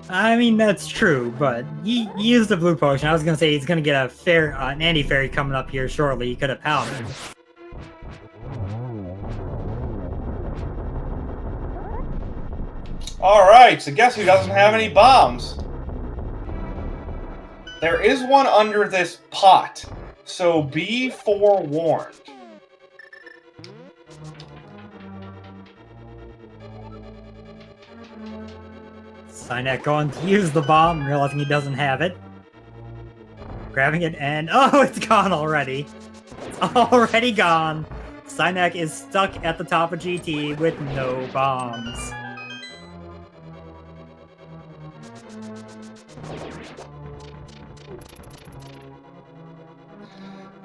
I mean, that's true, but he used the blue potion. I was gonna say he's gonna get an anti-fairy coming up here shortly. He could have pounded. Alright, so guess who doesn't have any bombs? There is one under this pot, so be forewarned. Synack going to use the bomb, realizing he doesn't have it. Grabbing it, and oh, it's gone already. It's already gone. Synack is stuck at the top of GT with no bombs.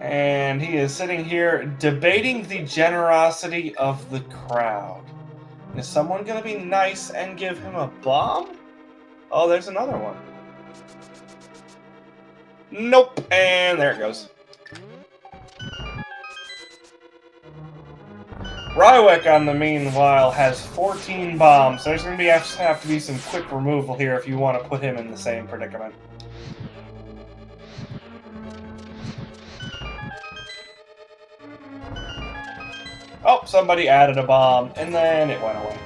And he is sitting here debating the generosity of the crowd. Is someone going to be nice and give him a bomb? Oh, there's another one. Nope. And there it goes. Rywek, on the meanwhile, has 14 bombs. There's going to have to be some quick removal here if you want to put him in the same predicament. Oh, somebody added a bomb, and then it went away.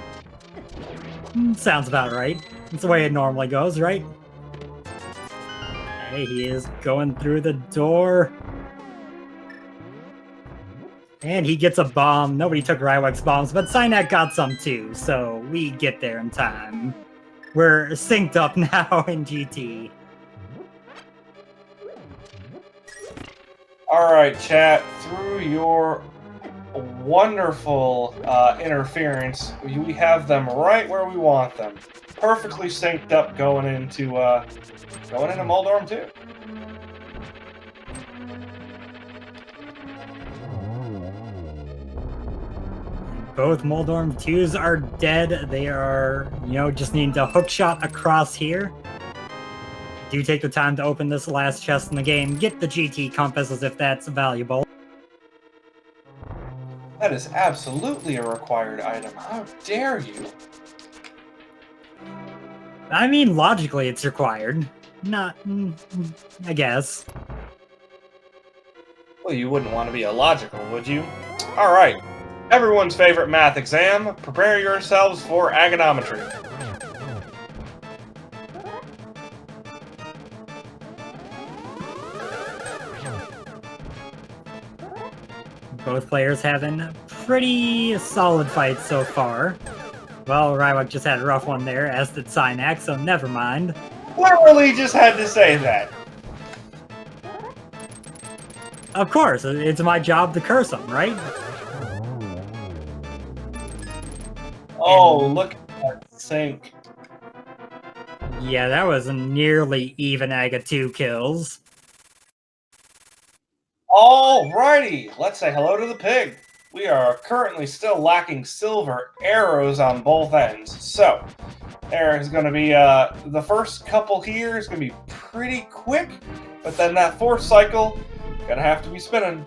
Sounds about right. That's the way it normally goes, right? Hey, he is going through the door. And he gets a bomb. Nobody took Rywek's bombs, but Synack got some too, so we get there in time. We're synced up now in GT. Alright, chat, through your wonderful interference, we have them right where we want them. Perfectly synced up going into Moldorm 2. Both Moldorm 2s are dead. They are, just needing to hook shot across here. Do take the time to open this last chest in the game. Get the GT compass as if that's valuable. That is absolutely a required item. How dare you? I mean, logically it's required. Not, I guess. Well, you wouldn't want to be illogical, would you? Alright. Everyone's favorite math exam. Prepare yourselves for agonometry. Both players having pretty solid fights so far. Well, Rywek just had a rough one there, as did Synack, so never mind. Literally just had to say that. Of course, it's my job to curse him, right? Oh, look at that sink. Yeah, that was a nearly even egg of 2 kills. Alrighty, let's say hello to the pig. we are currently still lacking silver arrows on both ends. So there is going to be the first couple here is going to be pretty quick, but then that fourth cycle going to have to be spinning.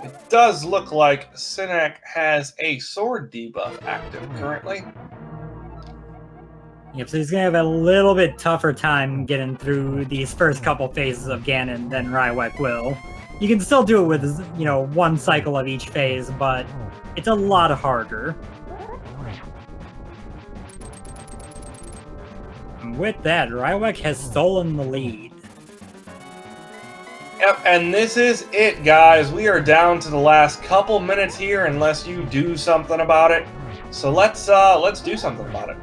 It does look like Synack has a sword debuff active currently. Yep, so he's going to have a little bit tougher time getting through these first couple phases of Ganon than Rywek will. You can still do it with, you know, one cycle of each phase, but it's a lot harder. And with that, Rywek has stolen the lead. Yep, and this is it, guys. We are down to the last couple minutes here unless you do something about it. So let's do something about it.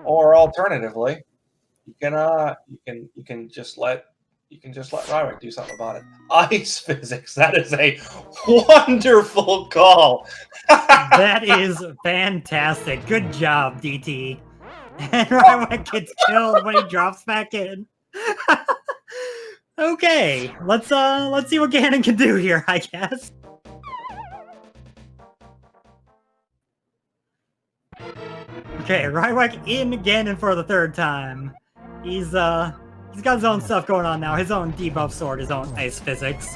Or alternatively, you can just let Rywek do something about it. Ice physics. That is a wonderful call. That is fantastic. Good job, DT. And Rywek gets killed when he drops back in. Okay, let's see what Ganon can do here, I guess. Okay, Rywek in Ganon for the third time. He's got his own stuff going on now. His own debuff sword, his own ice physics.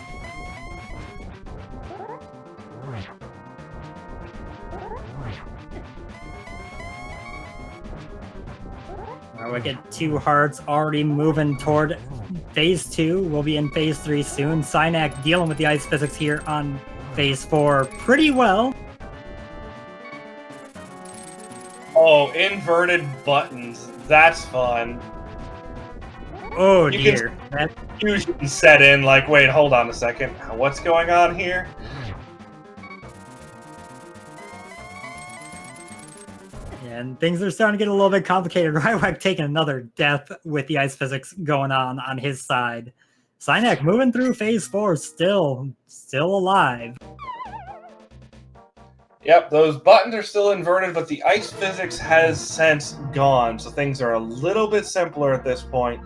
Rywek at 2 hearts, already moving toward phase 2. We'll be in phase 3 soon. Synack dealing with the ice physics here on phase 4 pretty well. Oh, inverted buttons. That's fun. Oh dear. That fusion set in like, wait, hold on a second. What's going on here? And things are starting to get a little bit complicated. Rywek taking another death with the ice physics going on his side. Synack moving through phase 4, still alive. Yep, those buttons are still inverted, but the ice physics has since gone, so things are a little bit simpler at this point.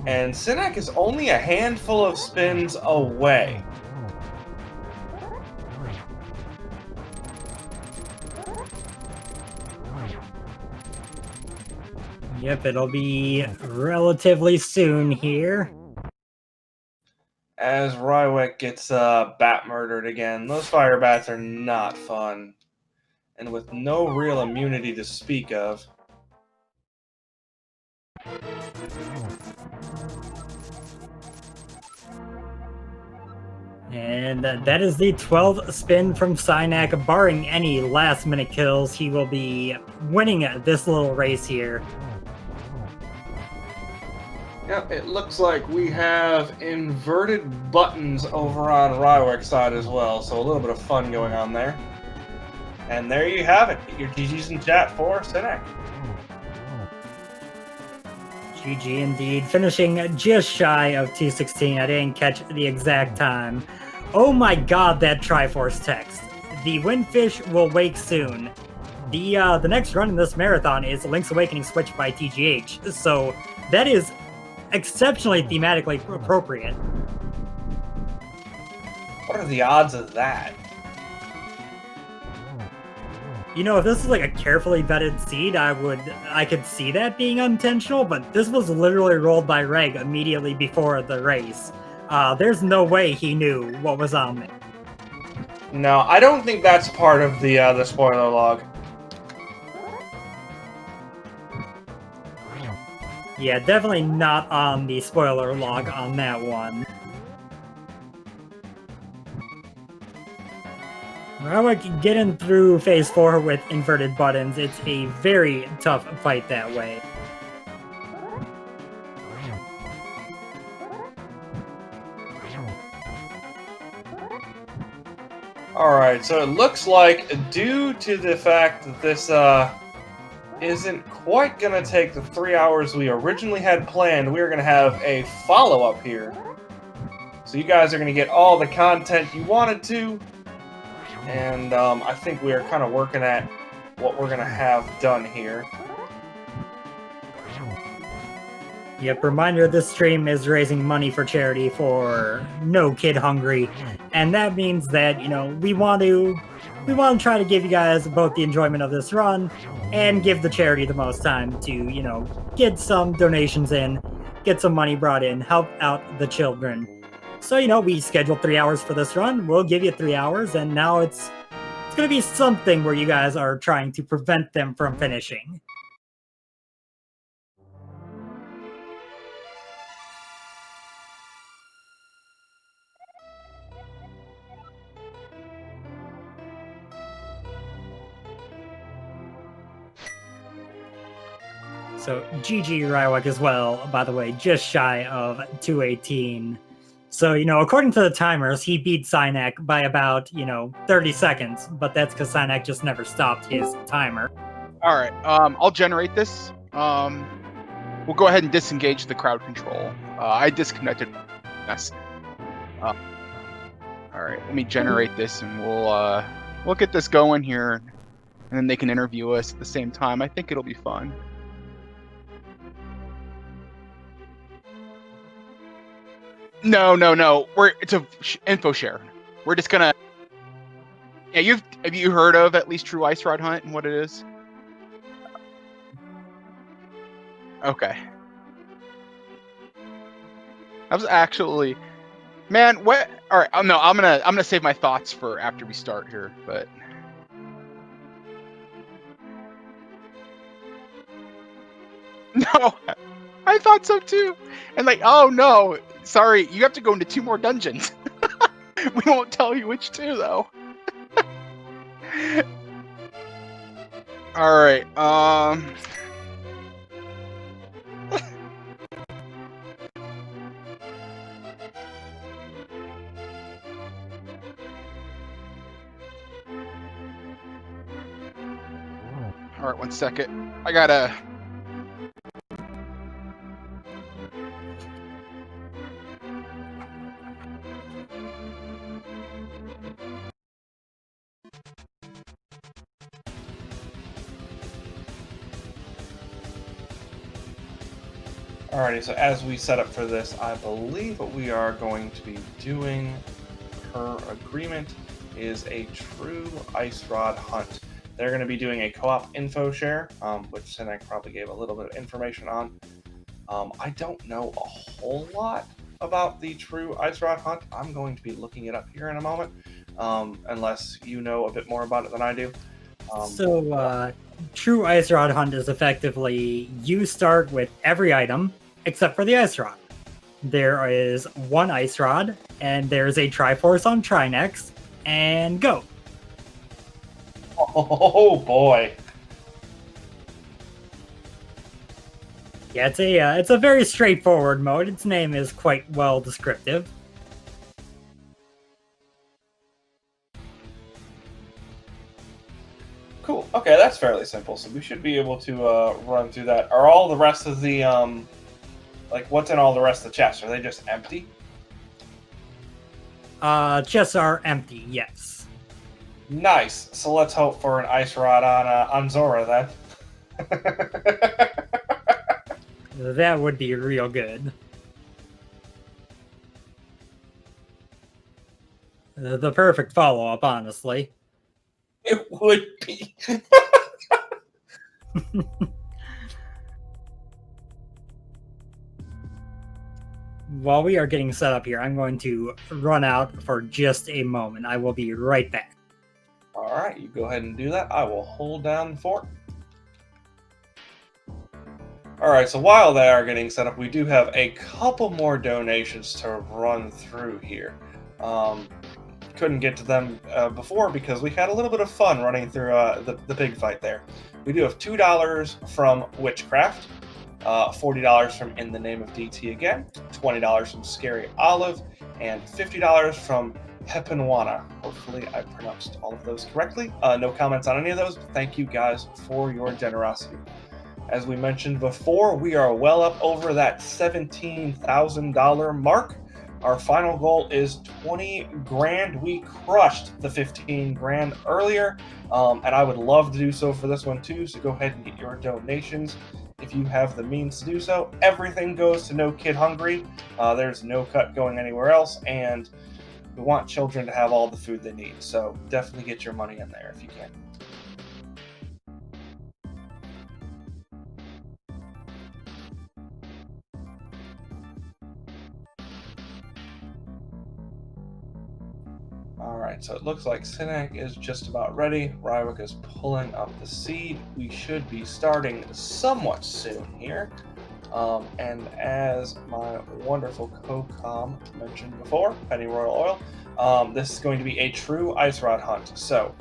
And Synack is only a handful of spins away. Yep, it'll be relatively soon here. As Rywek gets bat murdered again. Those fire bats are not fun. And with no real immunity to speak of. And that is the 12th spin from Synack. Barring any last-minute kills, he will be winning this little race here. Yep, it looks like we have inverted buttons over on Rywek's side as well, so a little bit of fun going on there. And there you have it. Get your GGs in chat for Synack. GG indeed. Finishing just shy of 216. I didn't catch the exact time. Oh my god, that Triforce text. The Windfish will wake soon. The next run in this marathon is Link's Awakening Switch by TGH, so that is exceptionally thematically appropriate. What are the odds of that? You know, if this is like a carefully vetted seed, I could see that being unintentional, but this was literally rolled by Reg immediately before the race. There's no way he knew what was on there. No, I don't think that's part of the spoiler log. Yeah, definitely not on the spoiler log on that one. Rywek getting through phase 4 with inverted buttons. It's a very tough fight that way. Alright, so it looks like due to the fact that this isn't quite going to take the 3 hours we originally had planned, we're going to have a follow-up here. So you guys are going to get all the content you wanted to. And I think we are kind of working at what we're gonna have done here. Yep, reminder, this stream is raising money for charity for No Kid Hungry, and that means that, you know, we want to try to give you guys both the enjoyment of this run and give the charity the most time to, you know, get some donations in, get some money brought in, help out the children. So, you know, we scheduled 3 hours for this run. We'll give you 3 hours, and now it's going to be something where you guys are trying to prevent them from finishing. So GG Rywek as well, by the way, just shy of 218. So, you know, according to the timers, he beat Synack by about, you know, 30 seconds, but that's because Synack just never stopped his timer. All right, I'll generate this. We'll go ahead and disengage the crowd control. I disconnected. Yes. All right, let me generate this, and we'll get this going here, and then they can interview us at the same time. I think it'll be fun. No. It's a info share. We're just gonna. Yeah, have you heard of at least True Ice Rod Hunt and what it is? Okay. That was actually, man. What? All right. No, I'm gonna save my thoughts for after we start here. But no, I thought so too. And like, oh no, sorry, you have to go into 2 more dungeons. We won't tell you which 2 though. All right. All right, 1 second. I gotta. Alrighty, so as we set up for this, I believe what we are going to be doing per agreement is a True Ice Rod Hunt. They're going to be doing a co-op info share, which Synack probably gave a little bit of information on. I don't know a whole lot about the True Ice Rod Hunt. I'm going to be looking it up here in a moment, unless you know a bit more about it than I do. True Ice Rod Hunt is effectively, you start with every item except for the Ice Rod. There is 1 Ice Rod, and there's a Triforce on Trinex, and go. Oh boy. Yeah, it's a very straightforward mode. Its name is quite well descriptive. Cool. Okay, that's fairly simple. So we should be able to run through that. Are all the rest of the like what's in all the rest of the chests? Are they just empty? Chests are empty. Yes. Nice. So let's hope for an ice rod on Zora then. That would be real good. The perfect follow-up, honestly. It would be. While we are getting set up here, I'm going to run out for just a moment. I will be right back. All right, you go ahead and do that. I will hold down the fort. All right, so while they are getting set up, we do have a couple more donations to run through here. Couldn't get to them before because we had a little bit of fun running through the pig fight there. We do have $2 from Witchcraft, $40 from In the Name of DT again, $20 from Scary Olive, and $50 from Hepenwana. Hopefully I pronounced all of those correctly. No comments on any of those, but thank you guys for your generosity. As we mentioned before, we are well up over that $17,000 mark. Our final goal is 20 grand. We crushed the 15 grand earlier, and I would love to do so for this one too, so go ahead and get your donations if you have the means to do so. Everything goes to No Kid Hungry. There's no cut going anywhere else, and we want children to have all the food they need, so definitely get your money in there if you can. Alright, so it looks like Synack is just about ready. Rywek is pulling up the seed. We should be starting somewhat soon here. And as my wonderful co-com mentioned before, Penny Royal Oil, this is going to be a true ice rod hunt. So,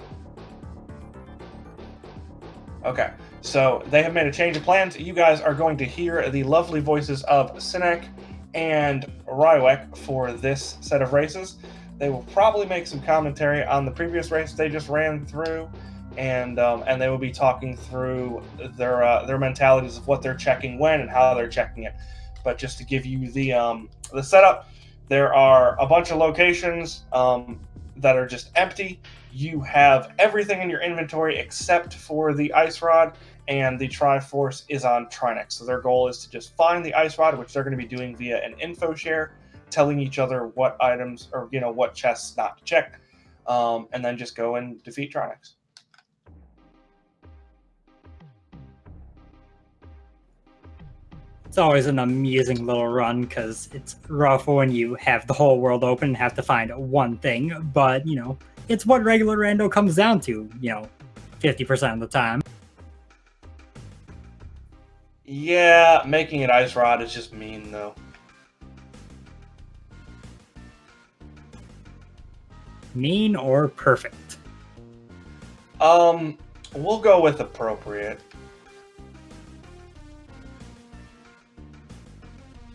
okay, so they have made a change of plans. You guys are going to hear the lovely voices of Synack and Rywek for this set of races. They will probably make some commentary on the previous race they just ran through, and they will be talking through their mentalities of what they're checking when and how they're checking it. But just to give you the setup, there are a bunch of locations that are just empty. You have everything in your inventory except for the ice rod, and the Triforce is on Trinex. So their goal is to just find the ice rod, which they're going to be doing via an info share, telling each other what items or what chests not to check, and then just go and defeat Trinex. It's always an amusing little run because it's rough when you have the whole world open and have to find one thing, but it's what regular rando comes down to, 50% of the time. Yeah, making it ice rod is just mean though. Mean or perfect? We'll go with appropriate.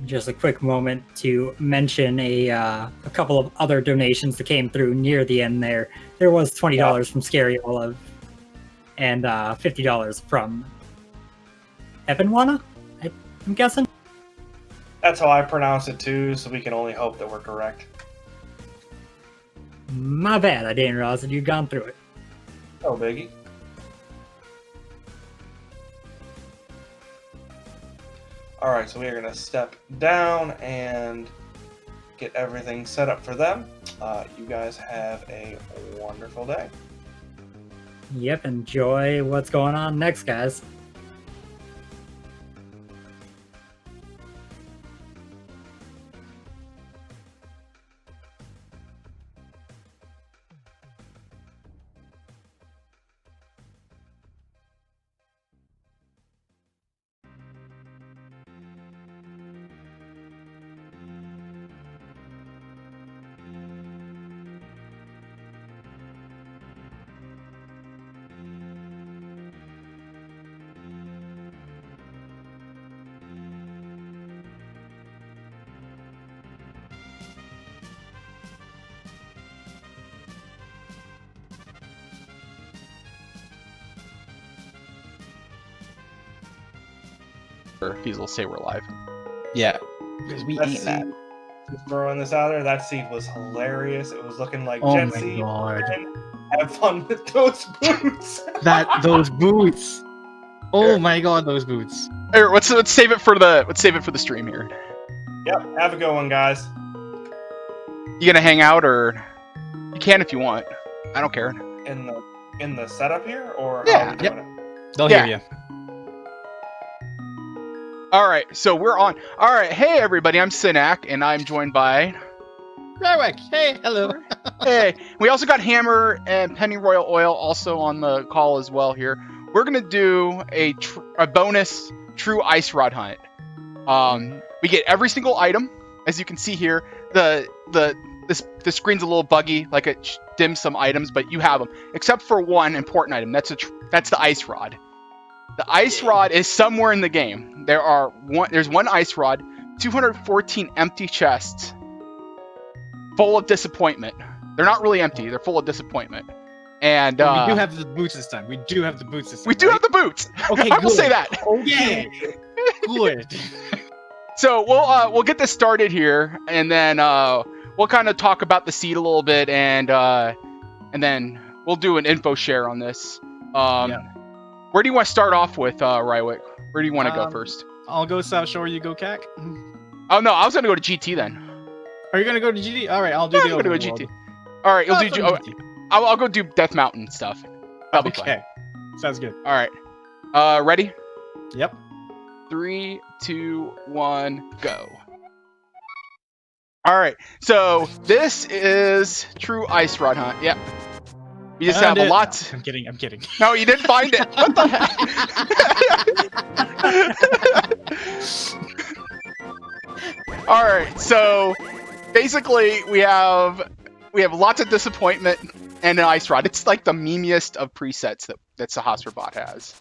Just a quick moment to mention a couple of other donations that came through near the end there. There was $20 from Scary Olive and $50 from Evanwana, I'm guessing? That's how I pronounce it too, so we can only hope that we're correct. My bad, I didn't realize that you'd gone through it. Oh, biggie. Alright, so we are going to step down and get everything set up for them. You guys have a wonderful day. Yep, enjoy what's going on next, guys. Fees will say we're live. Yeah, because we ain't that. Just throwing this out there, that seed was hilarious. It was looking like Oh Jet my Seed. god. Have fun with those boots. Those boots. Oh my god, those boots. Here, let's save it for the stream here. Yep, have a good one, guys. You gonna hang out, or you can if you want. I don't care. In the setup here, or Yeah, how are we doing it? They'll hear you. All right, so we're on. All right, hey everybody, I'm Synack, and I'm joined by Rywek, hey, hello. Hey. We also got Hammer and Penny Royal Oil also on the call as well here. We're gonna do a bonus true ice rod hunt. We get every single item, as you can see here. The screen's a little buggy, like it dims some items, but you have them, except for one important item. That's the ice rod. The ice rod is somewhere in the game. There's one ice rod, 214 empty chests, full of disappointment. They're not really empty. They're full of disappointment. And we do have the boots this time. We do have the boots this time. We do have the boots. Okay, I will say that. Okay, good. So we'll get this started here, and then we'll kind of talk about the seed a little bit, and then we'll do an info share on this. Where do you want to start off with, Rywek? Where do you want to go first? I'll go South Shore. You go CAC. Oh no, I was gonna go to GT then. Are you gonna go to GT? All right, I'll do the I'm gonna go overworld. GT. All right, you'll do. GT. I'll go do Death Mountain stuff. That'll be fun. Okay, sounds good. All right. Ready? Yep. 3, 2, 1, go. All right. So this is true ice rod hunt. Yep. You just have a lot. I'm kidding. I'm kidding. No, you didn't find it. What the heck? All right. So basically, we have lots of disappointment and an ice rod. It's like the memeiest of presets that Sahasrabot has.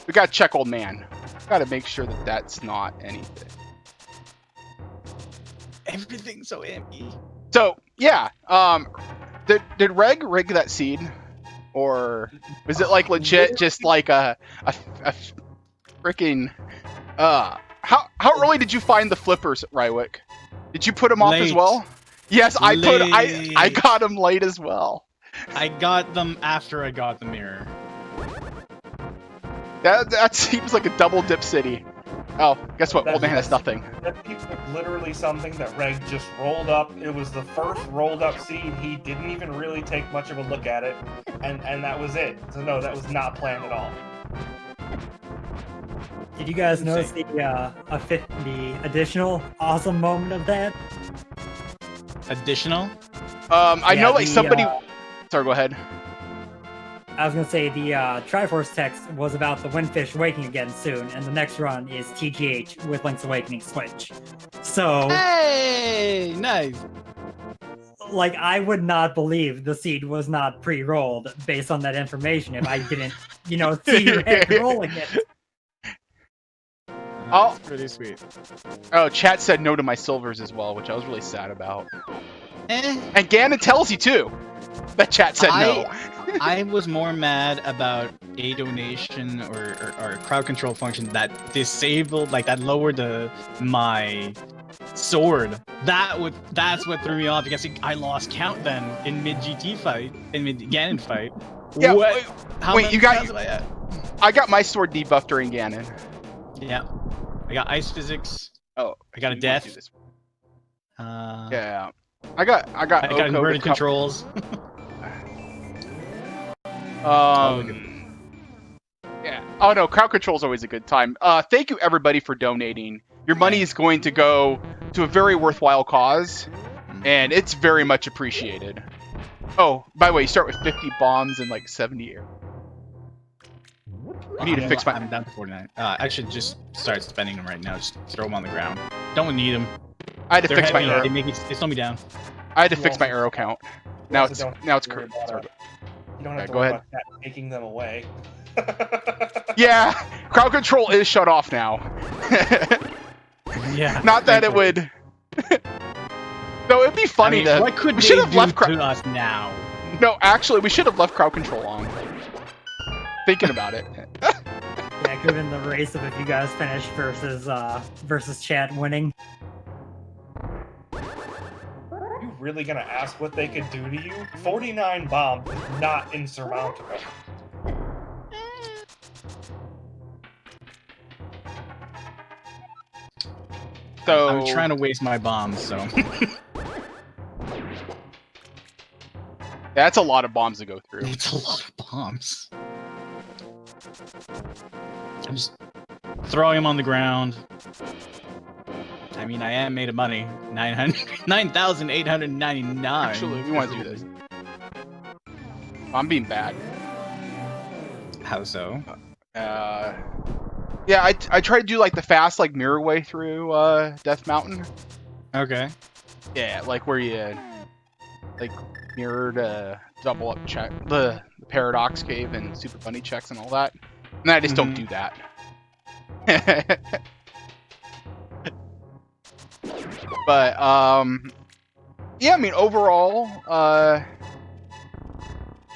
We got to check old man. Got to make sure that that's not anything. Everything's so empty. So yeah. Did Reg rig that seed, or was it like legit just like a freaking how early did you find the flippers, Rywek? Did you put them off as well? Yes, I got them late as well. I got them after I got the mirror. That seems like a double dip city. Oh, guess what? Old man has nothing. That is literally something that Reg just rolled up. It was the first rolled up seed. He didn't even really take much of a look at it, and that was it. So no, that was not planned at all. Did you guys notice the additional awesome moment of that? Additional? I know like somebody. Sorry, go ahead. I was gonna say the Triforce text was about the Windfish waking again soon, and the next run is TGH with Link's Awakening Switch. So, hey, nice. Like, I would not believe the seed was not pre-rolled based on that information if I didn't, see your head rolling it. That's pretty sweet. Oh, chat said no to my silvers as well, which I was really sad about. And Ganon tells you too. That chat said no. I was more mad about a donation or crowd control function that disabled, like that lowered my sword. That's what threw me off, because I lost count then in mid GT fight, in mid Ganon fight. Yeah, wait, you got? I got my sword debuffed during Ganon. Yeah, I got ice physics. Oh, I got a death. Yeah, I got inverted controls. Yeah. Oh no, crowd control is always a good time. Thank you everybody for donating. Your money is going to go to a very worthwhile cause, and it's very much appreciated. Oh, by the way, you start with 50 bombs and like 70 air. I need to fix my. I'm down to 49. I should just start spending them right now. Just throw them on the ground. Don't need them. I had to fix my arrow. They slow me down. I had to fix my arrow count. Now it's correct. You don't have to worry about that taking them away. Yeah, crowd control is shut off now. Yeah. Not that it would. No, it'd be funny to. What could we should have left to us now? No, actually, we should have left crowd control on. Thinking about it. Yeah, good in the race of if you guys finish versus chat winning. You really gonna ask what they could do to you? 49 bombs is not insurmountable. So I'm trying to waste my bombs, so. That's a lot of bombs to go through. It's a lot of bombs. I'm just throwing them on the ground. I mean, I am made of money. 9,899. Actually, we want to do this. I'm being bad. How so? Yeah, I try to do like the fast like mirror way through Death Mountain. Okay. Yeah, like where you like mirrored double up check the Paradox Cave and Super Bunny checks and all that. And I just don't do that. But yeah, I mean overall, I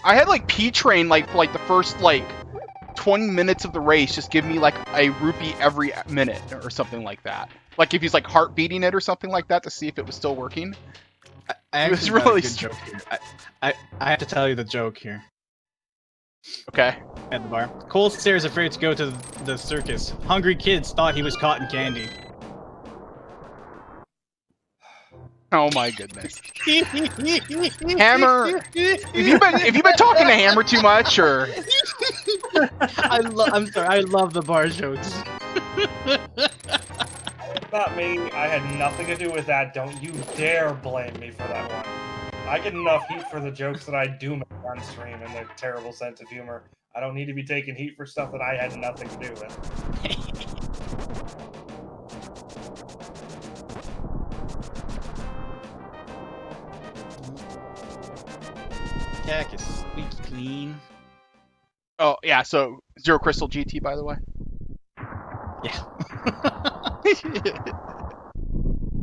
had like P-Train like for like the first like 20 minutes of the race, just give me like a rupee every minute or something like that. Like if he's like heart beating it or something like that to see if it was still working. I It was actually got really a good joke here. I have to tell you the joke here. Okay. At the bar. Cole Sayre is afraid to go to the circus. Hungry kids thought he was cotton candy. Oh my goodness. Hammer, if you've been talking to Hammer too much, or I'm sorry. I love the bar jokes. Not me. I had nothing to do with that. Don't you dare blame me for that one. I get enough heat for the jokes that I do make on stream and their terrible sense of humor. I don't need to be taking heat for stuff that I had nothing to do with. Tech is squeaky clean. oh yeah, so Zero Crystal GT, by the way. Yeah.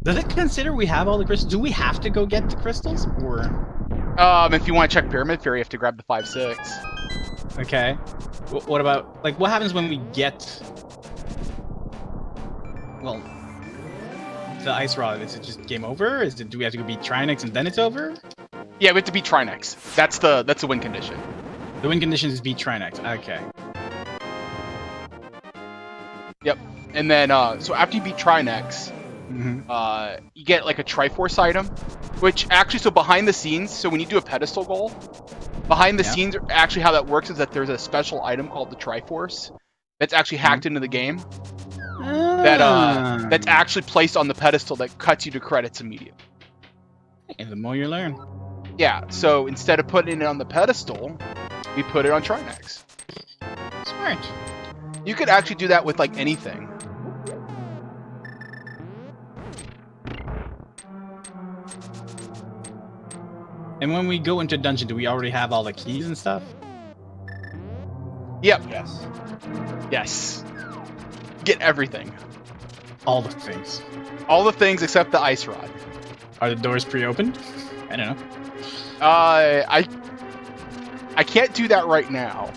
Does it consider we have all the crystals? Do we have to go get the crystals, or? If you want to check Pyramid Fury, you have to grab the 5-6. Okay. What about, like, what happens when we get, well, the ice rod? Is it just game over? Do we have to go beat Trinex and then it's over? Yeah, we have to beat Trinex. That's the win condition. The win condition is beat Trinex. Okay. Yep. And then so after you beat Trinex, you get like a Triforce item, which actually, so behind the scenes, so when you do a pedestal goal, behind the scenes, actually how that works is that there's a special item called the Triforce that's actually hacked into the game. That's actually placed on the pedestal that cuts you to credits immediately. And the more you learn. Yeah, so instead of putting it on the pedestal, we put it on Trinex. Smart. You could actually do that with like anything. And when we go into dungeon, do we already have all the keys and stuff? Yep. Yes. Yes. Get everything. All the things. All the things except the ice rod. Are the doors pre-opened? I don't know. I can't do that right now.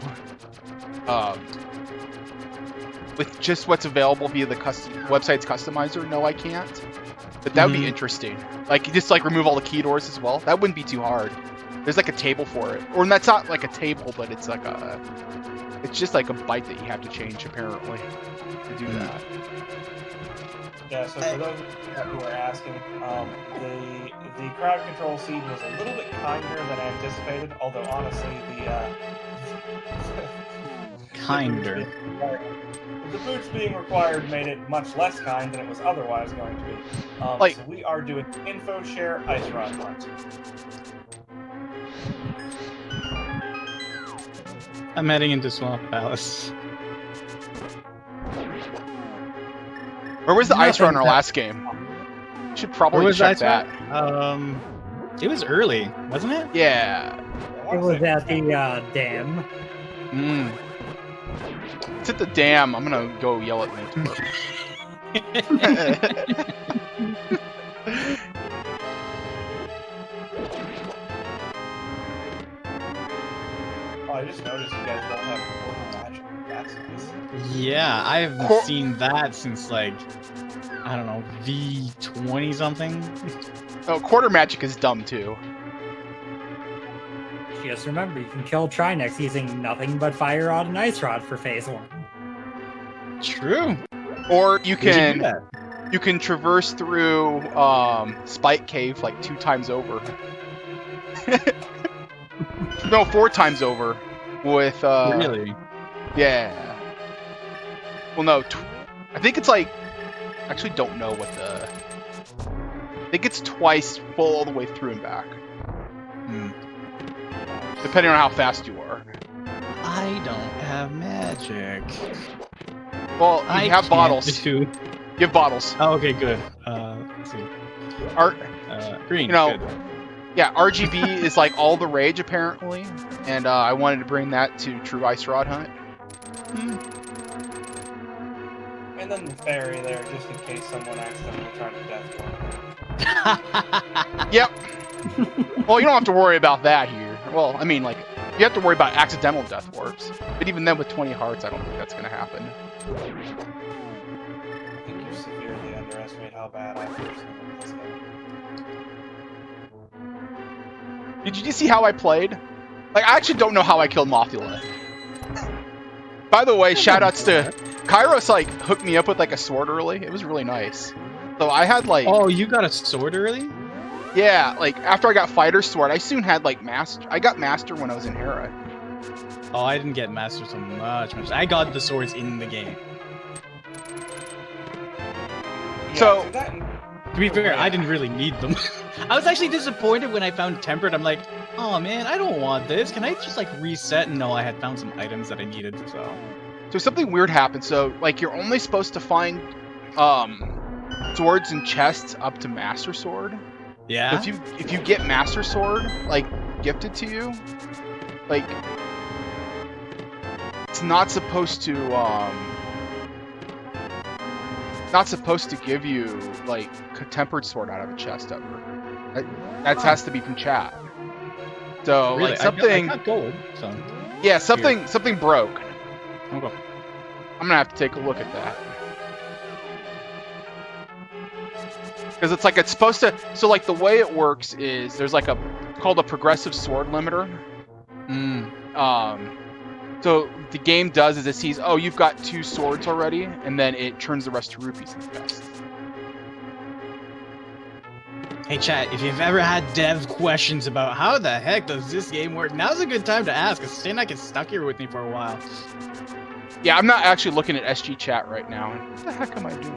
With just what's available via the website's customizer, no, I can't. But that would be interesting. Like, just like remove all the key doors as well. That wouldn't be too hard. There's like a table for it, or that's not like a table, but it's like a. It's just like a byte that you have to change apparently to do that. Yeah, so for those who are asking, the crowd control seed was a little bit kinder than I anticipated, although honestly Kinder. the boots being required made it much less kind than it was otherwise going to be. So we are doing info share ice rod hunt. I'm heading into Swamp Palace. Where was the ice rod in our last game? Should probably check that. It was early, wasn't it? Yeah. It was at the dam. It's at the dam. I'm gonna go yell at me. Oh, I just noticed you guys don't have portal magic. That's nice. Yeah, I haven't seen that since like, I don't know, V20 something. Oh, quarter magic is dumb too. Just remember, you can kill Trinex using nothing but Fire Rod and Ice Rod for phase 1. True. Or you We should do can that. you can traverse through Spike Cave like 2 times over. No, 4 times over with Really? Yeah. Well, no, I think it's like, I actually don't know what the. I think it's twice full all the way through and back. Depending on how fast you are. I don't have magic. Well, you I have can't bottles. do- You have bottles. Oh, okay, good. Let's see. Green. You know, good. yeah, RGB is like all the rage apparently, and I wanted to bring that to True Ice Rod Hunt. And then the fairy there, just in case someone accidentally tried to death one. Yep. Well, you don't have to worry about that here. Well, I mean, like, You have to worry about accidental death warps. But even then, with 20 hearts, I don't think that's going to happen. I think you severely underestimate how bad I personally am at this game. Did you see how I played? Like, I actually don't know how I killed Mothula. By the way, shoutouts to Kairos. Like, hooked me up with like a sword early. It was really nice. So I had like. Oh, you got a sword early? Yeah, like after I got Fighter Sword, I soon had like Master. I got Master when I was in Hera. Oh, I didn't get Master so much. I got the swords in the game. So, to be fair, I didn't really need them. I was actually disappointed when I found Tempered. I'm like, oh man, I don't want this. Can I just like reset? And no, I had found some items that I needed. So something weird happened. So like you're only supposed to find swords and chests up to Master Sword. Yeah. So if you get Master Sword like gifted to you, like it's not supposed to give you like a Tempered Sword out of a chest ever. That has to be from chat. So really? like something. I got gold. So. Yeah, something broke. Okay. I'm gonna have to take a look at that. Because it's like it's supposed to. So like the way it works is there's like called a progressive sword limiter. So the game does is it sees, oh, you've got 2 swords already, and then it turns the rest to rupees in the chest. Hey chat, if you've ever had dev questions about how the heck does this game work, now's a good time to ask, because Synack is stuck here with me for a while. Yeah, I'm not actually looking at SG chat right now. What the heck am I doing?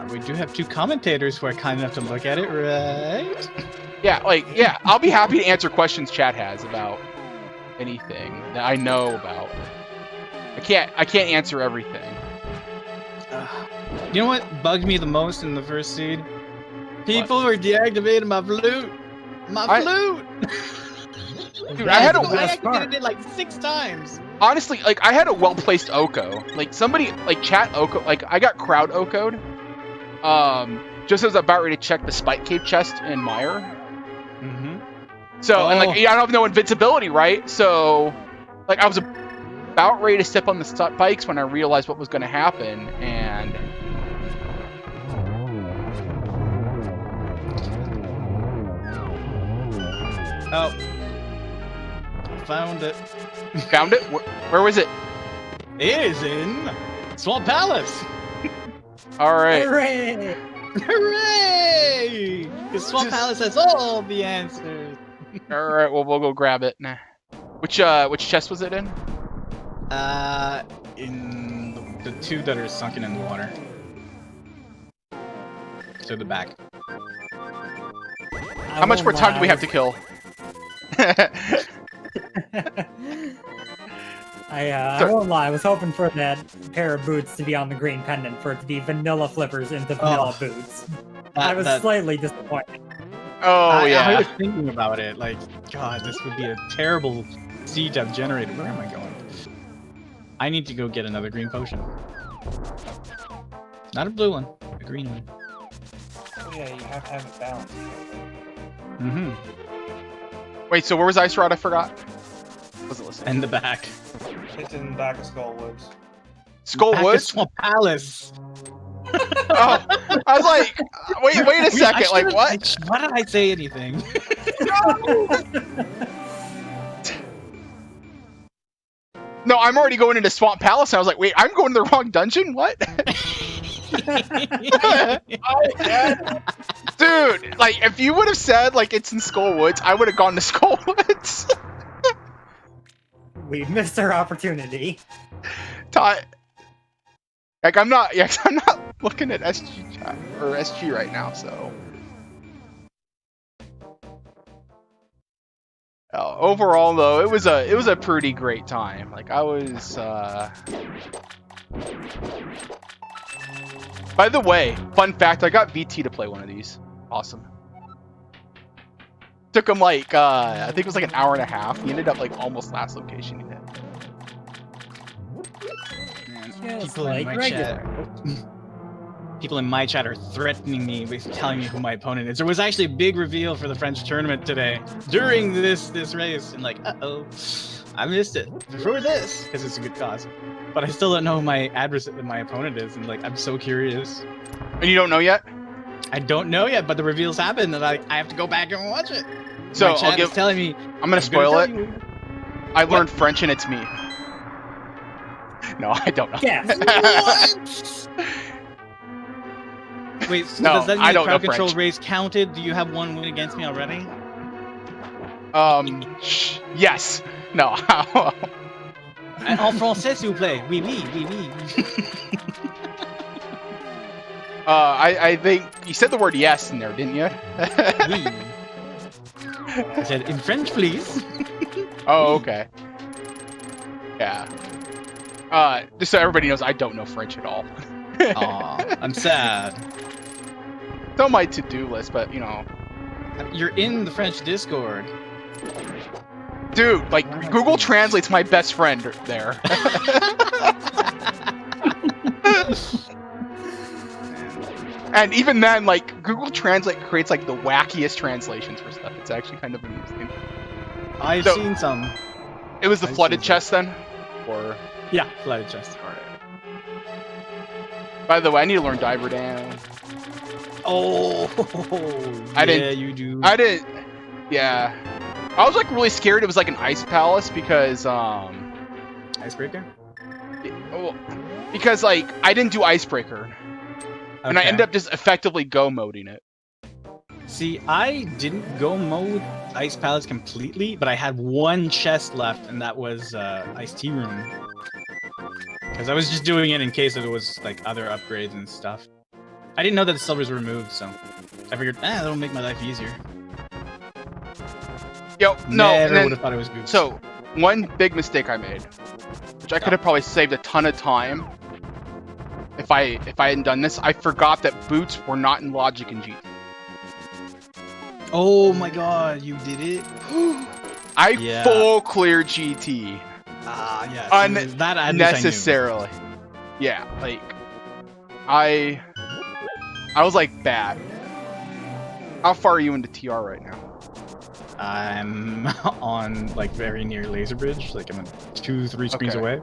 We do have 2 commentators who are kind enough to look at it, right? Yeah, I'll be happy to answer questions chat has about anything that I know about. I can't answer everything. You know what bugged me the most in the first seed? People were deactivating my flute. My flute! Dude, I activated it like 6 times. Honestly, like I had a well-placed Oko. Like somebody, like chat Oko, like I got crowd Oko'd. Just as I was about ready to check the Spike Cave chest in Mire. So, and like I don't have no invincibility, right? So, like I was about ready to step on the spikes when I realized what was going to happen, and oh, found it. Found it? Where was it? It is in Swamp Palace. All right. Hooray! Hooray! Because Swamp Palace has all the answers. All right. Well, we'll go grab it. Nah. Which chest was it in? In the 2 that are sunken in the water. To the back. How much more time do we have to kill? I won't lie, I was hoping for that pair of boots to be on the green pendant, for it to be vanilla flippers into vanilla boots. I was slightly disappointed. Oh, yeah. I was thinking about it, like, God, this would be a terrible seed to have generated. Where am I going? I need to go get another green potion. Not a blue one, a green one. Oh yeah, you have to have it balanced. Wait, so where was Ice Rod? I forgot. Wasn't listening. In the back. It's in the back of Skull Woods. Skull Back Woods? of Swamp Palace. Oh, I was like, wait a second, like what? Why did I say anything? No, I'm already going into Swamp Palace, and I was like, wait, I'm going to the wrong dungeon? What? Dude, like, if you would have said, like, it's in Skull Woods, I would have gone to Skull Woods. We missed our opportunity. Like, I'm not looking at SG chat, or SG right now, so. Overall, though, it was a pretty great time. Like, I was, By the way, fun fact, I got VT to play one of these. Awesome. Took him like, I think it was like an hour and a half. He ended up like almost last location he did. People in my chat are threatening me with telling me who my opponent is. There was actually a big reveal for the French tournament today during this race, and like, I missed it. Before this, because it's a good cause. But I still don't know who my opponent is, and like I'm so curious. And you don't know yet? I don't know yet, but the reveals happen, and I have to go back and watch it. So my chat is telling me. I'm gonna spoil it. You. I learned French and it's me. No, I don't know. Yes. What? Wait, so No, does that I mean the don't know crowd control French. race counted? Do you have one win against me already? Yes. No. En français, s'il vous plaît. Oui, oui, oui, oui. I think you said the word yes in there, didn't you? Oui. I said, in French, please. Oh, okay. Yeah. Just so everybody knows, I don't know French at all. Aw, I'm sad. It's on my to-do list, but you know. You're in the French Discord. Dude, like, Google Translate's my best friend there. And even then, like, Google Translate creates, like, the wackiest translations for stuff. It's actually kind of amusing. I've So- seen some. It was the I've flooded seen chest, then? Or... Yeah, flooded chest. Alright. By the way, I need to learn Diver Down. Oh, I yeah, didn't- you do. I didn't... Yeah. I was, like, really scared it was, like, an ice palace because, Icebreaker? well, because, like, I didn't do Icebreaker. And I Okay. ended up just effectively go-moding it. See, I didn't go mode Ice Palace completely, but I had one chest left, and that was Ice Tea Room. Because I was just doing it in case there was like other upgrades and stuff. I didn't know that the silvers were removed, so I figured, that'll make my life easier. Yo, no, Never and then, would have thought it was boots. so, one big mistake I made, which I could have probably saved a ton of time if I hadn't done this, I forgot that boots were not in Logic and GT. Oh my god, you did it? I Yeah. full clear GT Ah, yeah. see, that at least I knew. unnecessarily. Yeah, like I was like bad. How far are you into TR right now? I'm on like very near Laser Bridge, like I'm 2-3 screens Okay. away.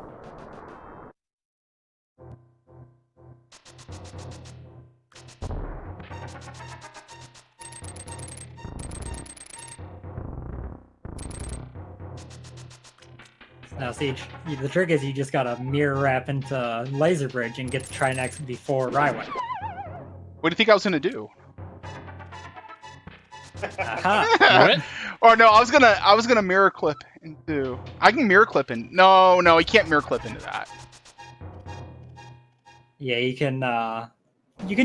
Now, see, the trick is you just gotta mirror wrap into Laser Bridge and get to try next before Rywek. What do you think I was gonna do? Aha! What? Or no, I was gonna mirror clip into. I can mirror clip in. No, you can't mirror clip into that. Yeah, you can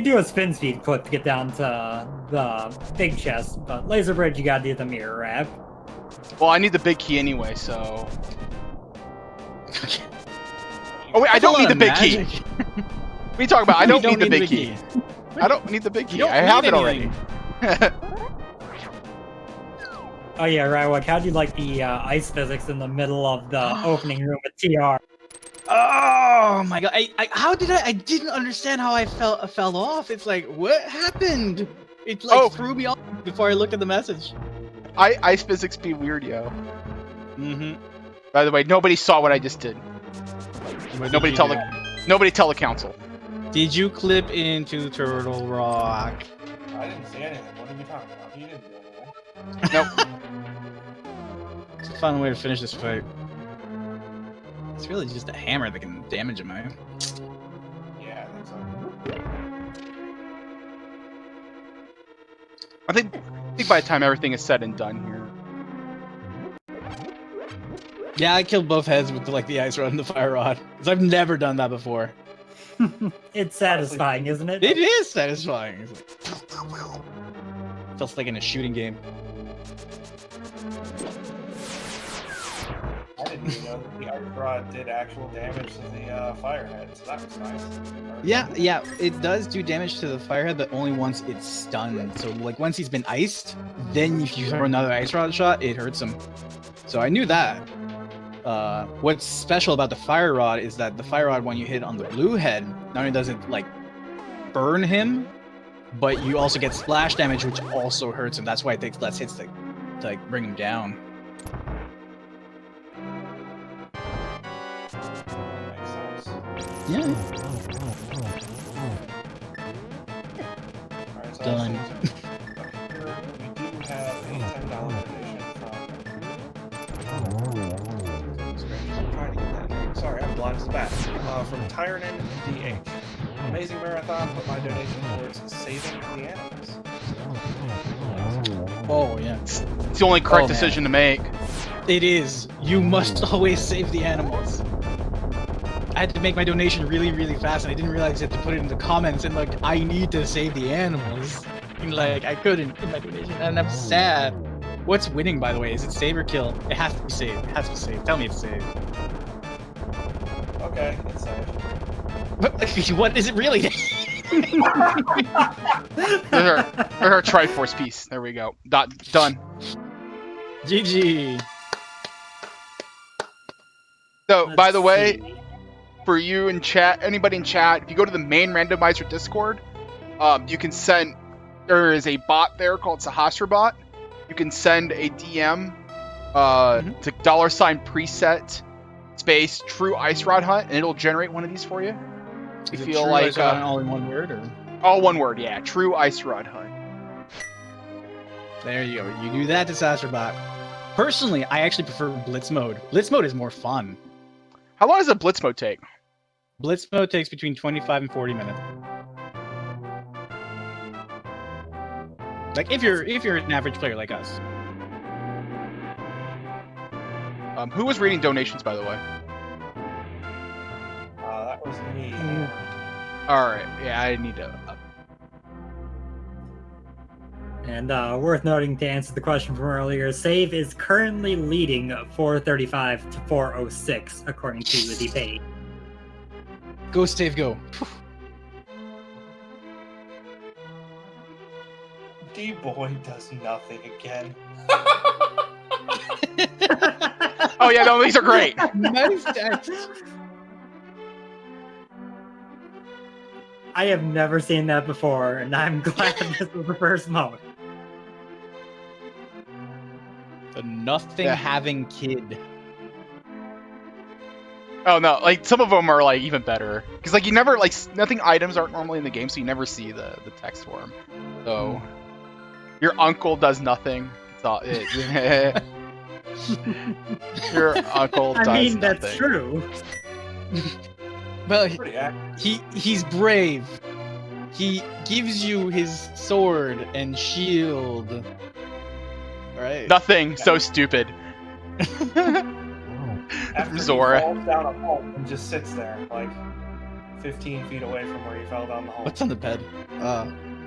do a spin speed clip to get down to the big chest, but Laser Bridge you gotta do the mirror wrap. Well, I need the big key anyway, so. Oh wait, I don't need the big key. What are you talking about? I don't need the big key. I don't need the big key. You don't I have need it already. anything. Oh yeah, Rywek, how'd you like the ice physics in the middle of the opening room with TR? Oh my god! How did I didn't understand how I fell off. It's like, what happened? It like threw me off before I looked at the message. Ice physics be weird, yo. Mm-hmm. By the way, nobody saw what I just did. Nobody tell the council. Did you clip into Turtle Rock? I didn't see anything. What are you talking about? You didn't do anything. Nope. It's a fun way to finish this fight. It's really just a hammer that can damage him, eh? Yeah, I think so. I think by the time everything is said and done here. Yeah, I killed both heads with like the ice rod and the fire rod. Because I've never done that before. It's satisfying, isn't it? It is satisfying. It's like, feels like in a shooting game. I didn't even know that the ice rod did actual damage to the firehead, so that was nice. Yeah, it does do damage to the firehead, but only once it's stunned. So like once he's been iced, then if you throw another ice rod shot, it hurts him. So I knew that. What's special about the fire rod is that the fire rod, when you hit on the blue head, not only does it like burn him, but you also get splash damage, which also hurts him. That's why it takes less hits to like bring him down. Yeah. Alright, so Done. here we do have a $10 donation from trying to get that name. Sorry, I'm blind as a bat. From Tyronin DH. Amazing marathon, put my donation towards saving the animals. Oh yeah. It's the only correct man. decision to make. It is. You must always save the animals. I had to make my donation really, really fast, and I didn't realize I had to put it in the comments and like, I need to save the animals. And like, I couldn't in my donation, and I'm sad. What's winning, by the way? Is it save or kill? It has to be save. It has to be save. Tell me it's save. Okay, it's safe. What is it really? There's our Triforce piece. There we go. Done. GG. So, by the way, see. for you in chat, anybody in chat, if you go to the main randomizer Discord, you can send. There is a bot there called Sahasrabot. You can send a DM to $preset space true ice rod hunt, and it'll generate one of these for you. You Is it feel true like ice rod all in one word, or all one word, yeah. True ice rod hunt. there you go. You do that to Sasserbot. Personally, I actually prefer Blitz mode. Blitz mode is more fun. How long does a blitz mode take? Blitz mode takes between 25 and 40 minutes. Like if you're an average player like us. Who was reading donations, by the way? That was me. All right, yeah, I need to. And worth noting to answer the question from earlier, save is currently leading 435 to 406 according to the page. Go save, go. D-Boy does nothing again. Oh yeah, no, these are great. Nice text. I have never seen that before, and I'm glad this was the first mode. The nothing having kid. Oh no, like some of them are like even better because like you never like nothing items aren't normally in the game, so you never see the text for them. So your uncle does nothing. It's all, your uncle does I mean, nothing. that's true. Well, Pretty accurate. he's brave. He gives you his sword and shield. All right. Nothing. So stupid. After Zora. he falls down a hole and just sits there, like 15 feet away from where he fell down the hole. What's on the bed?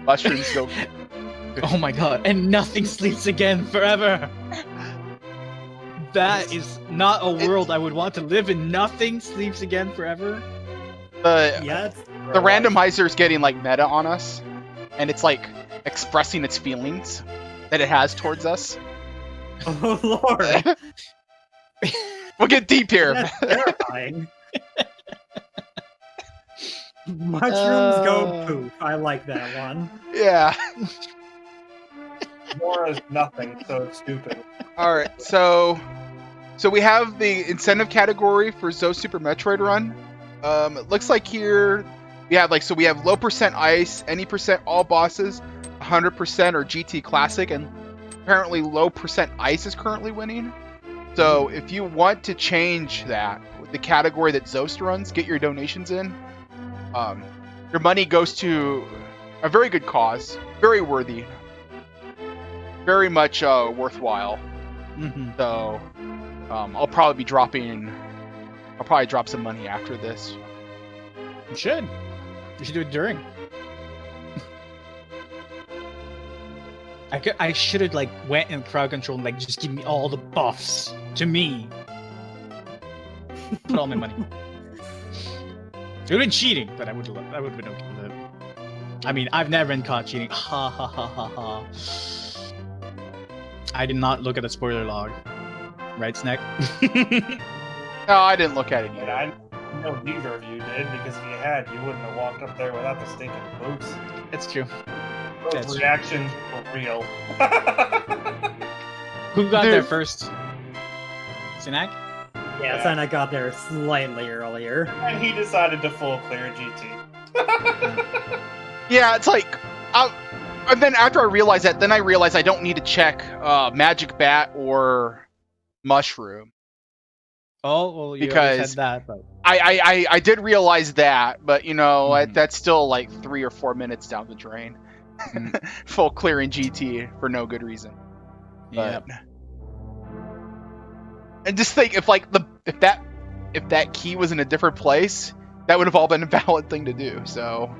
Mushrooms go. Oh my god! And nothing sleeps again forever. That is not a world I would want to live in. Nothing sleeps again forever. Yeah, it's The randomizer's getting like meta on us, and it's like expressing its feelings that it has towards us. oh lord, We'll get deep here. that's terrifying. Mushrooms go poof. I like that one. Yeah. Zora's nothing, so it's stupid. All right. So we have the incentive category for Zo Super Metroid Run. It looks like here we have we have low percent ice, any percent all bosses, 100% or GT Classic, and apparently low percent ice is currently winning. So if you want to change that with the category that Zost runs, get your donations in. Your money goes to a very good cause, very worthy, very much worthwhile. So I'll probably drop some money after this. You should. You should do it during. I should have went in crowd control and just give me all the buffs to me. Put all my money. It would have been cheating, but I would have been okay with it. I mean, I've never been caught cheating. Ha ha ha ha ha. I did not look at the spoiler log. Right, Snack? No, I didn't look at it And either. I know neither of you did, because if you had, you wouldn't have walked up there without the stinking boots. It's true. Those That's true. reactions were real. Who got Dude. there first? Synack? Yeah, Synack got there slightly earlier. And he decided to full clear GT. Yeah, it's like, and then after I realized that, then I realized I don't need to check Magic Bat or Mushroom. Oh, well, you always Because had that, but I did realize that, but you know, that's still like 3 or 4 minutes down the drain. Full clearing GT for no good reason. yeah. And just think, if that key was in a different place, that would have all been a valid thing to do. So.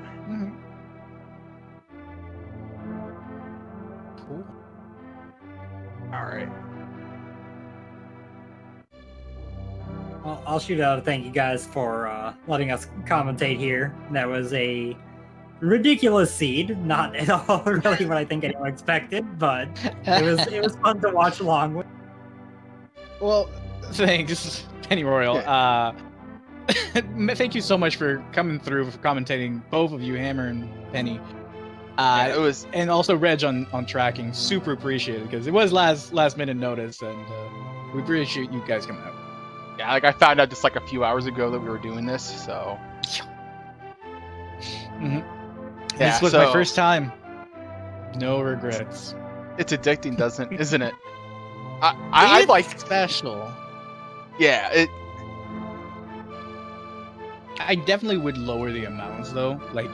Cool. All right. Well, I'll shoot out a thank you guys for letting us commentate here. That was a ridiculous seed, not at all really what I think anyone expected, but it was fun to watch along with. Well, thanks, Penny Royal. Thank you so much for coming through, for commentating, both of you, Hammer and Penny. It was, and also Reg on tracking. Super appreciated, because it was last minute notice, and we appreciate you guys coming out. yeah, like I found out just like a few hours ago that we were doing this, so. Yeah, this was my first time. No regrets. It's addicting, isn't it? I like special. Yeah, I definitely would lower the amounts though, like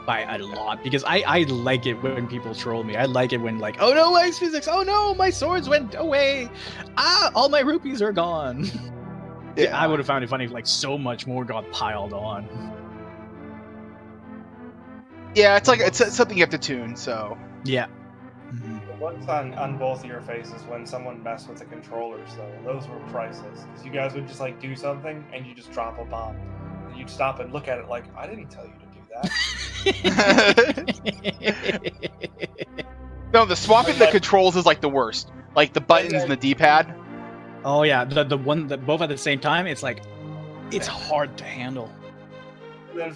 by a lot, because I like it when people troll me. I like it when like, oh no, ice physics, oh no, my swords went away, all my rupees are gone. Yeah, I would have found it funny if like so much more got piled on. Yeah, it's like it's something you have to tune. So yeah. The looks on both of your faces when someone messed with the controllers, though, those were priceless. Because you guys would just like do something and you just drop a bomb, and you'd stop and look at it like, I didn't tell you to do that. No, the swapping the controls is like the worst. Like the buttons and the D-pad. Oh yeah, the one that both at the same time. It's like, it's hard to handle.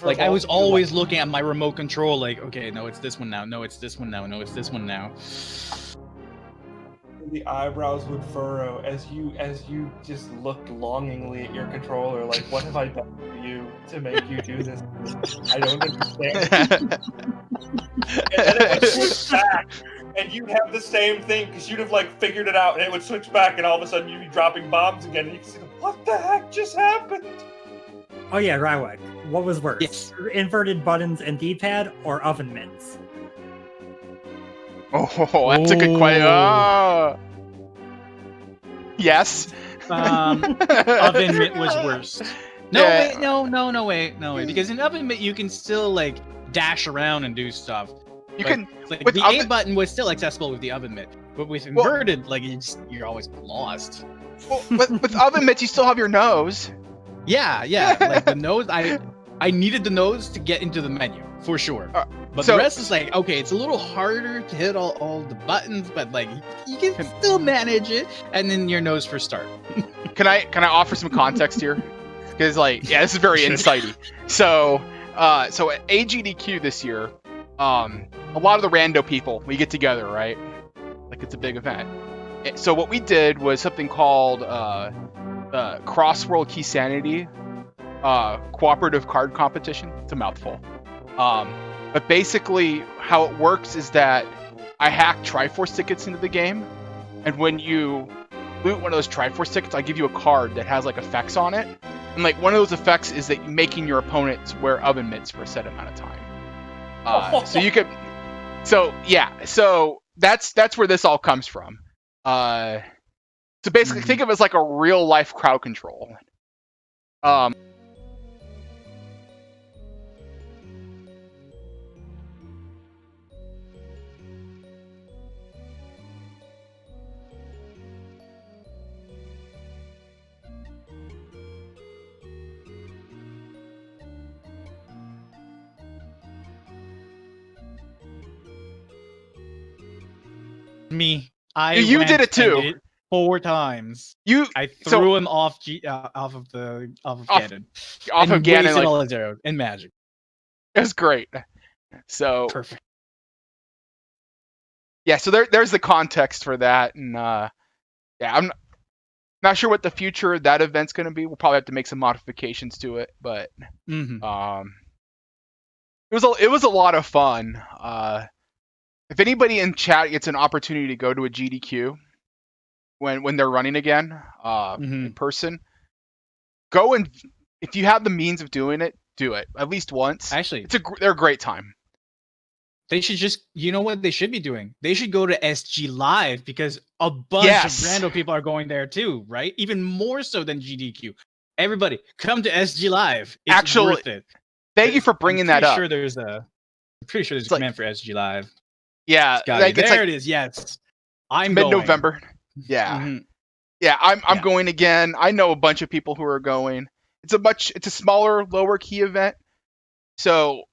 Like I was always looking at my remote control, like, okay, no, it's this one now. No, it's this one now. No, it's this one now. The eyebrows would furrow as you just looked longingly at your controller, like, what have I done to you to make you do this? I don't understand. And then it would switch back, and you'd have the same thing because you'd have like figured it out, and it would switch back, and all of a sudden you'd be dropping bombs again, and you can see, what the heck just happened? Oh yeah, Rywek. What was worse? Yes. Inverted buttons and D-pad or oven mitts? Oh, that's a good question. Yes. Oven mitt was worse. No, Yeah. wait, no, wait. Because in oven mitt, you can still like dash around and do stuff. You can. Like, with the oven- A button was still accessible with the oven mitt, but with inverted, like you're always lost. Well, with oven mitts, you still have your nose. Yeah. Like the nose, I needed the nose to get into the menu for sure. But so- the rest is like, okay, it's a little harder to hit all the buttons, but like you can still manage it, and then your nose for start. Can I offer some context here? Because like, yeah, this is very insighty. So at AGDQ this year, a lot of the rando people, we get together, right? Like it's a big event. So what we did was something called Cross World Key Sanity cooperative card competition. It's a mouthful. But basically how it works is that I hack Triforce tickets into the game, and when you loot one of those Triforce tickets, I give you a card that has like effects on it, and like one of those effects is that you're making your opponents wear oven mitts for a set amount of time. So you could, so that's where this all comes from. So basically, think of it as like a real life crowd control. Me, You went did it too. and did it 4 times. I So- threw him off of Ganon. Off of Ganon, wasted like, all his arrows and magic. it was great. So Perfect. yeah, so there's the context for that, and yeah, Not sure what the future of that event's going to be. We'll probably have to make some modifications to it, but Mhm. it was a lot of fun. If anybody in chat gets an opportunity to go to a GDQ when they're running again in person, go, and if you have the means of doing it, do it at least once. Actually, they're a great time. they should just, you know what they should be doing? They should go to SG Live because a bunch of random people are going there too, right? Even more so than GDQ. Everybody, come to SG Live. It's Actually, worth it. Thank you for bringing that up. I'm pretty sure there's a command for SG Live. Yeah, like, there it is. Yes, I'm mid-November. Yeah, yeah, I'm going again. I know a bunch of people who are going. It's a smaller, lower key event, so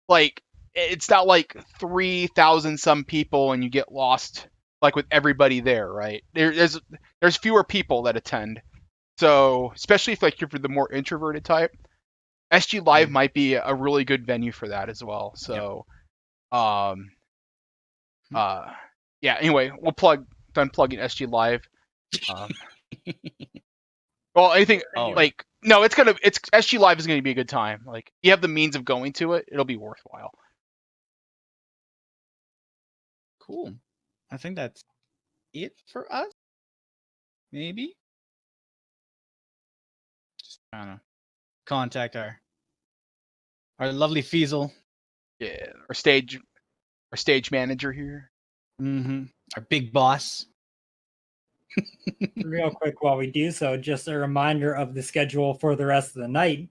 like it's not like 3,000 some people and you get lost like with everybody there, right? There's fewer people that attend, so especially if like you're the more introverted type, SG Live might be a really good venue for that as well. So, yeah. Anyway, done plugging SG Live. Well, anything like no, it's SG Live is gonna be a good time. Like, if you have the means of going to it, it'll be worthwhile. Cool. I think that's it for us. Maybe. Just trying to contact our lovely Feasel. Yeah, our stage manager here. Our big boss. Real quick while we do so, just a reminder of the schedule for the rest of the night.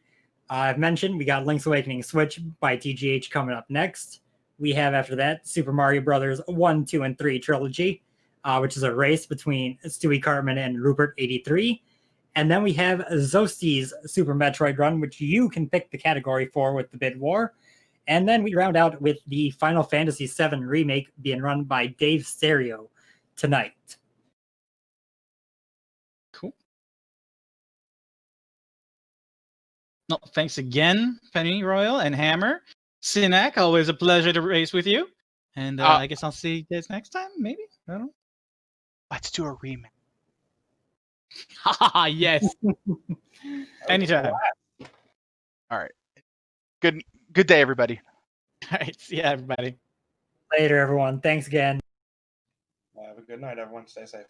I've mentioned we got Link's Awakening Switch by TGH coming up next. We have after that Super Mario Brothers 1, 2, and 3 Trilogy, which is a race between Stewie Cartman and Rupert83. And then we have Zosti's Super Metroid Run, which you can pick the category for with the Bid War. And then we round out with the Final Fantasy VII Remake being run by Dave Stereo tonight. Cool. No, thanks again, Penny Royal and Hammer. Synack, always a pleasure to race with you. And I guess I'll see you guys next time, maybe? I don't know. Let's do a remake. Haha, yes. Anytime. All right. Good day, everybody. All right, see ya, everybody. Later, everyone. Thanks again. Have a good night, everyone. Stay safe.